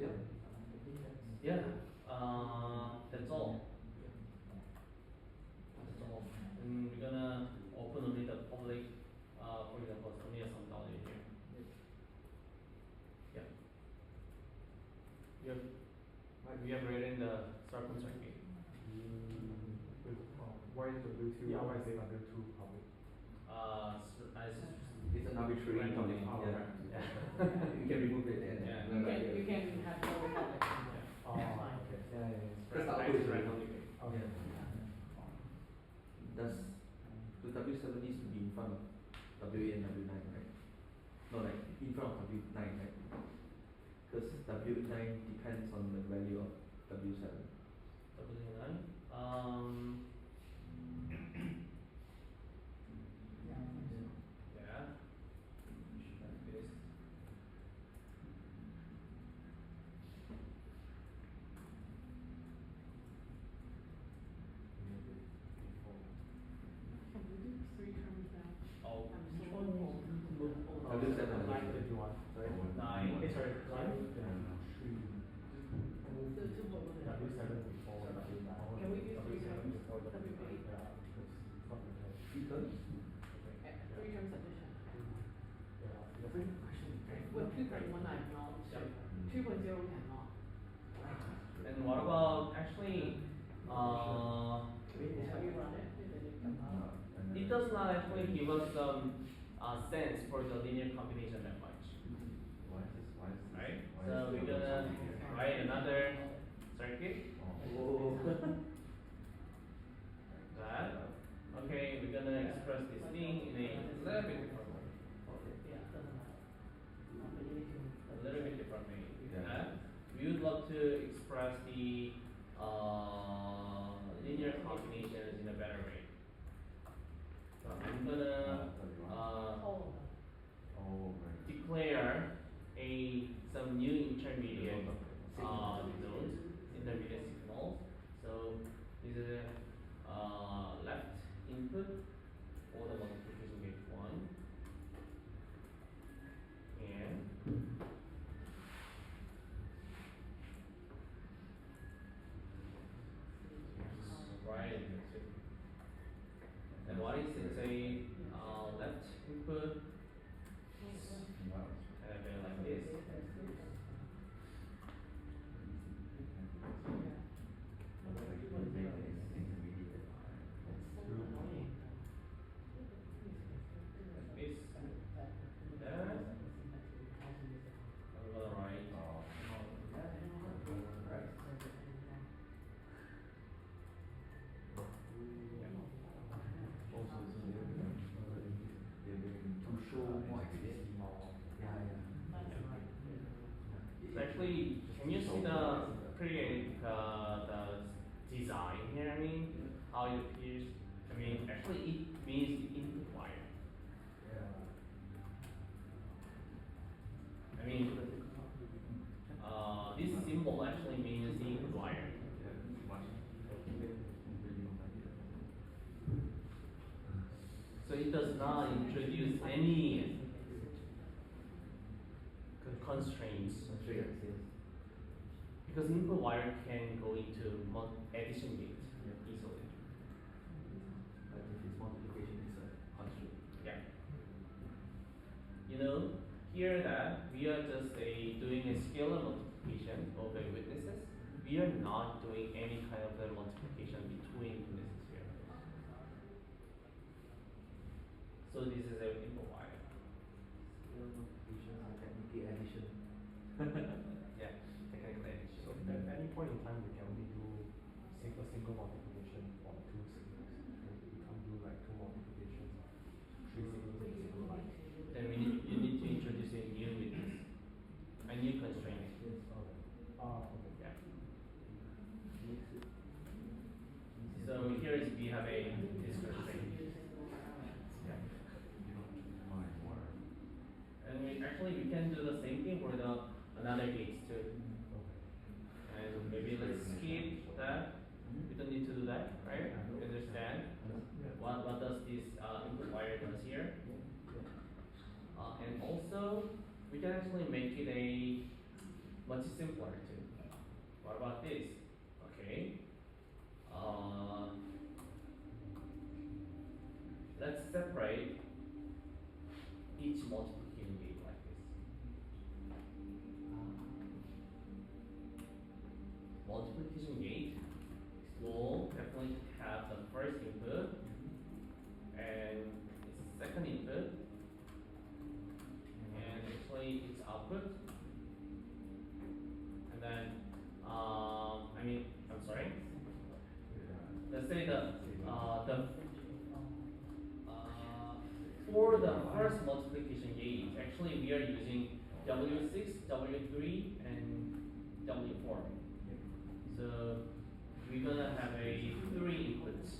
Yep. Yeah. That's all. That's all. we have written the circle circuit. Why is W2? Yeah, why is it W2 public? It's an arbitrary Random. counting. Oh, Yeah. right. You can remove it and Yeah. You can have no public. Oh, okay. Yeah. Because the Right, output is randomly. Okay. Does the W7 needs to be in front of W8 and W9, right? No, like in front of W9, right? Because W9 depends on the value of W7. W9. Yeah. Like this. Can we do 3 terms now? Oh, I'm which so one? old. W7 and Nine W8. that you want, sorry? 9. Sorry, nine? So 2 more than that. W7 before W9. Can we do 3 W7 terms? before W8. W8? Yeah, because it's not the case. 3 terms? 3 terms addition. Yeah. Well, 2.1 I cannot. Yep. 2.0 cannot. And what about actually? Have you run it? Did it come out? It does not actually give us some sense for the linear combination that much, Why is this? right? Why So is we're this gonna write another circuit. Oh. That. Okay, we're gonna express this thing in a little bit different way. Yeah, doesn't matter. A little bit different way. Yeah. We would love to express the linear combinations in a better way. So I'm gonna Oh. Oh, right. declare some new intermediate nodes, intermediate signals. So this is left input for the multiplication gate 1 and right. And what is it? Say left input and then like this. Like this. There. I'm gonna write. To show more accuracy. So actually, can you see the create the design here? I mean, how it appears. I mean, actually, it means the input wire. I mean, this symbol actually means the input wire. So it does not introduce any constraints. Because input wire can go into addition gate easily. But if it's multiplication, it's a constraint. Yeah. You know, here that we are just doing a scalar multiplication of the witnesses. We are not doing any kind of the multiplication between witnesses here. So this is a input wire. Multiplication are technically addition. Yeah, technical addition. So at any point in time, we can only do single multiplication on 2 signals. We can't do like 2 multiplications, 3 signals in a single line. Then you need to introduce a new witness, a new constraint. Okay. Okay. Yeah. So here is we have a this constraint. And we can do the same thing for the another gates too. And maybe let's skip that. We don't need to do that, right? You understand what does this input wire does here? And also we can actually make it a much simpler too. What about this? Okay. Let's separate each multiplication gate like this. for the first multiplication gauge, actually we are using W6, W3, and W4. So we're gonna have a 3 inputs.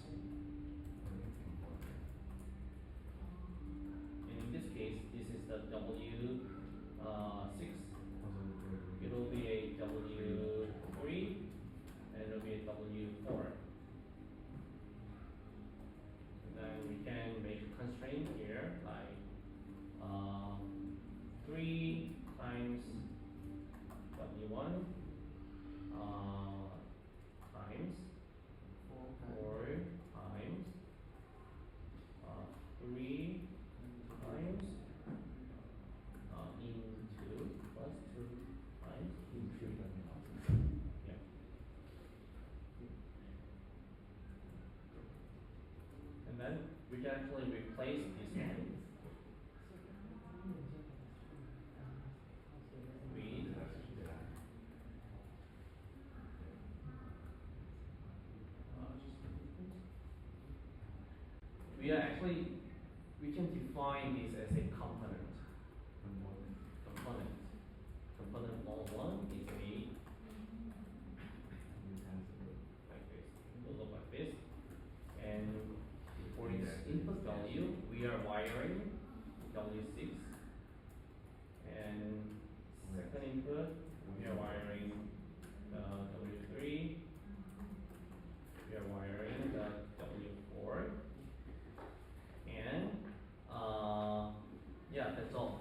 And in this case, this is the W6. It will be a W3, and it will be a W4. And then we can make a constraint here, like 3 times W1 times 4 times 3 times into plus 2 times into. Yeah. And then we can actually replace this one with we are actually, we can define this as a component. Component one is a, like this, it will look like this. And for its input value, we are wiring W6. And second input, we are wiring W3. We are wiring the W4. And yeah, that's all.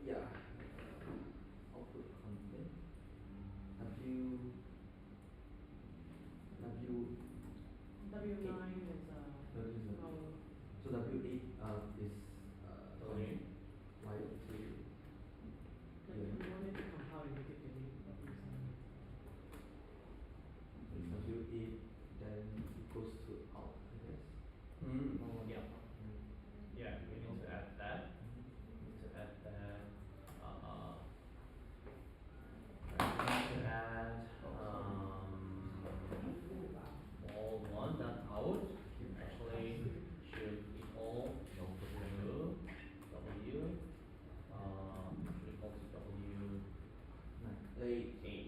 Yeah. Output content. W9 is So W8 is Okay. wired to like we wanted to compile and make it delete W8 then equals to out, I guess. Yeah. Yeah, we need to add that. We need to add that. We need to add all one dot out actually should equal to W should equal to W8.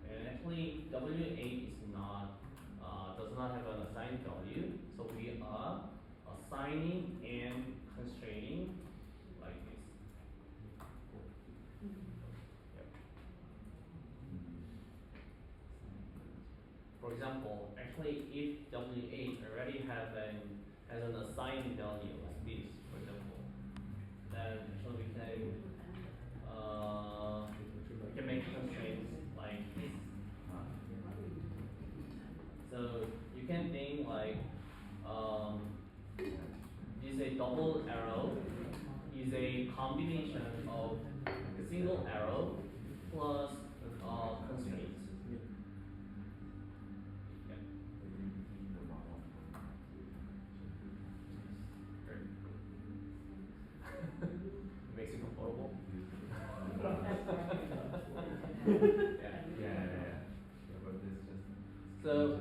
And actually W8 is not does not have an assigned value, so we are assigning and constraining like this. Yep. For example, actually if W8 already has an assigned value like this, for example, then actually we can make constraints like this. So you can think like this a double arrow is a combination of a single arrow plus constraints. Yeah. Makes it comfortable. So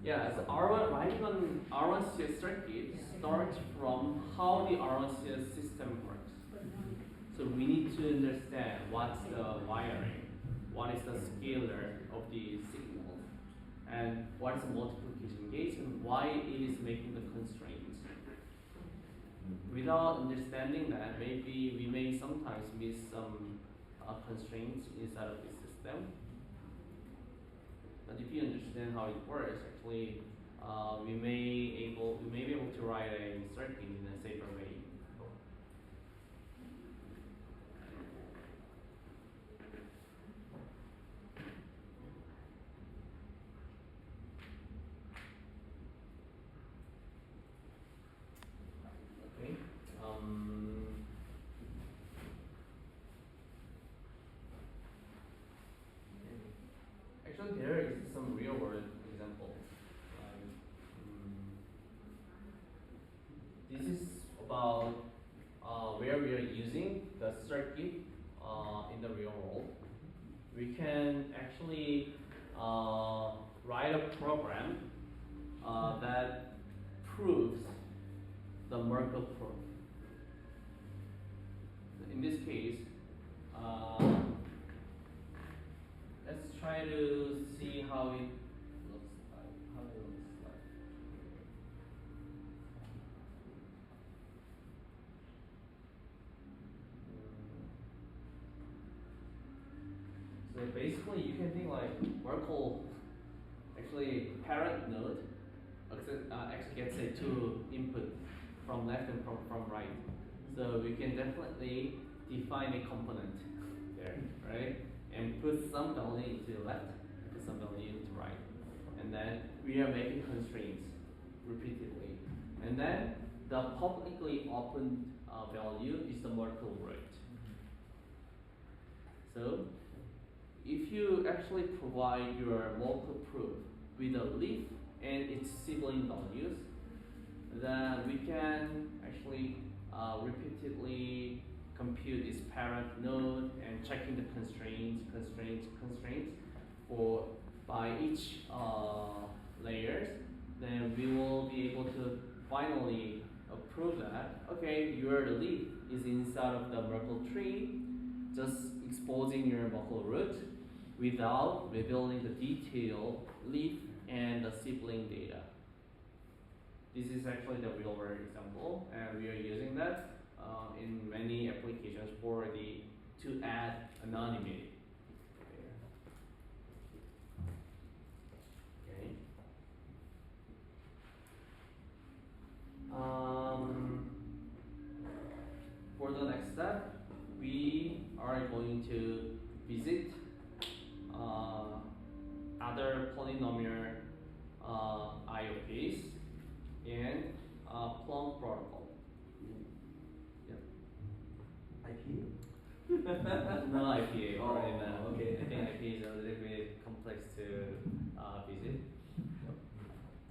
yeah, so R1 writing on R1CS circuit starts from how the R1CS system works. So we need to understand what's the wiring, what is the scalar of the signals, and what is the multiplication gauge and why it is making the constraints. Without understanding that, maybe we may sometimes miss some constraints inside of the system. But if you understand how it works, actually, we may be able to write a circuit in a safer way. Okay. Actually, there is some real world example. This is about where we are using the circuit in the real world, we can actually write a program that proves the Merkle proof. In this case, let's try to see how it looks like. So basically, you can think like Merkle, actually parent node actually gets a two input from left and from right. So we can definitely define a component there, right? And put some value into left, put some value into right. And then we are making constraints repeatedly. And then the publicly open value is the Merkle root. So if you actually provide your Merkle proof with a leaf and its sibling values, then we can actually repeatedly compute its parent node and checking the constraints for by each layers. Then we will be able to finally prove that okay, your leaf is inside of the Merkle tree, just exposing your Merkle root without revealing the detailed leaf and the sibling data. This is actually the real world example, and we are using that in many applications to add anonymity. Okay. For the next step, we are going to visit other polynomial IOPs and Plum protocol. Yep. IPA? No IPA. Oh, Right now. okay. I think IPA is a little bit complex to visit.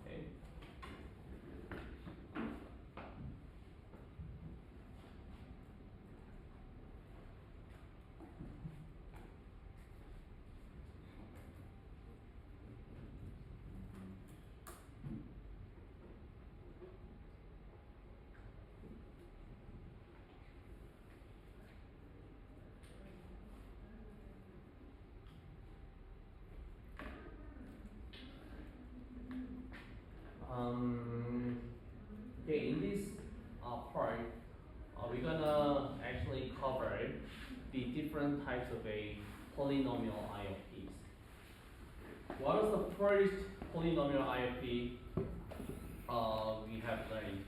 Okay. Okay, in this part, we're gonna actually cover the different types of a polynomial IOPs. What is the first polynomial IOP we have learned?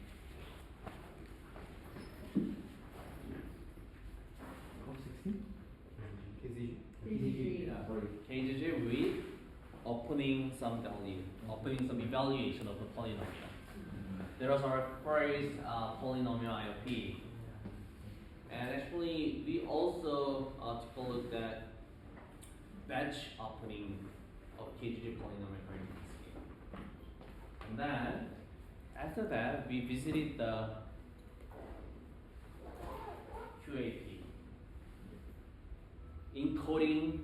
KGG with opening some value, opening some evaluation of the polynomial. There is our first polynomial IOP. And actually, we also took a look at batch opening of KGG polynomial coordinate scheme. And then, after that, we visited the QAP, encoding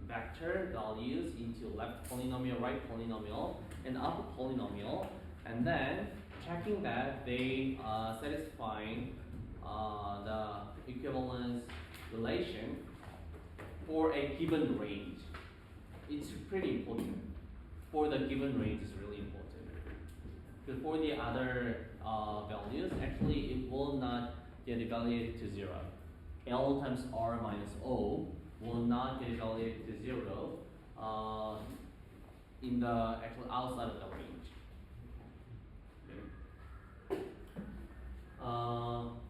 vector values into left polynomial, right polynomial, and upper polynomial, and then checking that they satisfying the equivalence relation for a given range. It's pretty important. For the given range is really important. Because for the other values, actually it will not get evaluated to 0. L times R minus O will not get evaluated to 0 in the actual outside of the range. Okay.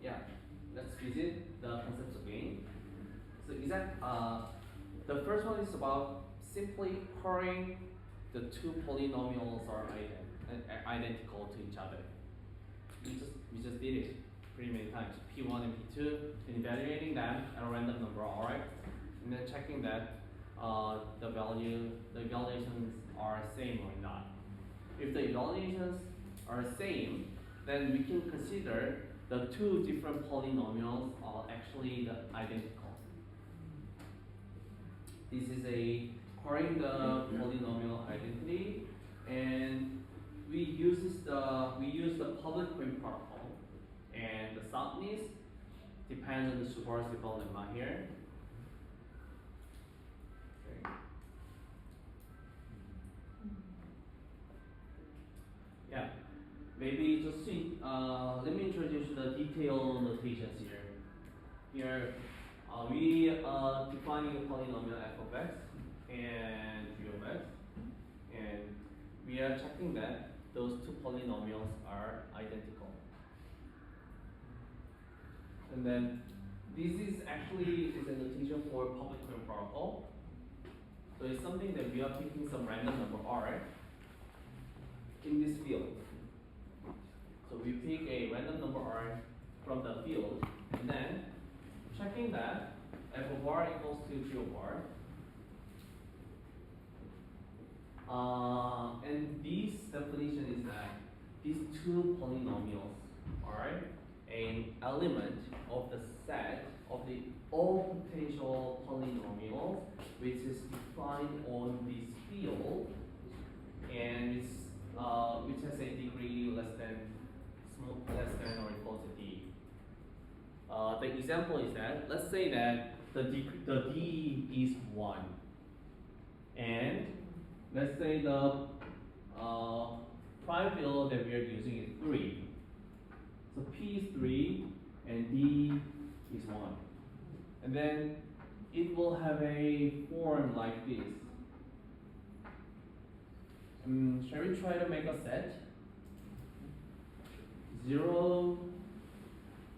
Yeah, let's visit the concepts again. So the first one is about simply pairing the two polynomials are identical to each other. We just did it pretty many times. P1 and P2, and evaluating them at a random number, alright? And then checking that the evaluations are same or not. If the evaluations are same, then we can consider the two different polynomials are actually identical. This is according the polynomial identity, and we use the public key protocol, and the soundness depends on the superscript lemma here. Okay. Yeah, maybe just let me introduce the detailed notations here. Here, we are defining a polynomial f of x and g of x, and we are checking that those two polynomials are identical. And then this is actually a notation for public key protocol. So it's something that we are picking some random number r in this field. So we pick a random number r from the field, and then checking that f of r equals to g of r. And this definition is that these two polynomials are an element of the set of the all potential polynomials, which is defined on this field, and which has a degree less than or equal to d. The example is that, let's say that the d is 1, and let's say the prime field that we are using is 3. So p is 3 and d is 1. And then it will have a form like this. Shall we try to make a set? 0,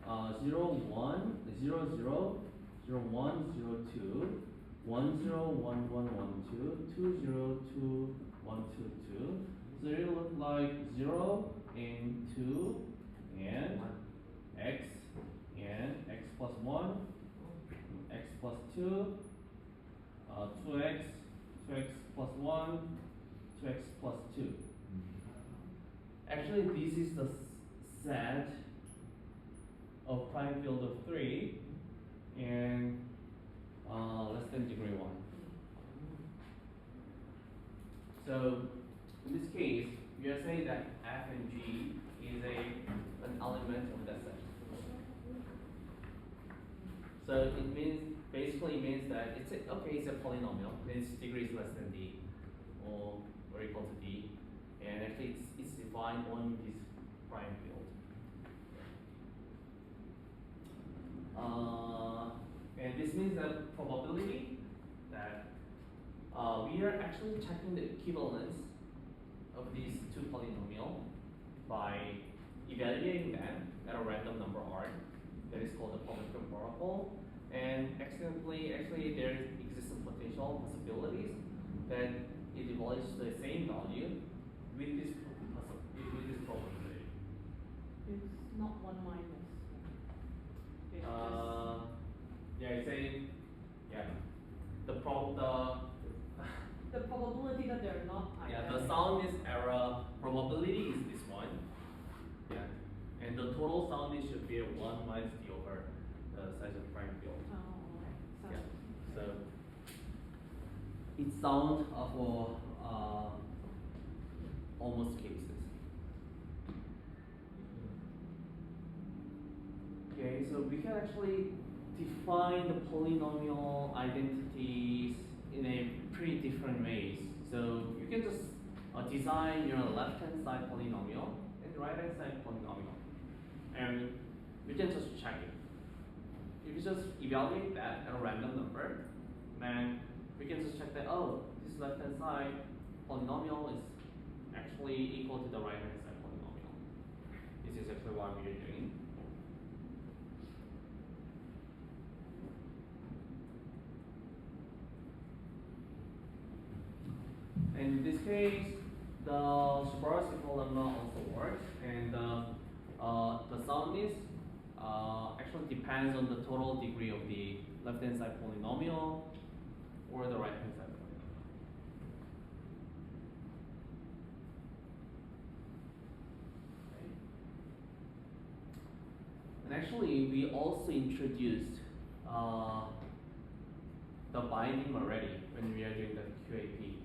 0, 1, 0, 0, 0, 1, 0, 2, 1, 0, 1, 1, 1, 2, 2, 0, 2, 1, 2, 2. So it will look like 0 and 2 and x and x plus 1, x plus 2, 2x, 2x plus 1, 2x plus 2. Actually, this is the set of prime field of 3 and less than degree 1. So in this case, we are saying that f and g is an element of that set. So it means that it's a polynomial. Its degree is less than d or equal to d, and actually it's defined on this prime field. And this means that probability that we are actually checking the equivalence of these two polynomials by evaluating them at a random number r. That is called the public key protocol. And actually there exists some potential possibilities that it evaluates the same value with this probability. It's not 1 minus. It's Yeah, it's the probability that they're not identical. the soundness error probability is this one. Yeah, and the total soundness should be 1 minus d over the size of prime field. Oh, okay. Yeah, so it's sound for almost cases. Okay, so we can actually define the polynomial identities in a pretty different ways. So you can just design your left-hand side polynomial and right-hand side polynomial, and you can just check it. If you just evaluate that at a random number, then we can just check that, oh, this left-hand side polynomial is actually equal to the right-hand side polynomial. This is actually what we are doing. And in this case, the superscript lemma also works, and the soundness actually depends on the total degree of the left-hand side polynomial or the right-hand side polynomial. Okay. actually, we also introduced the binding already when we are doing the QAP,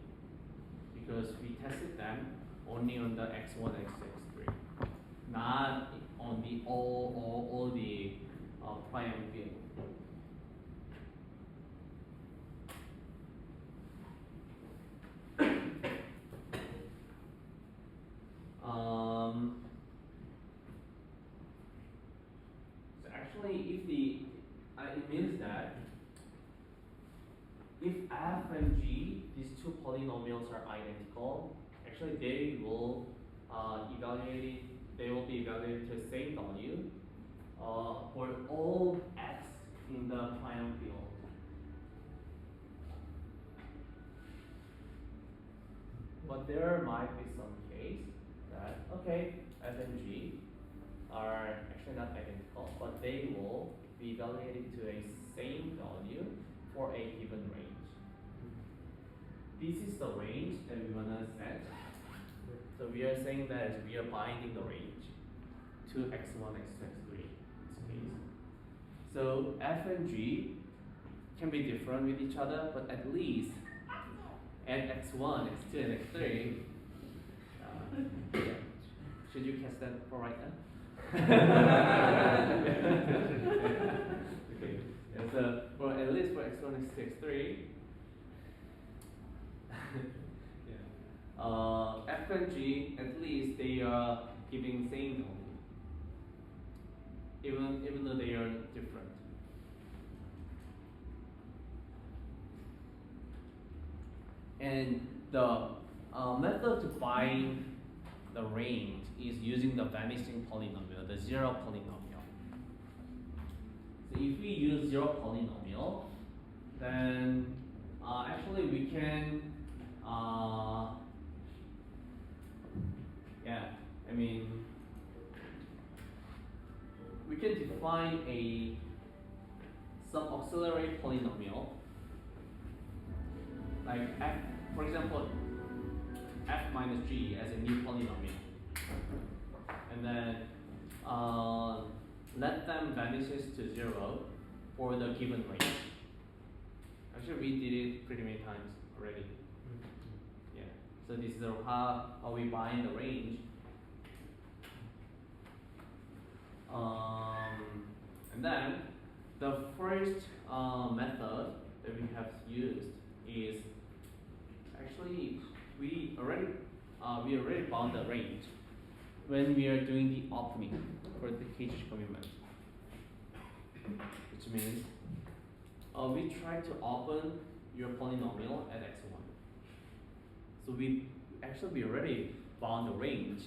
because we tested them only on the X1, X3, not on the all the prime field. So actually, if it means that if f and g, these two polynomials are identical, actually they will they will be evaluated to the same value for all x in the prime field. But there might be some case that, okay, f and g are actually not identical, but they will be evaluated to a same value for a given range. This is the range that we want to set. So we are saying that we are binding the range to x1, x2, x3 in this case. So f and g can be different with each other, but at least at x1, x2, and x3, yeah. Should you catch that for right now? Okay. Yeah, so for at least for x1, x2, x3, yeah. F and G, at least they are giving same value, even though they are different. And the method to find the range is using the vanishing polynomial, the zero polynomial. So if we use zero polynomial, then actually we can, we can define some auxiliary polynomial, like f, for example, f minus g as a new polynomial, and then let them vanishes to 0 for the given range. Actually, we did it pretty many times already. Yeah. So this is how we bind the range. And then the first method that we have used is actually we already bound the range when we are doing the opening for the cache commitment, which means we try to open your polynomial at x1. So we already bound the range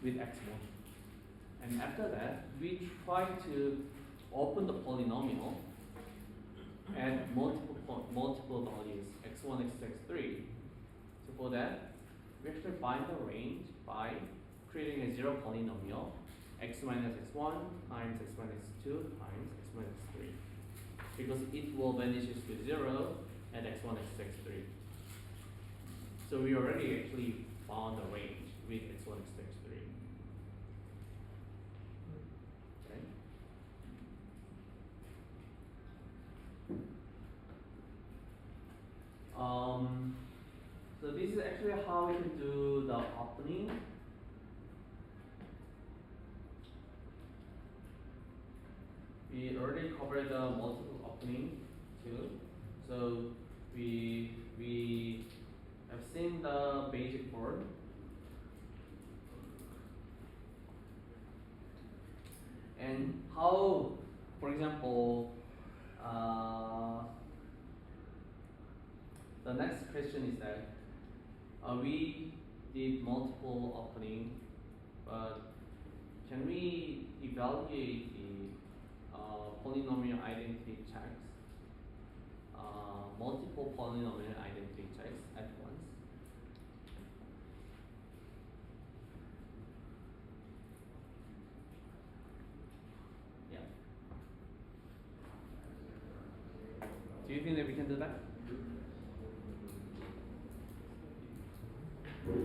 with x1, and after that we try to open the polynomial at multiple values x1, x2, x3. So for that, we actually bind the range by creating a zero polynomial x minus x1 times x minus x2 times x minus x3, because it will vanishes to 0 at x1, x2, x3. So we already actually bound the range with x1, x2, x3. Okay. So this is actually how we can do the opening. We already covered the multiple opening too. So we have seen the basic form. And how, for example, the next question is that we did multiple opening, but can we evaluate the polynomial identity checks, multiple polynomial identity checks at once? Yeah. Do you think that we can do that? Do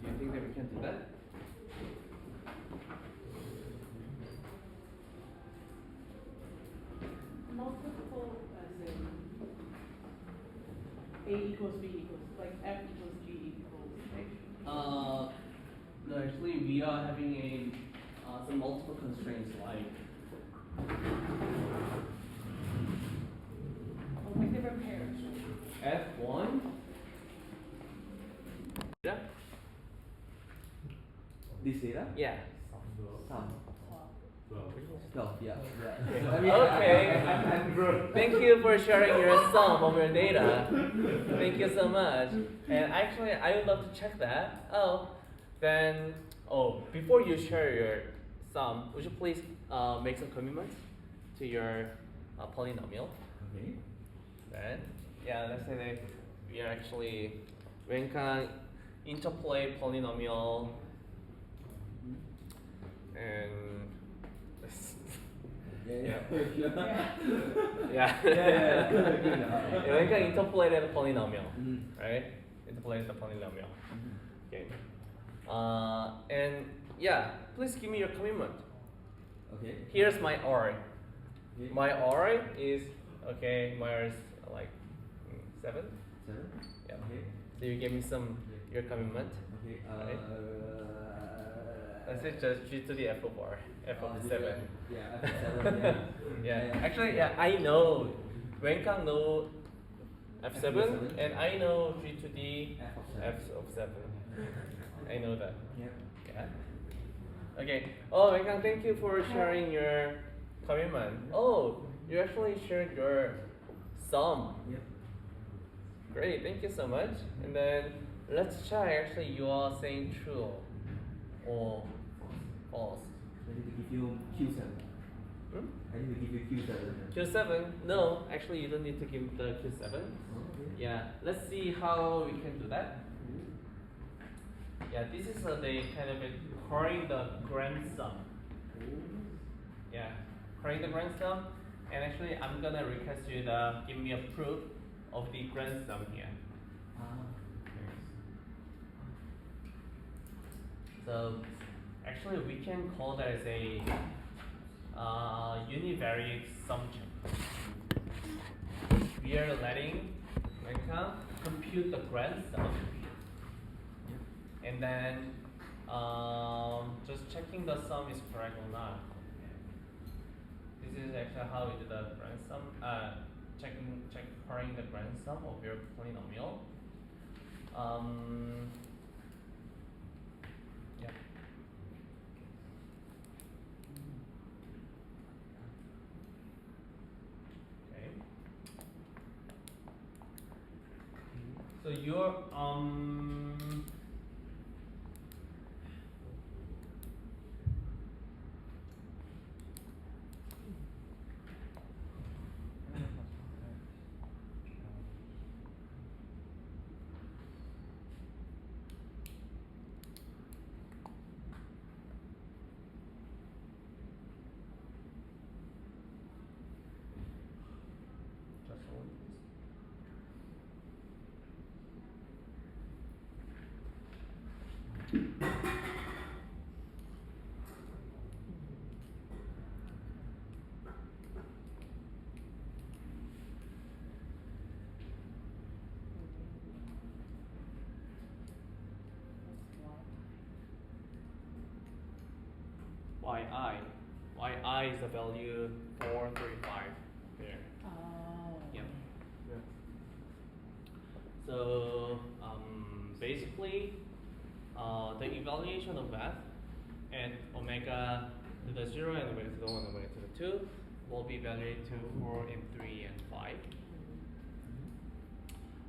you think that we can do that? A equals B equals, like F equals G equals H. No, actually, we are having some multiple constraints like Or like different pairs. F1. Yeah. This data? Yeah. Some. Well, 12, yeah. Okay. Thank you for sharing your sum of your data. Thank you so much. And actually, I would love to check that. Before you share your sum, would you please make some commitments to your polynomial? Okay. Then, let's say that we are actually we can interpolate polynomial and Yeah. we can interpolate a polynomial, Mhm. right? Interpolate the polynomial. Mhm. Okay. Please give me your commitment. Okay. Here's my R. Okay. My R is my R is like 7. 7. Yeah. Okay. So you give me your commitment. Okay. Right. Let's say just G to the F of R, F of 7. Yeah, F of 7. Yeah. Actually, I know Wenkang know F7, F7, and I know G to the F F of 7. I know that. Yep. Yeah. Okay. Oh, Wenkang, thank you for sharing your commitment. Oh, you actually shared your sum. Yep. Great, thank you so much. And then let's check. Actually, you are saying true or false. I need to give you Q7. Hmm? I need to give you Q7. Q7? No, actually, you don't need to give the Q7. Okay. Yeah, let's see how we can do that. Yeah, this is the kind of curring the grand sum. Yeah, curring the grand sum. And actually, I'm gonna request you to give me a proof of the grand sum here. So actually, we can call that as a univariate sum check. We are letting Wenka compute the grand sum, and then just checking the sum is correct or not. This is actually how we do the grand sum. Curring the grand sum of your polynomial. Yeah. Okay. So your just hold this. yi is the value 435 there. Oh. Yep. So basically, the evaluation of that at omega to the 0 and omega to the 1 and omega to the 2 will be evaluated to 4 and 3 and 5.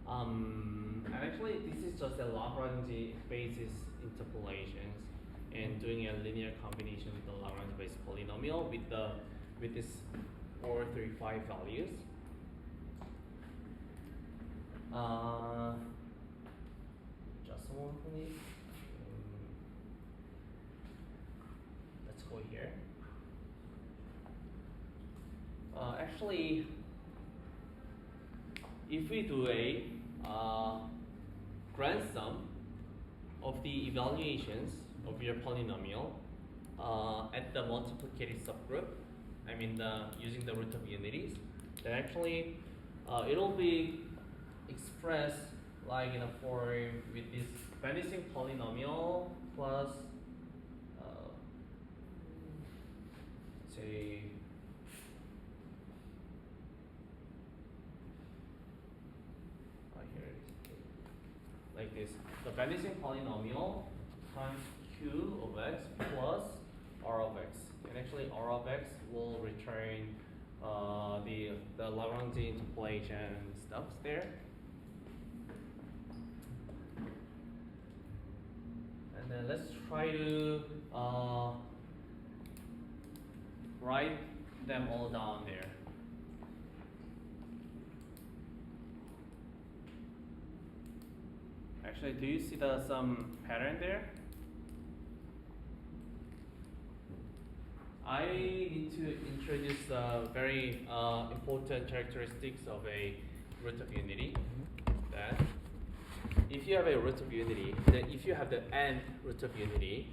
And actually, this is just a Lagrange basis interpolations and doing a linear combination with the Lagrange based polynomial with this 4, 3, 5 values. Just one please. Let's go here. Actually, if we do a grand sum of the evaluations of your polynomial at the multiplicative subgroup, using the root of unities, then actually it'll be expressed like in a form with this vanishing polynomial plus say here it is, like this, the vanishing polynomial times q of x plus r of x, and actually r of x will return the Lagrangian interpolation and stuff there. And then let's try to write them all down there. Actually, do you see some pattern there? I need to introduce very important characteristics of a root of unity. That if you have a root of unity, then if you have the n root of unity,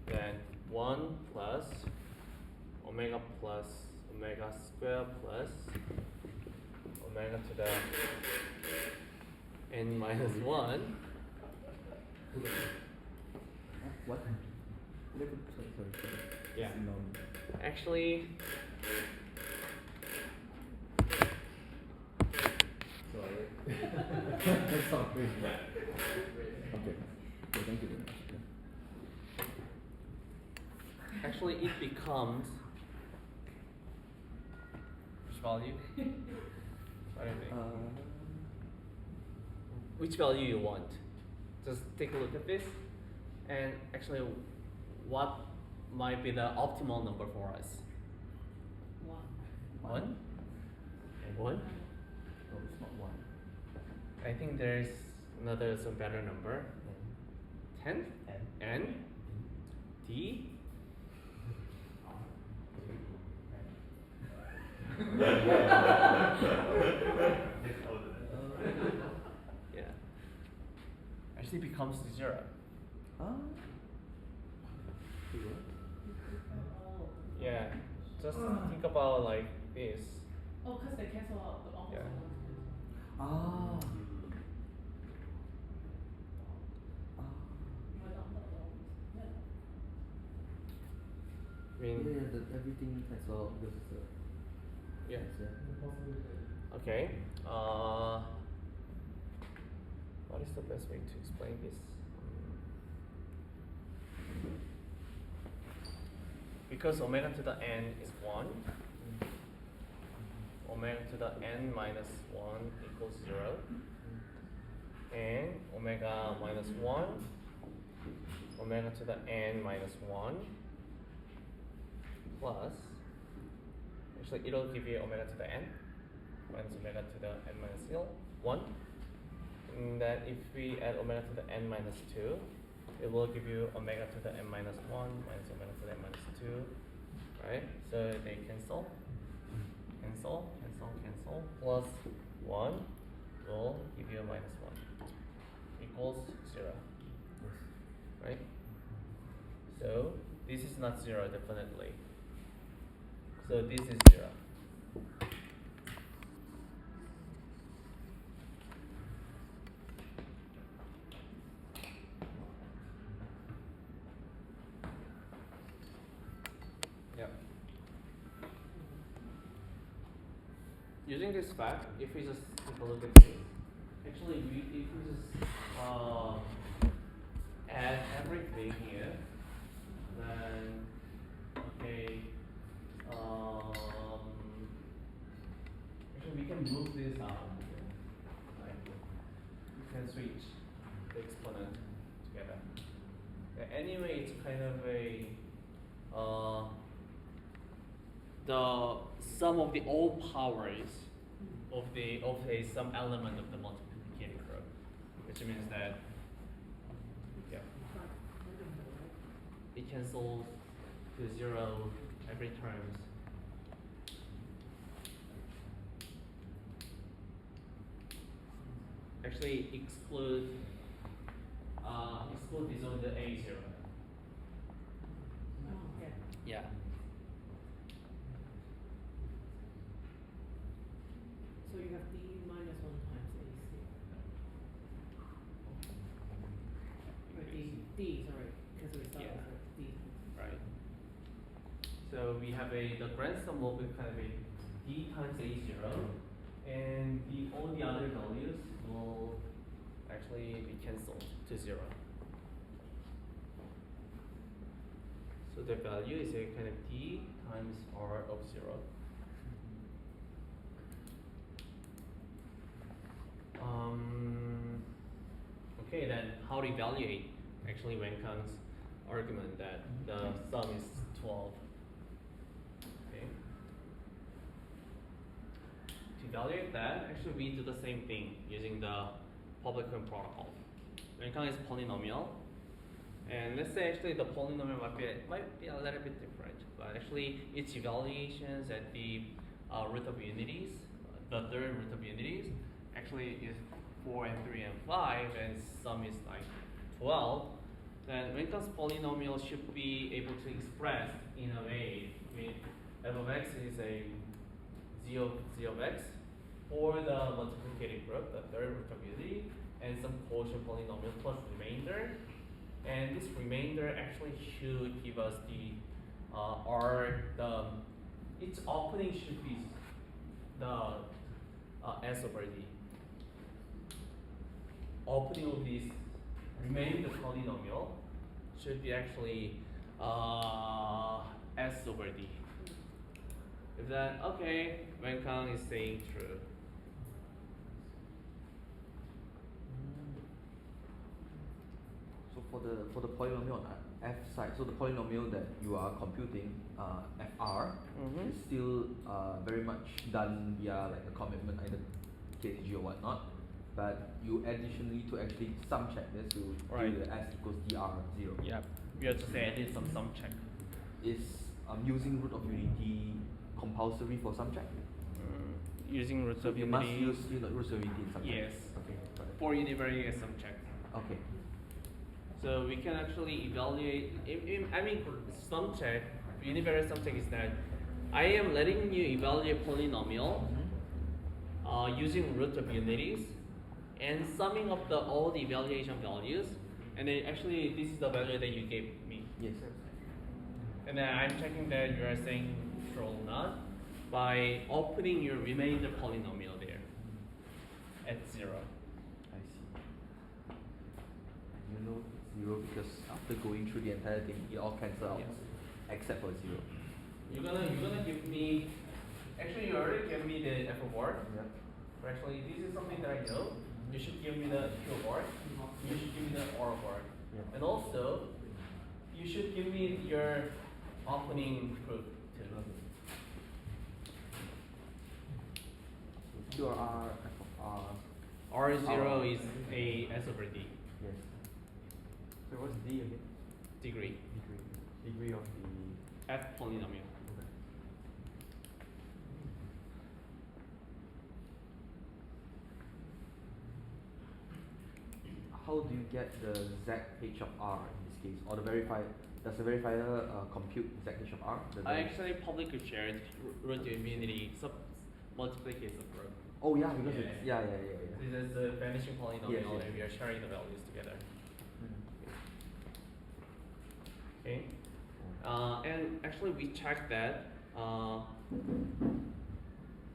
then 1 plus omega square plus omega to the n minus 1. What? Sorry. Yeah. No. Actually, Sorry. Sorry. Okay. Thank you very much. actually it becomes which value? What do you think? Which value you want? Just take a look at this, and actually, what might be the optimal number for us? 1. 1? 1? No, it's not 1. I think there's another some better number. 10? N? D? Yeah. Actually becomes 0. Yeah. Just think about like this. Oh, because they cancel out the opposite Yeah. ones. Ah. I mean, Yeah, everything as well because it's yeah. yeah. Okay. What is the best way to explain this? Because omega to the n is 1, omega to the n minus 1 equals 0, and omega minus 1, omega to the n minus 1 plus, actually it'll give you omega to the n minus omega to the n minus 1, and then if we add omega to the n minus 2, it will give you omega to the n minus 1 minus omega to the n minus 2, right? So they cancel, plus 1 will give you a minus 1 equals 0, right? So this is not 0 definitely. So this is 0. Yep. Using this fact, if we just take a look at this, actually if we just add everything here, then okay, actually we can move this out. Like we can switch the exponent together. Anyway, it's kind of a the sum of the all powers of some element of the multiplicative group, which means that it cancels to 0 every terms. Actually exclude is on the A0. Yeah. So you have D minus 1 times AC. D, sorry, because we started Yeah. with D. Right. So we have the grand sum will be kind of a D times A0, and all the other values will actually be cancelled to 0. So the value is a kind of D times R of 0. Okay, then how to evaluate actually Wenkan's argument that the sum is 12. Okay. To evaluate that, actually we do the same thing using the public key protocol. Wenkan is polynomial, and let's say actually the polynomial might be a little bit different, but actually its evaluations at the root of unities, the third root of unities, actually is 4 and 3 and 5, and sum is like 12. Then Wenkan's polynomial should be able to express in a way, f of x is a z of x for the multiplicative group, the third root of unity, and some quotient polynomial plus remainder. And this remainder actually should give us the its opening should be the s over d. Opening of this remainder polynomial should be actually s over d. If that okay, Wenkan is saying true. So for the polynomial on f side, so the polynomial that you are computing, fr, Mhm. is still very much done via like a commitment, either KCG or whatnot. But you additionally to actually sum check this to Right. do the s equals dr0. Yep. We have just added some sum check. Is using root of unity compulsory for sum check? Using roots So of you unity. must use root of unity in sum check. Yes. Okay. Got it. For univariate sum check. Okay. So we can actually evaluate. I mean, sum check, univariate sum check is that I am letting you evaluate polynomial using root of unities and summing up all the evaluation values, and then actually this is the value that you gave me. Yes. And then I'm checking that you are saying true or not by opening your remainder polynomial there at 0. I see. You know it's 0 because after going through the entire thing, it all cancels out Yes. except for 0. You're gonna give me. Actually, you already gave me the f of r. Yep. But actually, this is something that I know. You should give me the q of r. You should give me the r of r. Yeah. And also, you should give me your opening proof too. So Q or R, F of R. R0 is a s over d Yes. So what's D again? degree. Degree of the. F polynomial. How do you get the Z H of R in this case? Or the verifier, does the verifier compute Z H of R? The I ver- actually publicly shared root to infinity multiplication of group. Oh yeah, because Yeah. it's, yeah. This is the vanishing polynomial, Yes, yes. and we are sharing the values together. Mhm. Okay. And actually, we checked that.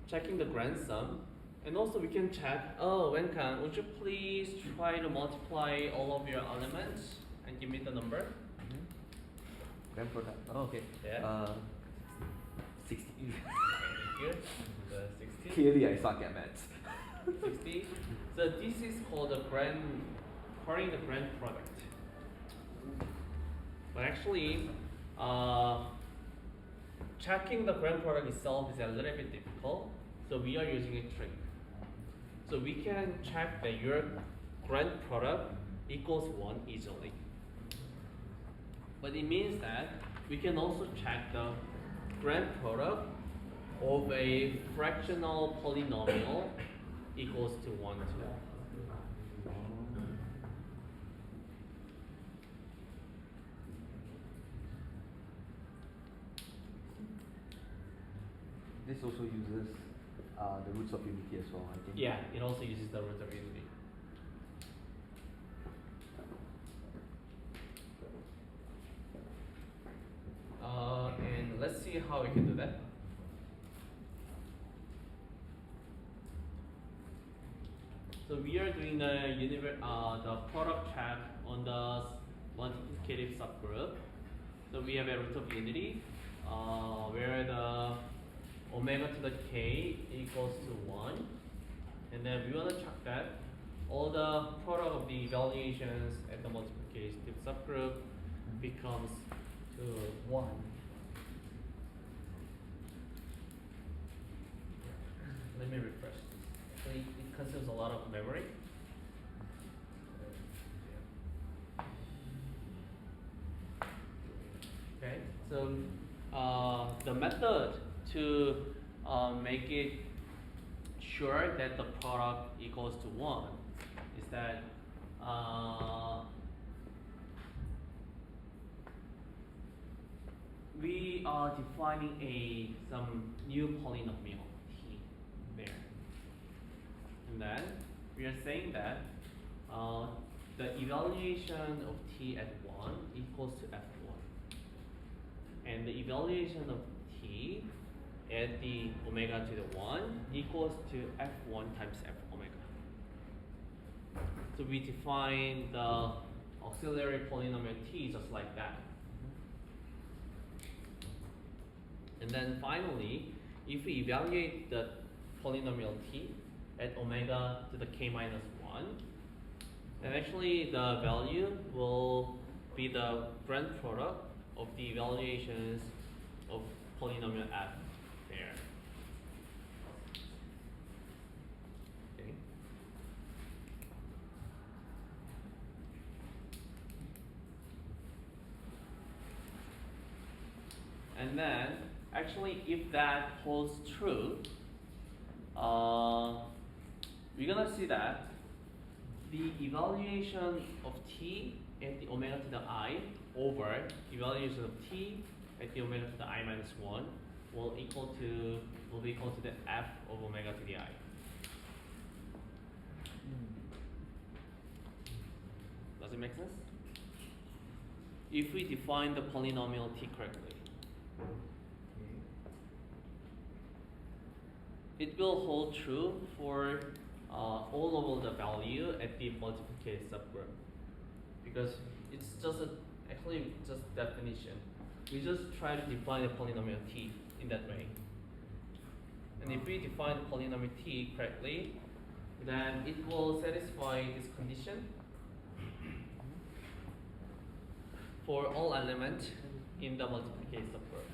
Checking the grand sum, and also we can check. Oh, Wenkan, would you please try to multiply all of your elements and give me the number? Mhm. Grand product. Oh, okay. Yeah. 60. Thank you. The 60. Clearly, I suck at maths. 60. So this is called the calling the grand product. But actually, checking the grand product itself is a little bit difficult. So we are using a trick. So we can check that your grand product equals 1 easily. But it means that we can also check the grand product of a fractional polynomial equals to 1 too. This also uses the roots of unity as well, I think. Yeah, it also uses the root of unity. let's see how we can do that. So we are doing the product check on the multiplicative subgroup. So we have a root of unity where the omega to the k equals to 1. And then we want to check that all the product of the evaluations at the multiplicative subgroup becomes to 1. Let me refresh this. Actually, it consumes a lot of memory. Okay, so the method to make it sure that the product equals to 1 is that we are defining some new polynomial t there. And then we are saying that the evaluation of t at 1 equals to f1. And the evaluation of t at the omega to the 1 equals to f1 times f omega. So we define the auxiliary polynomial t just like that. And then finally, if we evaluate the polynomial t at omega to the k minus 1, then actually the value will be the grand product of the evaluations of polynomial f there. Okay. And then, actually, if that holds true, we're gonna see that the evaluation of t at the omega to the I over evaluation of t at the omega to the I minus 1 will be equal to the f of omega to the I. Does it make sense? If we define the polynomial t correctly, it will hold true for all over the value at the multiplicative subgroup, because it's actually just definition. We just try to define a polynomial t in that way. And if we define the polynomial t correctly, then it will satisfy this condition for all elements in the multiplicative subgroup.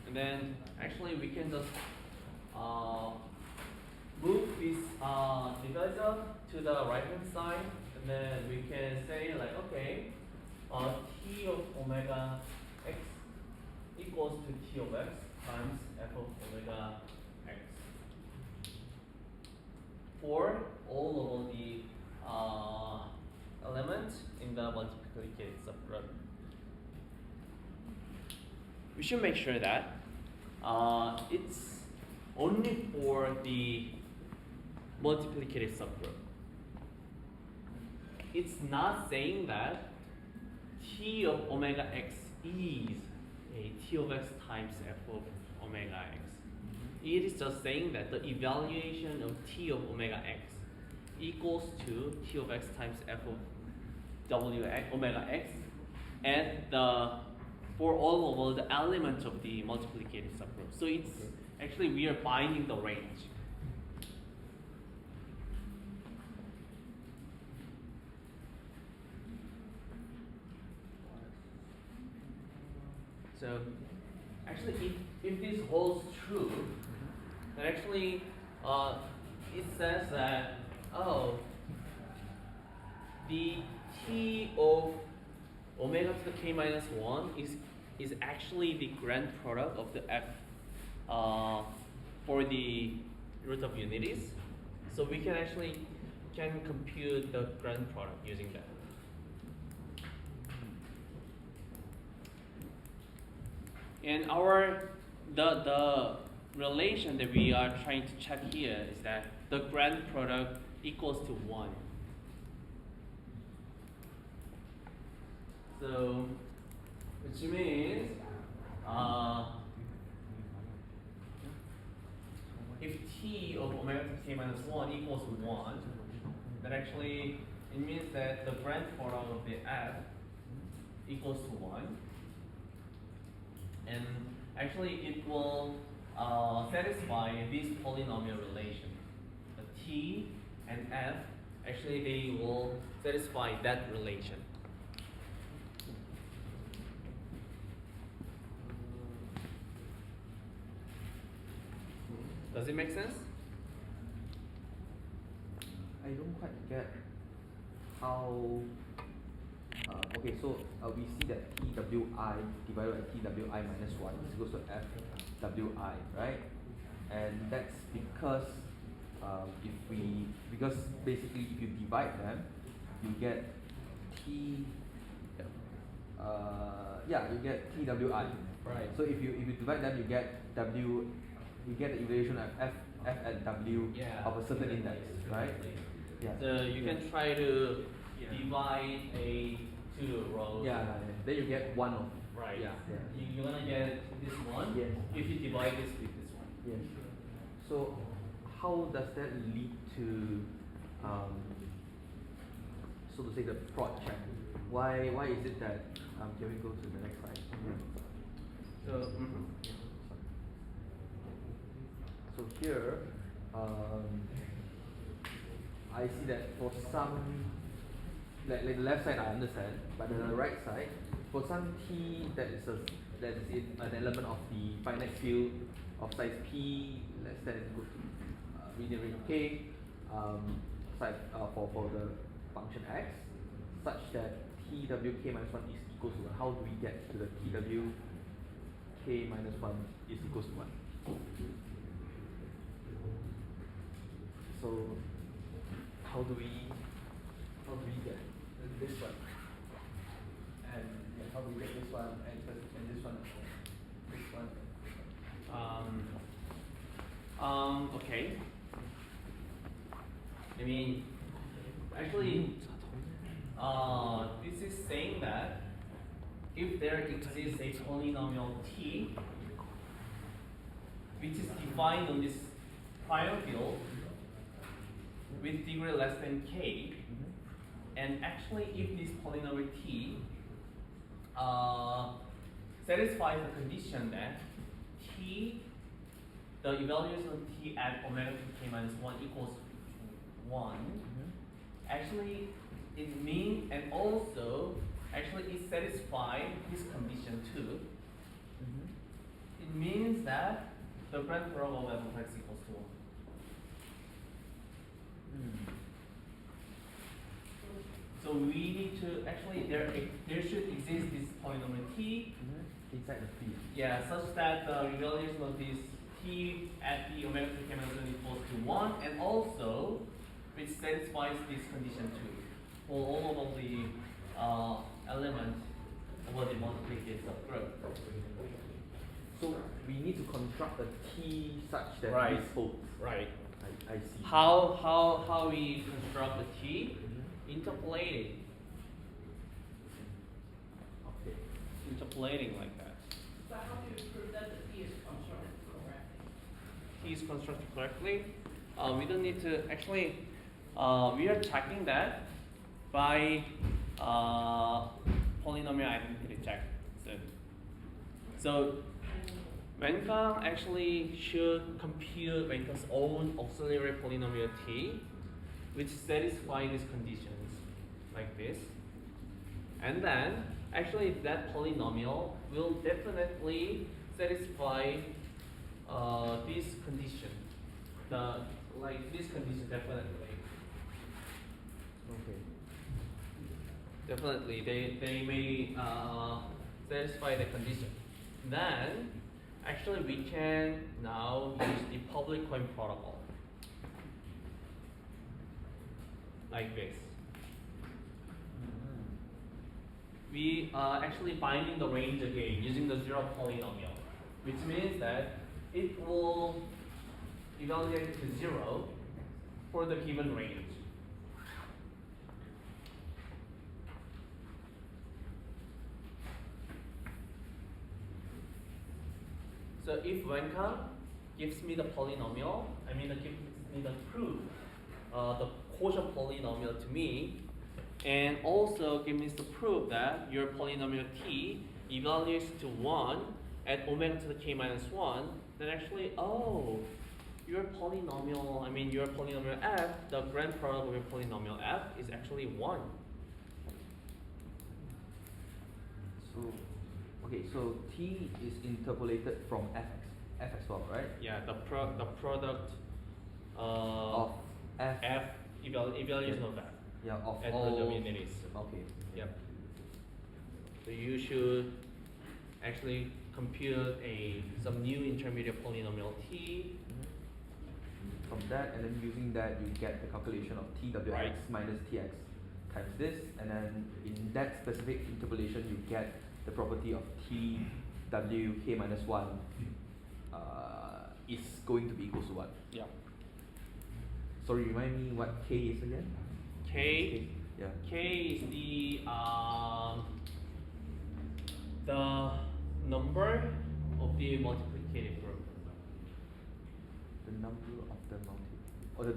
And then actually we can just move this divisor to the right hand side, and then we can say like, okay, t of omega x equals to t of x times f of omega x for all of the elements in the multiplicative subgroup. We should make sure that it's only for the multiplicative subgroup. It's not saying that t of omega x is a t of x times f of omega x. It is just saying that the evaluation of t of omega x equals to t of x times f of omega x at for all of the elements of the multiplicative subgroup. So it's actually we are binding the range. So actually if this holds true, then actually it says that the t of omega to the k minus 1 is actually the grand product of the f for the root of unities. So we can actually compute the grand product using that. And the relation that we are trying to check here is that the grand product equals to 1. So, which means if t of omega to k minus 1 equals 1, then actually it means that the grand product of the f equals to 1. And actually it will satisfy this polynomial relation. The t and f, actually they will satisfy that relation. Does it make sense? I don't quite get how. Okay, so we see that TWI divided by TWI minus 1 is equal to FWI, right? And that's because because basically if you divide them, you get you get TWI. Right. So if you divide them, you get you get the evaluation of F and W of a certain index, right? Yeah. So you can try to divide a two rows. Then you get one of. Right. Yeah. You're gonna get this one. Yes. If you divide this with this one. Yes. So how does that lead to, so to say, the prod check? Why is it that? Can we go to the next slide? So. So here, I see that for some, like the left side I understand, but the right side, for some t that is an element of the finite field of size p less than equal to median range of k, for the function x, such that twk minus 1 is equal to 1. How do we get to the twk minus 1 is equal to 1? So how do we get this one? And how do we get this one and this one? Okay. I mean, actually, this is saying that if there exists a polynomial t, which is defined on this prior field with degree less than k, and actually if this polynomial t satisfies the condition that t, the evaluation of t at omega to k minus 1 equals 1, actually it means, and also actually it satisfies this condition too. It means that the grand product of f of x equals to 1. So we need to actually there should exist this polynomial t inside the field. Yeah, such that the evaluation of this t at the omega to k minus 1 equals to 1, and also which satisfies this condition too for all of the elements over the multiplication subgroup. So we need to construct a t such that Right. this holds. Right. I see. How we construct the t? Interpolating. Okay. Interpolating like that. But how do you prove that the T is constructed correctly? T is constructed correctly. We don't need to actually. We are checking that by polynomial identity check. So Wanseob actually should compute Wanseob's own auxiliary polynomial t, which satisfy these conditions like this, and then actually that polynomial will definitely satisfy this condition. This condition definitely. Okay. Definitely, they may satisfy the condition. Then, actually, we can now use the public coin protocol, like this. We are actually binding the range again using the zero polynomial, which means that it will evaluate to 0 for the given range. So if Wanka gives me the polynomial, gives me the proof, the quotient polynomial to me, and also gives me the proof that your polynomial t evaluates to 1 at omega to the k minus 1, then actually, oh, your polynomial f, the grand product of your polynomial f is actually 1. So, okay, so t is interpolated from f as well, right? Yeah, the product Of f. Evaluation of f. Yeah, of at all. the domain it is. Okay. Yep. So you should actually compute some new intermediate polynomial t. From that, and then using that, you get the calculation of twx Right. minus tx times this, and then in that specific interpolation, you get the property of twk minus 1 is going to be equals to what? Yeah. Sorry, remind me what k is again? K. Yeah. K is the number of the multiplicative group. The number of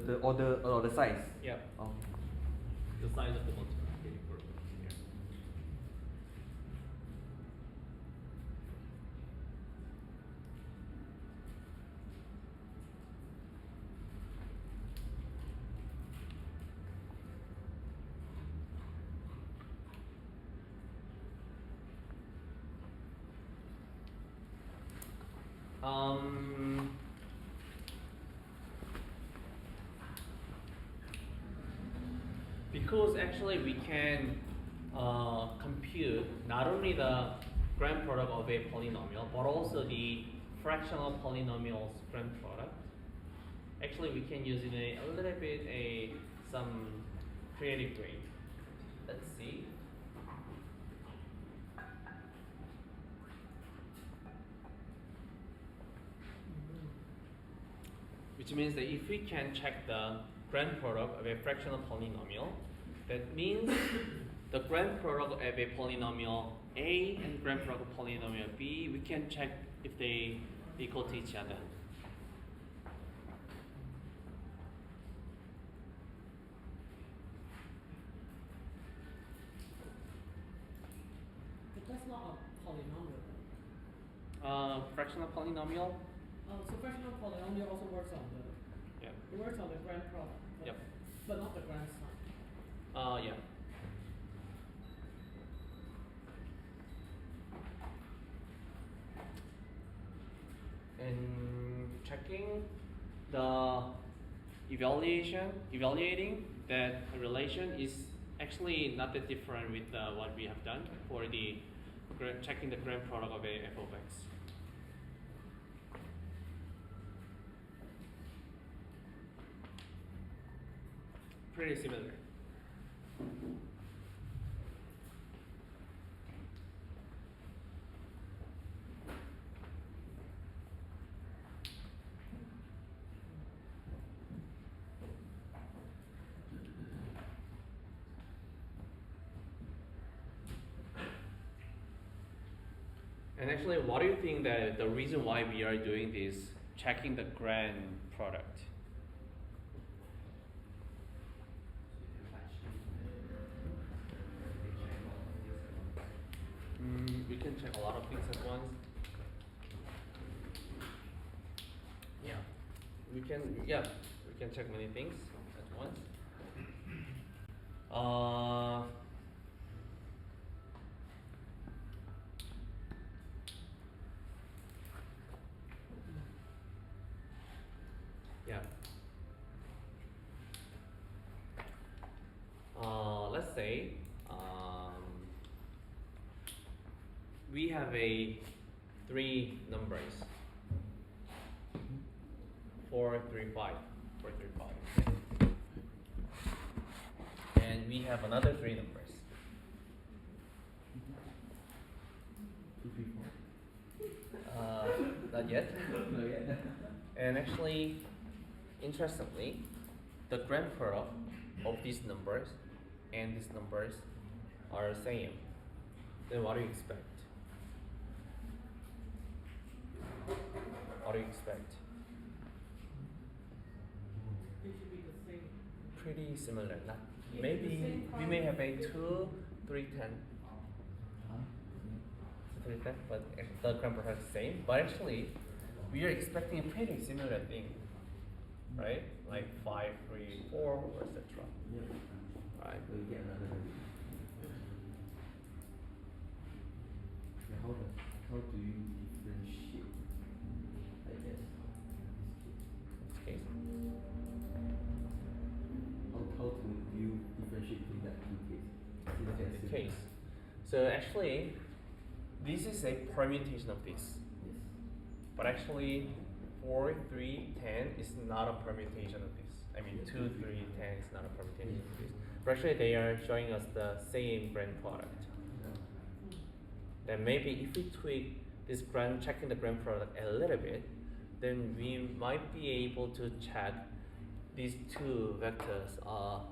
the or the size. Yeah. Oh. The size of the multiplicative group. Yeah. Because actually we can compute not only the grand product of a polynomial, but also the fractional polynomial's grand product. Actually, we can use it in a little bit some creative way. Let's see. Which means that if we can check the grand product of a fractional polynomial, that means the grand product of a polynomial A and grand product of polynomial B, we can check if they equal to each other. But that's not a polynomial. Fractional polynomial? So fractional polynomial also works on the. Yeah. It works on the grand product. Yep. But not the grand sum. Yeah. And checking the evaluating that relation is actually not that different with what we have done for the checking the grand product of a f of x. Pretty similar. And actually, what do you think that the reason why we are doing this, checking the grand product? We can check a lot of things at once. Yeah, we can check many things at once. Yeah. Let's say we have three numbers. 4, 3, 5. 4, 3, 5. And we have another three numbers. 2, 3, 4. Not yet. Not yet. And actually, interestingly, the grand product of these numbers and these numbers are the same. Then what do you expect? do you expect? They should be the same. Pretty similar. Not Yeah, maybe the same we may have a problem. 2, 3, 10. Huh? 2, 3, 10, but the gram product is the same. But actually, we are expecting a pretty similar thing, right? Like 5, 3, 4, etc. Yeah. Right. So you get another value. Yeah, how do you differentiate? I guess. In this case. How do you differentiate between that two cases? In this case. So actually, this is a permutation of this. Yes. But actually, 4, 3, 10 is not a permutation of this. I mean, 2, 3, 10 is not a permutation of this. But actually, they are showing us the same grand product. Then maybe if we tweak this checking the grand product a little bit, then we might be able to check these two vectors are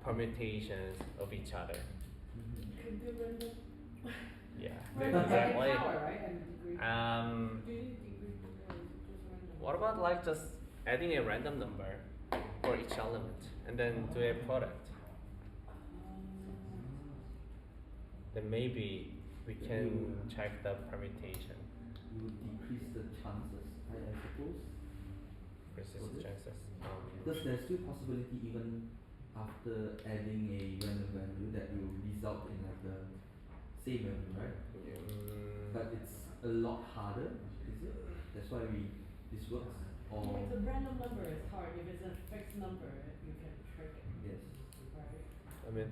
permutations of each other. Can do random. Yeah, Random exactly. power, right? And degree. Do you need degree or is it just random? What about like just adding a random number for each element and then do a product? Then maybe we can check the permutation. You would decrease the chances, I suppose. Versus chances. Because there's still possibility even after adding a random value that will result in like the same value, right? But it's a lot harder, is it? That's why this works. If Or it's a random number, it's hard. If it's a fixed number, you can trick it, yes. right? I mean,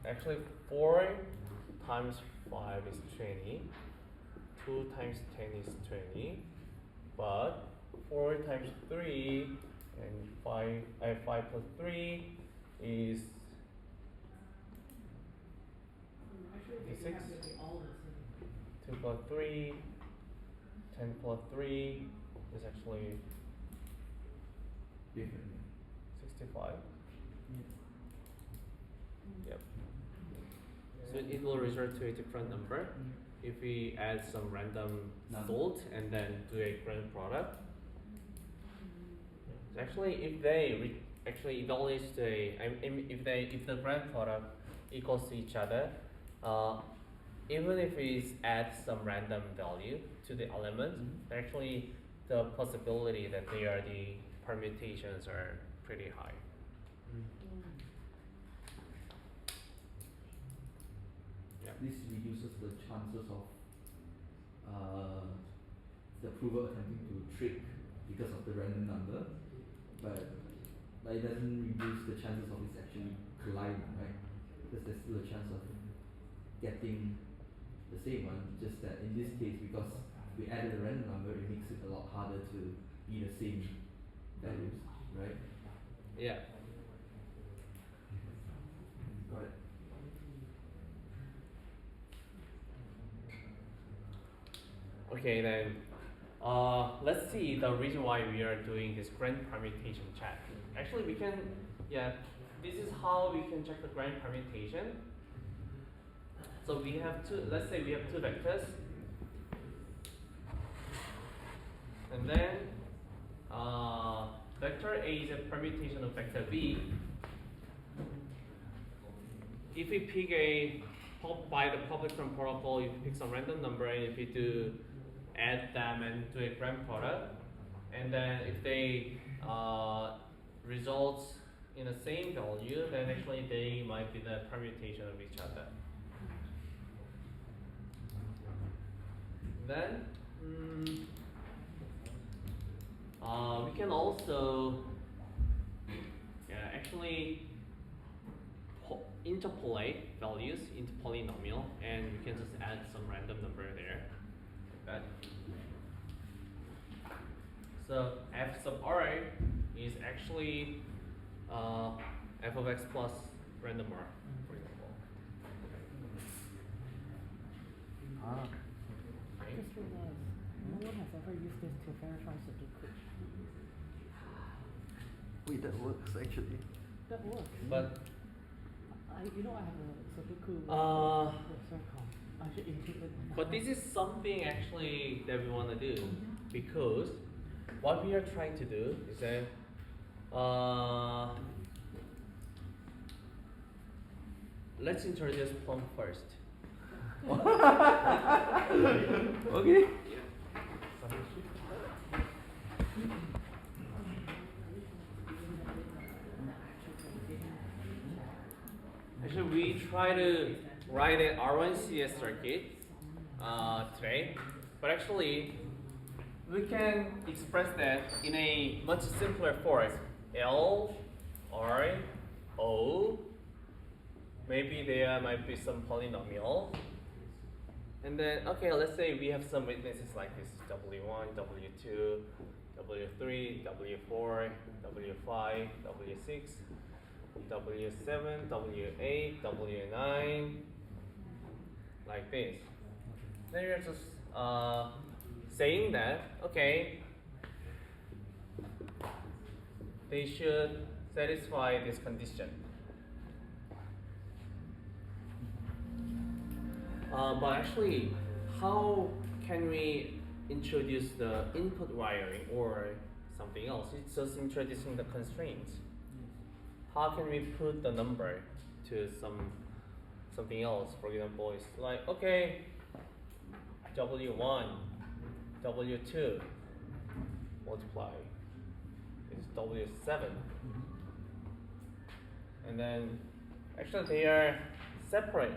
actually 4 times 5 is 20, 2 times 10 is 20, but 4 times 3 and 5 plus 3 is Actually, they 56. have to be all the same. 2 plus 3, 10 plus 3 is actually Different. 65. Yep. So it will result to a different number if we add some random salt and then do a grand product. So actually, if they actually evaluate if the grand product equals to each other, even if we add some random value to the elements, actually the possibility that they are the permutations are pretty high. Yeah. This reduces the chances of the prover attempting to trick because of the random number, but it doesn't reduce the chances of it actually colliding, right? Because there's still a chance of getting the same one, just that in this case, because we added a random number, it makes it a lot harder to be the same values, right? Yeah. Got it. Okay, then let's see the reason why we are doing this grand permutation check. Actually, we can, this is how we can check the grand permutation. So we have let's say we have two vectors. And then vector A is a permutation of vector B. If we pick by the public key protocol, if you pick some random number and if you add them and do a grand product, and then if they results in the same value, then actually they might be the permutation of each other. Then we can also actually interpolate values into polynomial, and we can just add some random number there, like that. So f sub r is actually f of x plus random r, for example. I just realized no one has ever used this to verify Sudoku. Wait, that works actually. That works. But I have a Sudoku with circle. I should include it. But this is something actually that we want to do, because what we are trying to do is that let's introduce Plum first. Okay. Actually, we try to write an R1CS circuit today, but actually, we can express that in a much simpler form. L, R, O. Maybe there might be some polynomial. And then, okay, let's say we have some witnesses like this: W1, W2, W3, W4, W5, W6, W7, W8, W9, like this. Then you're just saying that, okay, they should satisfy this condition. But actually, how can we introduce the input wiring or something else? It's just introducing the constraints. How can we put the number to something else? For example, it's like, okay, W1, W2 multiply is W7. And then actually they are separate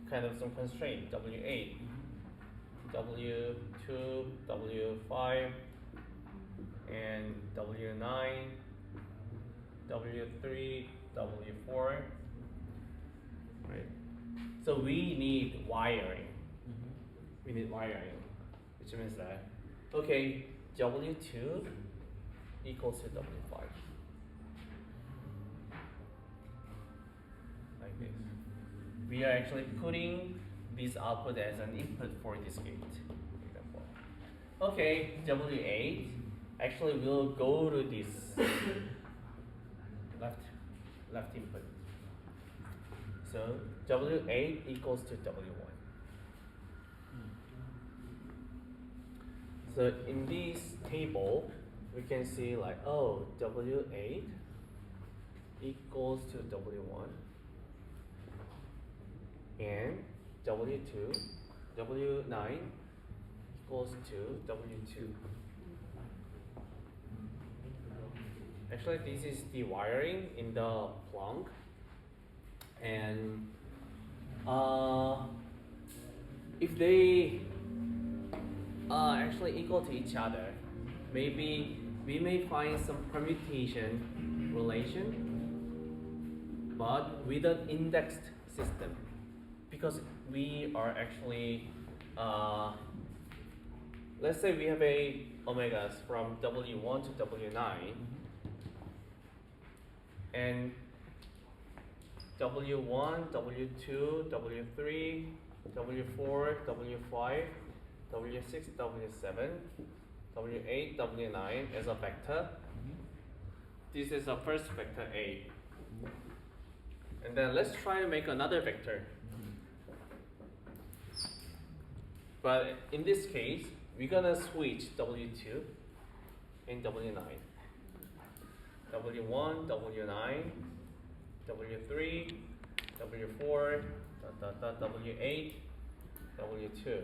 kind of some constraint, W8, W2, W5, and W9, W3, W4. Right. So we need wiring. We need wiring, which means that, okay, W2 equals to W5. Like this. We are actually putting this output as an input for this gate, for example. Okay, W8 actually will go to this left input. So W8 equals to W1. So in this table, we can see like, oh, W8 equals to W1, and W2, W9 equals to W2. Actually, this is the wiring in the Plonk, and if they are actually equal to each other, maybe we may find some permutation relation, but with an indexed system, because we are actually, let's say we have a omegas from W1 to W9, and W1, W2, W3, W4, W5, W6, W7, W8, W9 as a vector. This is the first vector A. And then let's try to make another vector. But in this case, we're gonna switch W2 and W9. W1, W9, W3, W4, W8, W2.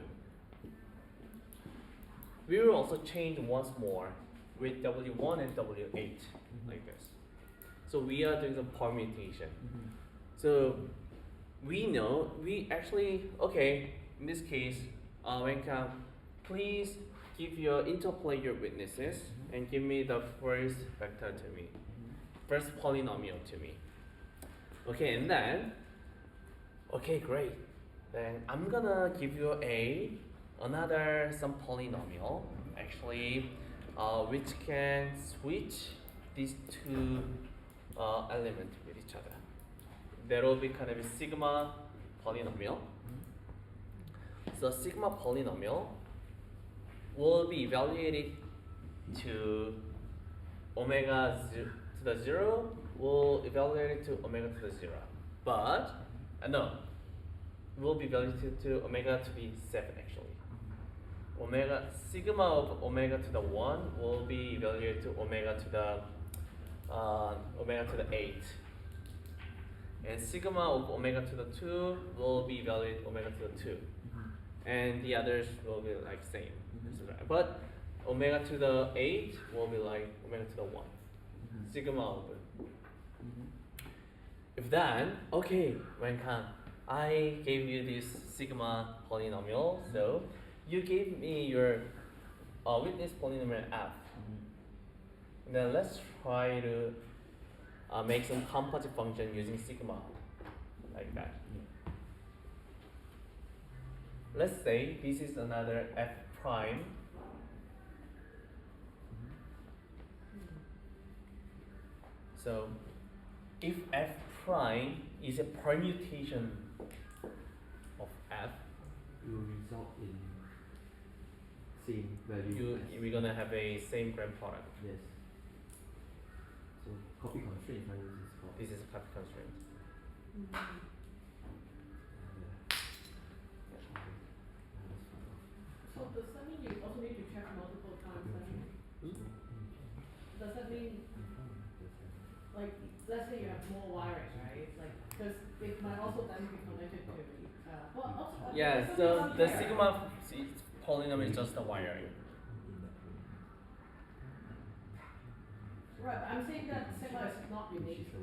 We will also change once more with W1 and W8, like this. So we are doing some permutation. So we know, we actually, okay, in this case, Wenka, please give your interpolate your witnesses and give me the first vector to me, first polynomial to me. Okay, and then, okay, great. Then I'm gonna give you another some polynomial, actually, which can switch these two elements with each other. There will be kind of a sigma polynomial. So sigma polynomial will be evaluated to omega to the 0, will evaluate it to omega to the 0. But, no, will be evaluated to omega to the 7 actually. sigma of omega to the 1 will be evaluated to omega to the 8. And sigma of omega to the 2 will be evaluated omega to the 2. And the others will be like same. But omega to the 8 will be like omega to the 1. Sigma over. If then, okay, Wenkan, I gave you this sigma polynomial, so you gave me your witness polynomial f. And then let's try to make some composite function using sigma, like that. Let's say this is another f prime. So if f prime is a permutation of f, It will result in same value. we're gonna have a same grand product. Yes. So copy constraint, how is this called? This is a copy constraint. So does that mean you also need to check multiple times then? Does that mean, like, let's say you have more wiring, right? Like, because it might also then be connected to, well, also. Yeah, there's so something the here. sigma polynomial is just the wiring. Right, but I'm saying that sigma is not unique.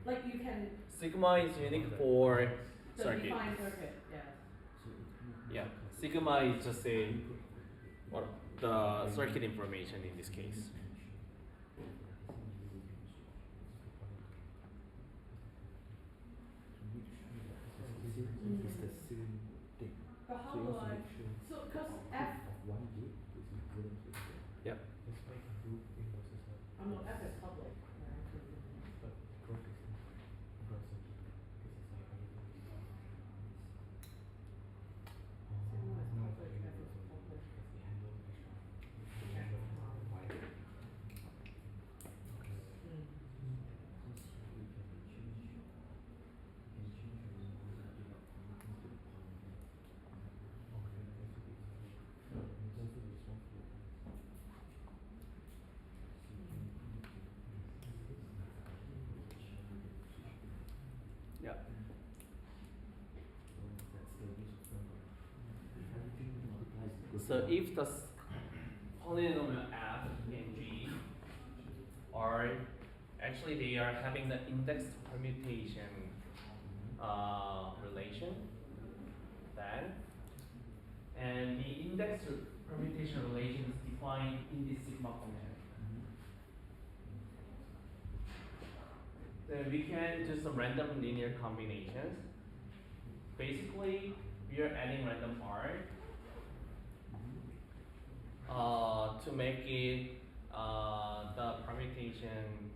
Like, you can Sigma is unique for the circuit. defined circuit, yes. Yeah, sigma is just a the circuit information in this case. It's the same thing. But how So you do also I, make sure so, because F, of 1 gate is equivalent to the Yep. I know F is public, right? Sigma is public, F is public. Yeah. So if the polynomial f and g are actually they are having the index permutation relation, then and the index permutation relation is defined in this sigma function. Then we can do some random linear combinations. Basically, we are adding random r to make it the permutation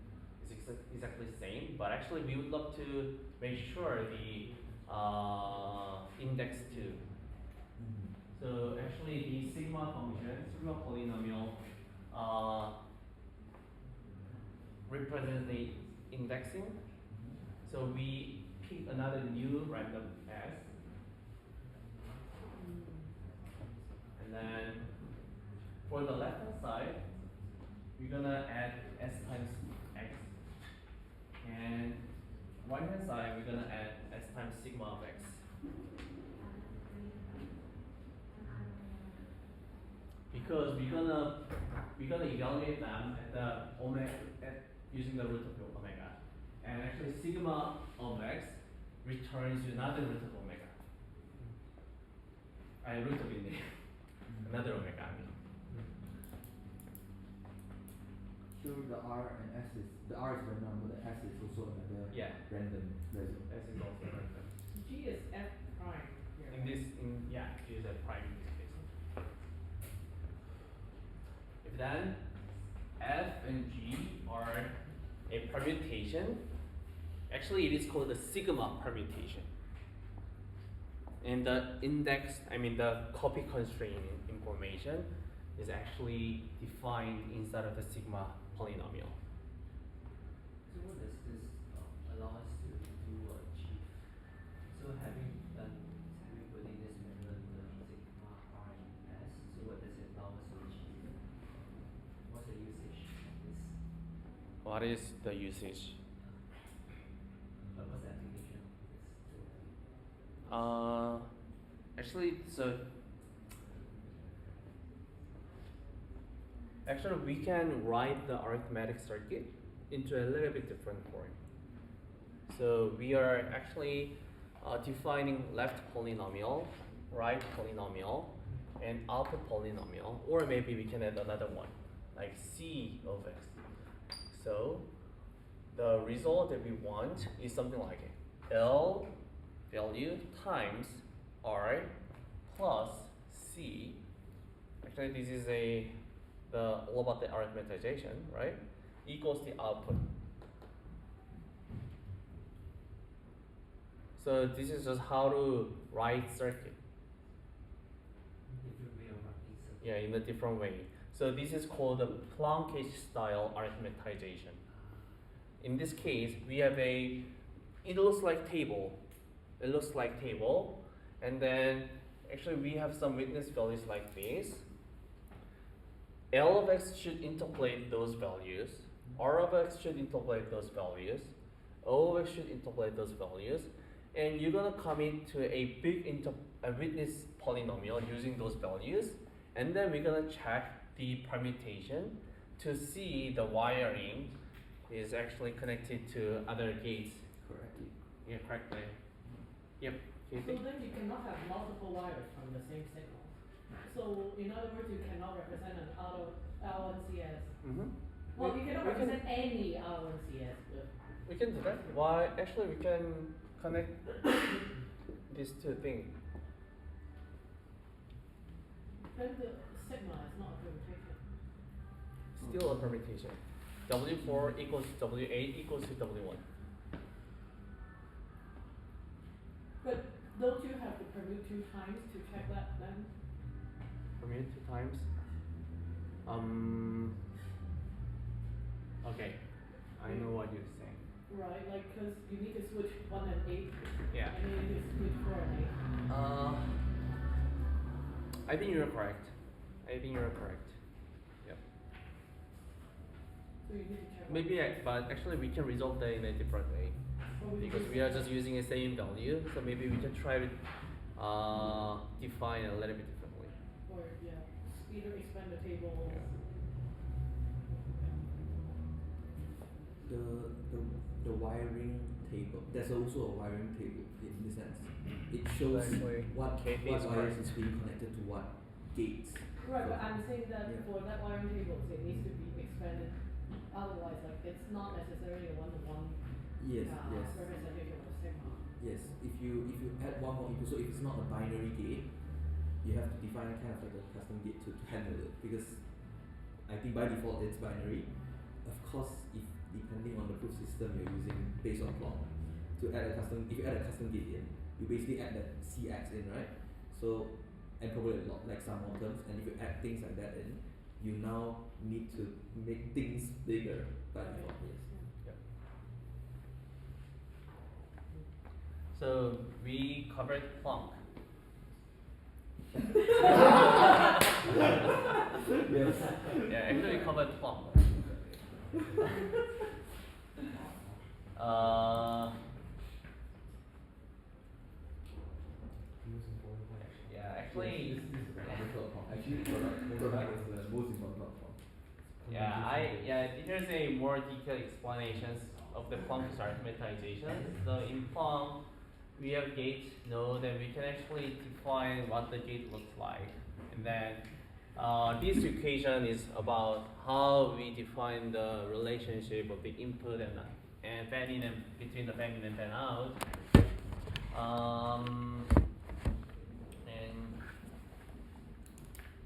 is exactly the same. But actually, we would love to make sure the index too. So actually, the sigma function, sigma polynomial, represents the indexing. So we pick another new random s, and then for the left hand side, we're gonna add s times x, and right hand side we're gonna add s times sigma of x. Because we're gonna evaluate them at the omega using the root of omega, and actually sigma of x returns another root of omega. Root of in another omega. I mean. So the R and S is the R is random, but the S is also another random value. S is also random. G is F prime here. In this, G is a prime in this case. If then F and G are a permutation, actually it is called the sigma permutation. And the index, the copy constraint information is actually defined inside of the sigma polynomial. So what does this allow us to do or achieve? So having putting this measurement sigma r and s, so what does what is the usage? What's the application? Actually, actually we can write the arithmetic circuit into a little bit different form. So we are actually defining left polynomial, right polynomial, and output polynomial, or maybe we can add another one, like C of x. So the result that we want is something like L value times R plus C. Actually, this is all about the arithmetization, right? Equals the output. So this is just how to write circuit. Different way of writing circuit. Yeah, in a different way. So this is called the Plonkish style arithmetization. In this case, we have it looks like table. It looks like table, and then actually we have some witness values like this. L of x should interpolate those values. R of x should interpolate those values. O of x should interpolate those values. And you're gonna commit to a witness polynomial using those values. And then we're gonna check the permutation to see the wiring is actually connected to other gates. Correctly. Yeah, correctly. Yep. So then you cannot have multiple wires from the same signal. So in other words, you cannot represent an L1CS. Mm-hmm. Well, you cannot represent any L1CS with. We can do that. Why? Actually, we can connect these two things. Then the sigma is not a permutation. Still a permutation. W4 equals to W8 equals to W1. But don't you have to permute 2 times to check that then? Permute 2 times. Okay, I know what you're saying. Right, like, because you need to switch 1 and 8. Yeah. And then you need to switch 4 and 8. I think you're correct. Yep. So you need to check. Maybe, but actually we can resolve that in a different way. Because we are just using the same value, so maybe we can try to define a little bit differently. Or, yeah, either expand the table. Yeah. The wiring table. There's also a wiring table in the sense. It shows Exactly. what KP is wires correct. is being connected to what gates. Right, but I'm saying that Yeah. for that wiring table, it needs to be expanded. Otherwise, like, it's not necessarily a one-to-one Yes, yes. representation of sigma. Yes, if you add one more input, so if it's not a binary gate, you have to define kind of like a custom gate to handle it, because I think by default it's binary. Of course, if depending on the proof system you're using based on clock, if you add a custom gate in, you basically add that CX in, right? So, and probably a lot like some more terms, and if you add things like that in, you now need to make things bigger by default. Yes. Yep. So we covered Plonk. Yes. Yeah, actually we covered Plonk. Yeah, actually, Actually, product is the most important platform. here's a more detailed explanations of the Plonkish arithmetization. So in Plonk, we have gate node, and we can actually define what the gate looks like. And then this equation is about how we define the relationship of the input and fan in and between the fan in and fan out.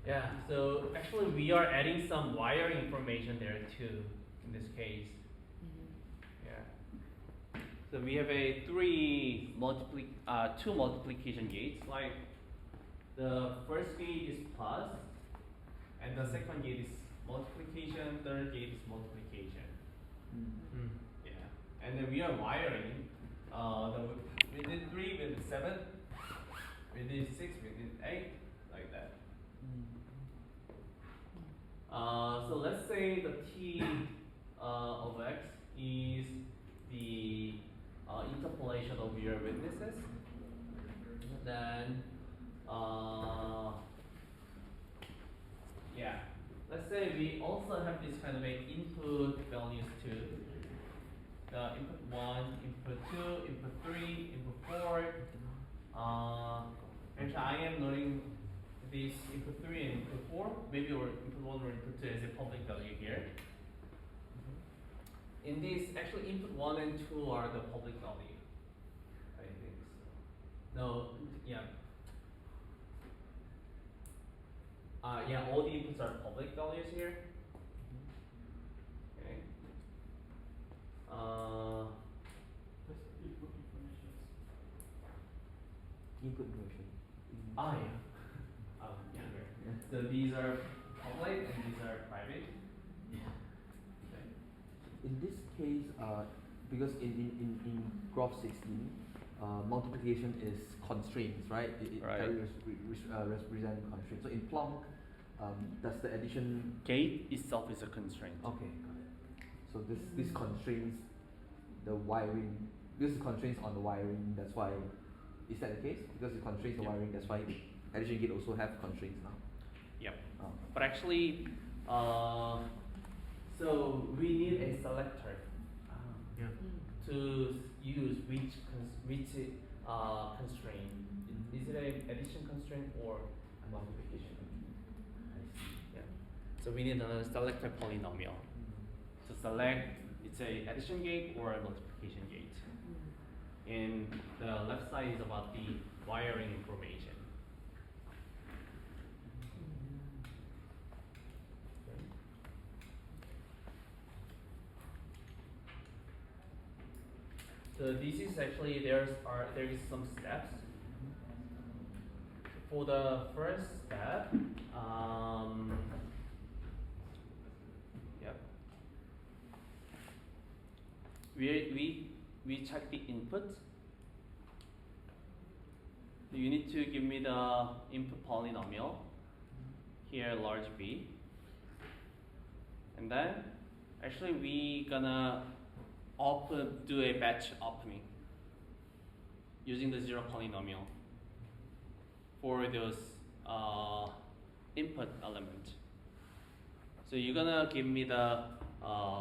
Yeah, so actually we are adding some wire information there too in this case. Yeah. So we have a two multiplication gates. Like the first gate is plus, and the second gate is multiplication. Third gate is multiplication. Yeah, and then we are wiring. We did 3, we did 7, we did 6, we did 8, like that. So let's say the T of x is the interpolation of your witnesses. Then, yeah, let's say we also have this kind of a input values too. The input 1, input 2, input 3, input 4. Actually, I am noting this input 3 and input 4, maybe or input 1 or input 2 as a public value here. In this, actually input 1 and 2 are the public value. I think so. No, yeah. Yeah, all the inputs are public values here. Okay. Input version. Yeah. Yeah. So these are public and these are private. Okay. In this case, because in graph 16, multiplication is constraints, right? It Right. represent constraints. So in Plonk, does the addition... Gate itself is a constraint. Okay, got it. So this constraints the wiring, because it constraints on the wiring, that's why, is that the case? Because it constraints the Yep. wiring, that's why addition gate also have constraints now. Yep. Oh. But actually, so we need a selector Yeah. to use which constraint. Is it an addition constraint or a multiplication constraint? I see. Yeah. So we need a selector polynomial to select it's a addition gate or a multiplication gate. And the left side is about the wiring information. So this is actually there is some steps. For the first step, yep. We check the input. You need to give me the input polynomial. Here large B. And then actually we gonna do a batch opening using the zero polynomial for those input element. So you're gonna give me the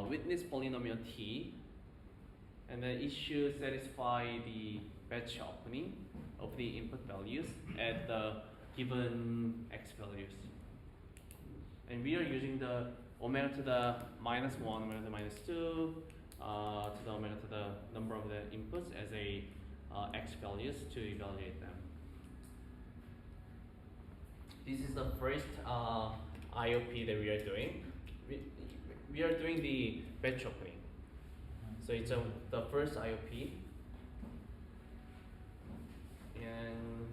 witness polynomial T, and then it should satisfy the batch opening of the input values at the given x values. And we are using the omega to the -1, omega to the -2, to the omega to the number of the inputs as a x values to evaluate them. This is the first IOP that we are doing. We are doing the batch opening. So it's the first IOP. And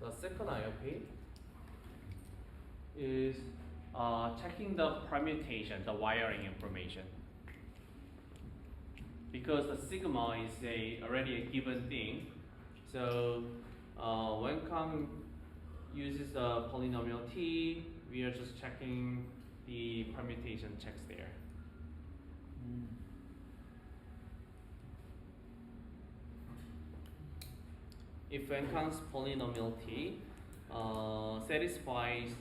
the second IOP is checking the permutation, the wiring information. Because the sigma is already a given thing, so when Kang uses the polynomial T, we are just checking the permutation checks there. If Kang's polynomial T satisfies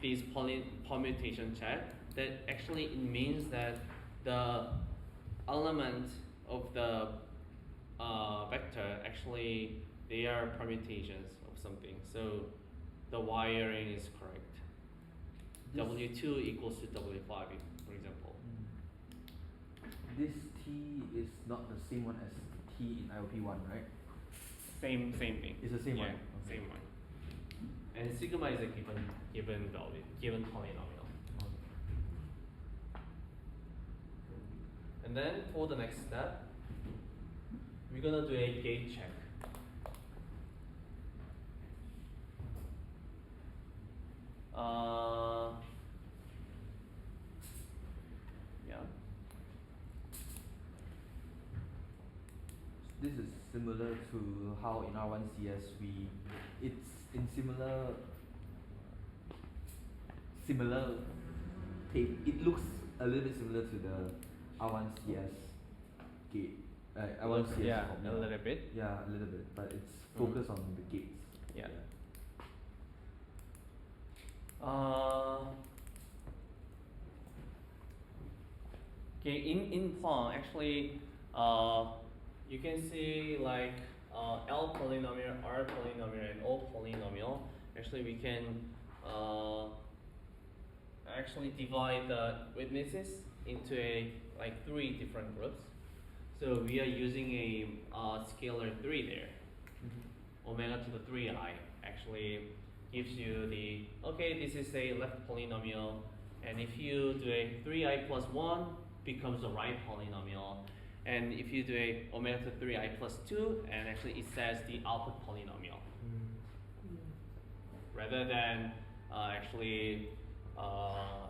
this permutation check, that actually it means that the element of the vector actually they are permutations of something. So the wiring is correct. W2 equals to W5, for example. This T is not the same one as T in IOP1, right? Same thing. It's the same yeah, one. Okay. Same one. And sigma is a given value, given polynomial. And then for the next step, we're gonna do a gate check. Yeah. This is similar to how in R1CS it's in similar tape. It looks a little bit similar to the R1CS gate. R1CS. Yeah, formula. a little bit. Yeah, a little bit, but it's focused on the gates. Yeah. Okay, in Plum, actually, you can see like L polynomial, R polynomial, and O polynomial. Actually, we can actually divide the witnesses into like 3 different groups. So we are using a scalar 3 there. Omega to the 3i actually gives you the, okay, this is a left polynomial, and if you do a 3i plus 1 becomes a right polynomial, and if you do a omega to 3i plus 2, and actually it says the output polynomial. Rather than actually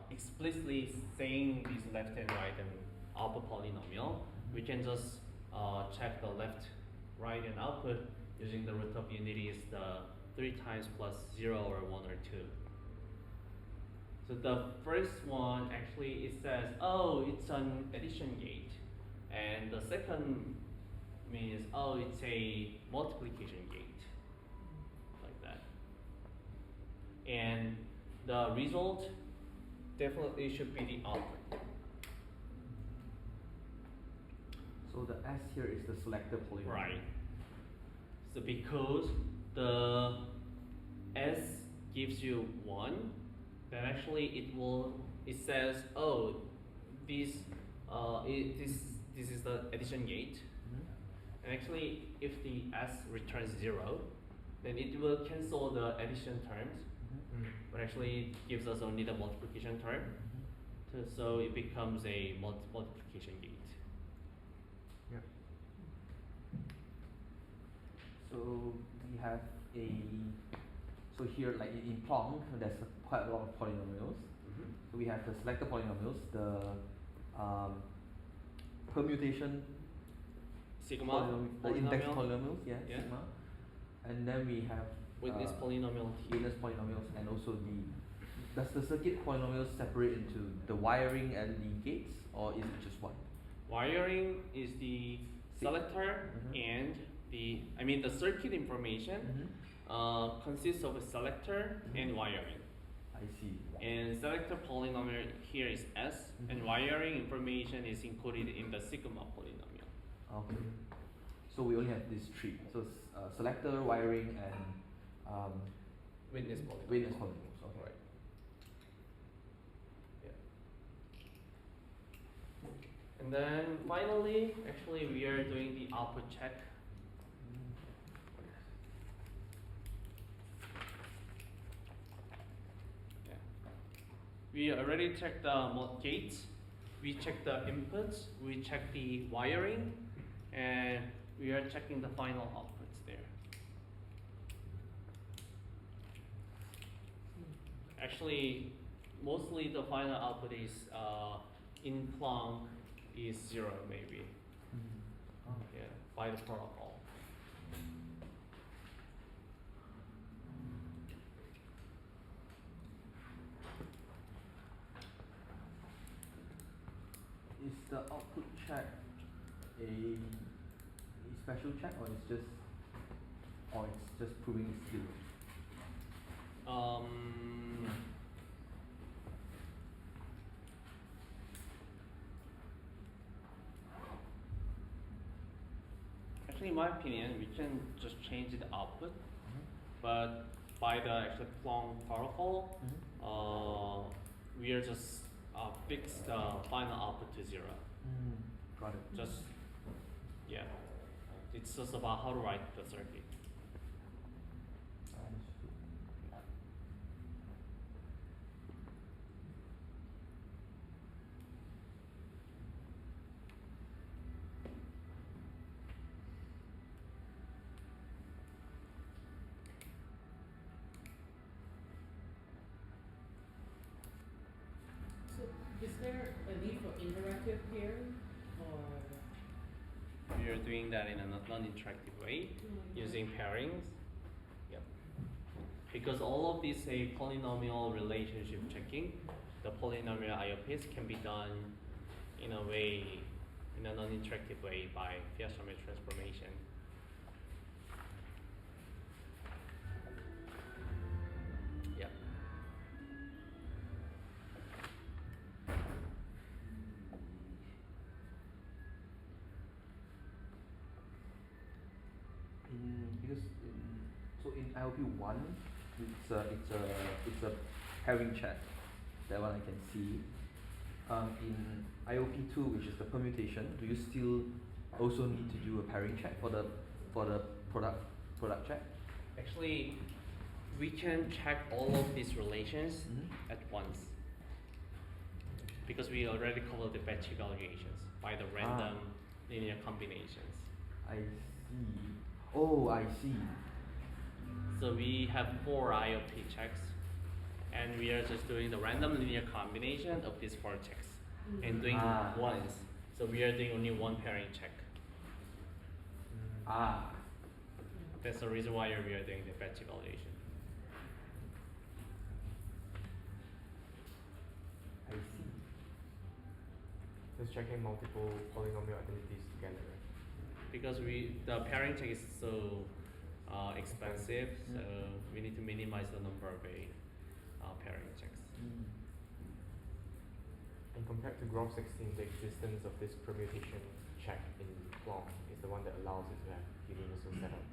explicitly saying these left and right and output polynomial, we can just check the left, right, and output using the root of unity is the 3 times plus 0 or 1 or 2. So the first one actually it says, oh, it's an addition gate, and the second means, oh, it's a multiplication gate, like that. And the result definitely should be the output. So the S here is the selector polynomial. Right. So because the S gives you 1, then actually it says, oh, this is the addition gate. And actually if the S returns 0, then it will cancel the addition terms, but actually it gives us only the multiplication term. So it becomes a multiplication gate. Yep. So we have so here like in Plonk there's quite a lot of polynomials. So we have the selector polynomials, the permutation Sigma the index polynomial, polynomials, yeah, Yeah. sigma. And then we have witness polynomial T. witness polynomials, and also does the circuit polynomials separate into the wiring and the gates, or is it just one? Wiring is the selector and the circuit information consists of a selector and wiring. I see. And selector polynomial here is S, and wiring information is included in the sigma polynomial. Okay. So we only have these 3. So selector, wiring, and Witness polynomial. witness polynomials. Okay. Right. Yeah. And then finally, actually we are doing the output check. Yeah. We already checked the gates, we checked the inputs, we checked the wiring, and we are checking the final outputs there. Actually, mostly the final output is in Plonk is 0 maybe. Yeah, by the protocol. Is the output check a special check, or it's just proving it's 0? Actually, in my opinion, we can just change the output, but by the actual Plonk protocol, we are just fix the final output to 0. Got it. Just yeah, it's just about how to write the circuit. So is there a need for interactive pairing, or We are doing that in a non-interactive way using pairings. Yep. because all of these say polynomial relationship checking, the polynomial IOPs can be done in a way, in a non-interactive way by Fiat-Summary transformation. Yeah. Because in IOP one, it's a pairing check. That one I can see. In IOP two, which is the permutation, do you still also need to do a pairing check for the product check? Actually, we can check all of these relations at once because we already covered the batch evaluations by the random linear combinations. I see. Oh, I see. So we have 4 IOP checks, and we are just doing the random linear combination of these 4 checks and doing once. So we are doing only one pairing check. That's the reason why we are doing the batch evaluation. I see. Just checking multiple polynomial identities together. Because the pairing check is so expensive, so we need to minimize the number of pairing checks. And compared to Graph 16, the existence of this permutation check in Plonk is the one that allows it to have universal setup.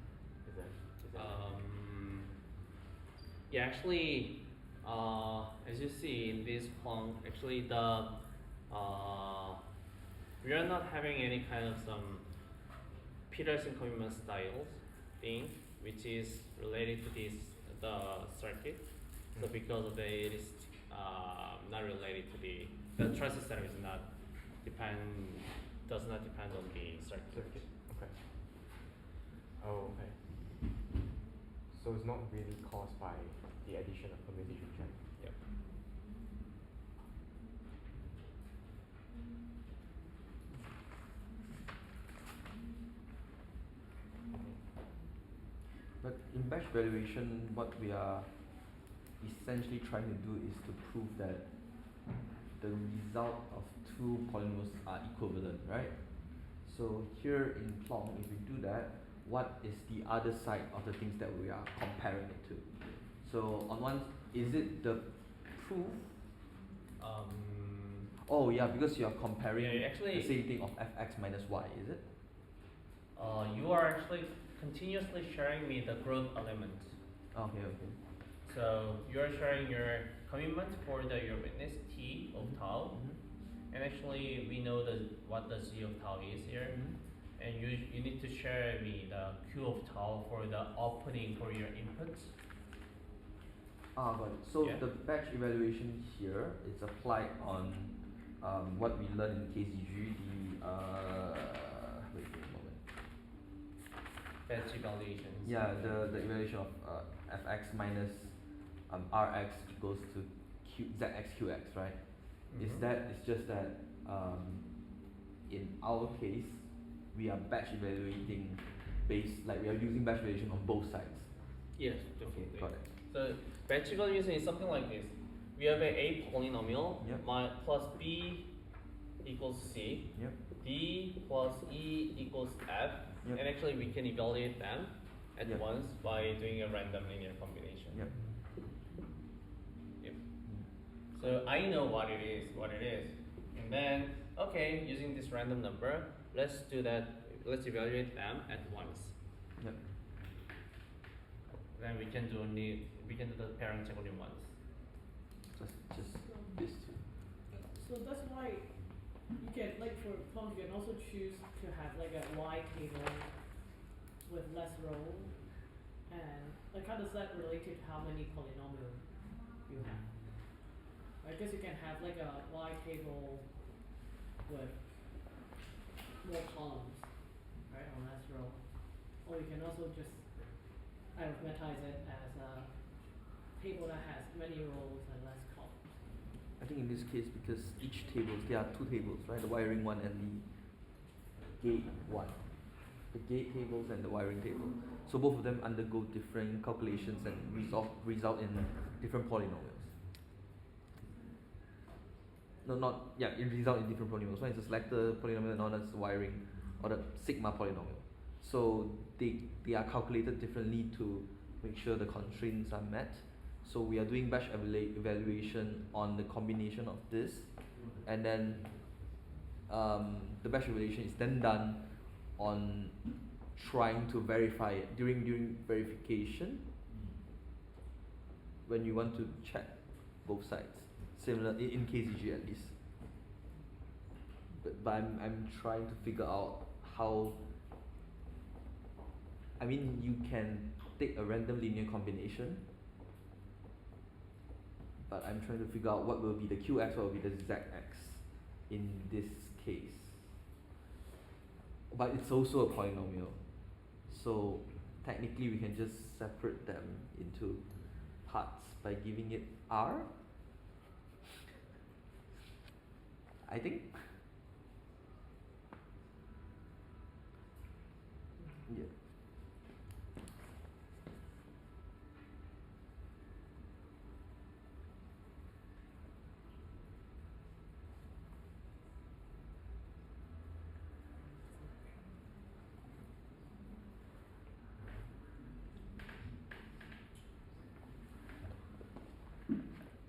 Is that Yeah, actually, as you see in this Plonk, actually we are not having any kind of some Peterson commitment styles thing, which is related to the circuit. So because of it is not related to the trust setup is does not depend on the circuit. Okay. Oh, okay. So it's not really caused by the addition of permutation check. Yep. But in batch valuation, what we are essentially trying to do is to prove that the result of 2 polynomials are equivalent, right? So here in Plonk, if we do that, what is the other side of the things that we are comparing it to? So on one, is it the proof? Oh yeah, because you are comparing actually, the same thing of fx minus y, is it? You are actually continuously sharing me the group element. Okay. So you are sharing your commitment for your witness T of tau, and actually we know what the Z of tau is here, and you need to share me the Q of tau for the opening for your inputs. Got it. So the batch evaluation here is applied on what we learned in KZG, wait a moment. Batch evaluation. Yeah, the evaluation of fx minus rx equals to zx qx, right? It's just that in our case we are batch evaluating we are using batch evaluation on both sides. Yes, definitely. Okay, got it. So batch evaluation is something like this. We have a polynomial plus b equals c, d plus e equals f, and actually we can evaluate them at once by doing a random linear combination. So I know what it is, and then using this random number, let's do that. Let's evaluate them at once. Then we can do the pairing check only once. Just this two. So that's why you can, for Plonk, you can also choose to have a Y table with less rows, and how does that relate to how many polynomials you have? I guess you can have a Y table with more columns, right, on less row. Or you can also just arithmetize it as a table that has many rows and less columns. I think in this case, because each table, there are 2 tables, right? The wiring one and the gate one. the gate tables and the wiring table. So both of them undergo different calculations and result in different polynomials. It result in different polynomials. One is the selector polynomial, and another is the wiring or the sigma polynomial. So they are calculated differently to make sure the constraints are met. So we are doing batch evaluation on the combination of this, and then the batch evaluation is then done on trying to verify it during verification when you want to check both sides. Similar in KZG at least. But I'm trying to figure out how. I mean, you can take a random linear combination, but I'm trying to figure out what will be the QX, what will be the ZX in this case. But it's also a polynomial, so technically we can just separate them into parts by giving it R, I think. Yeah.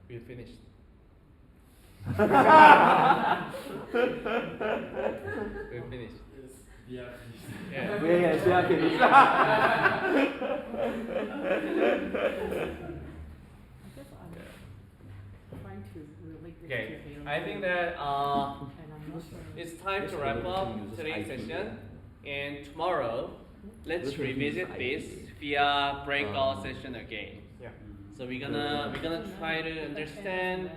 We're finished. We're finished. Yeah. Yeah. Yes, we are finished. I guess I'm trying to relate this Okay, to Ethereum. I think that And I'm not sure. it's time to Yes, wrap up uses today's IP. session, and tomorrow let's This one revisit uses this IP. via breakout session again. Yeah. So we're gonna try to understand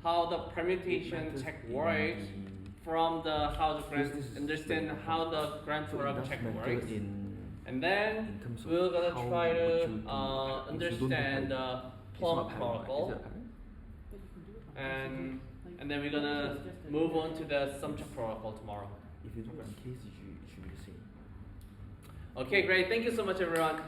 how the permutation check works, from the how the grant understand how the grant product check works, and then we're gonna try to understand the Plum protocol, and then we're gonna move on to the sum check protocol tomorrow. If you do it on KZG, it should be the same. Okay, great. Thank you so much, everyone.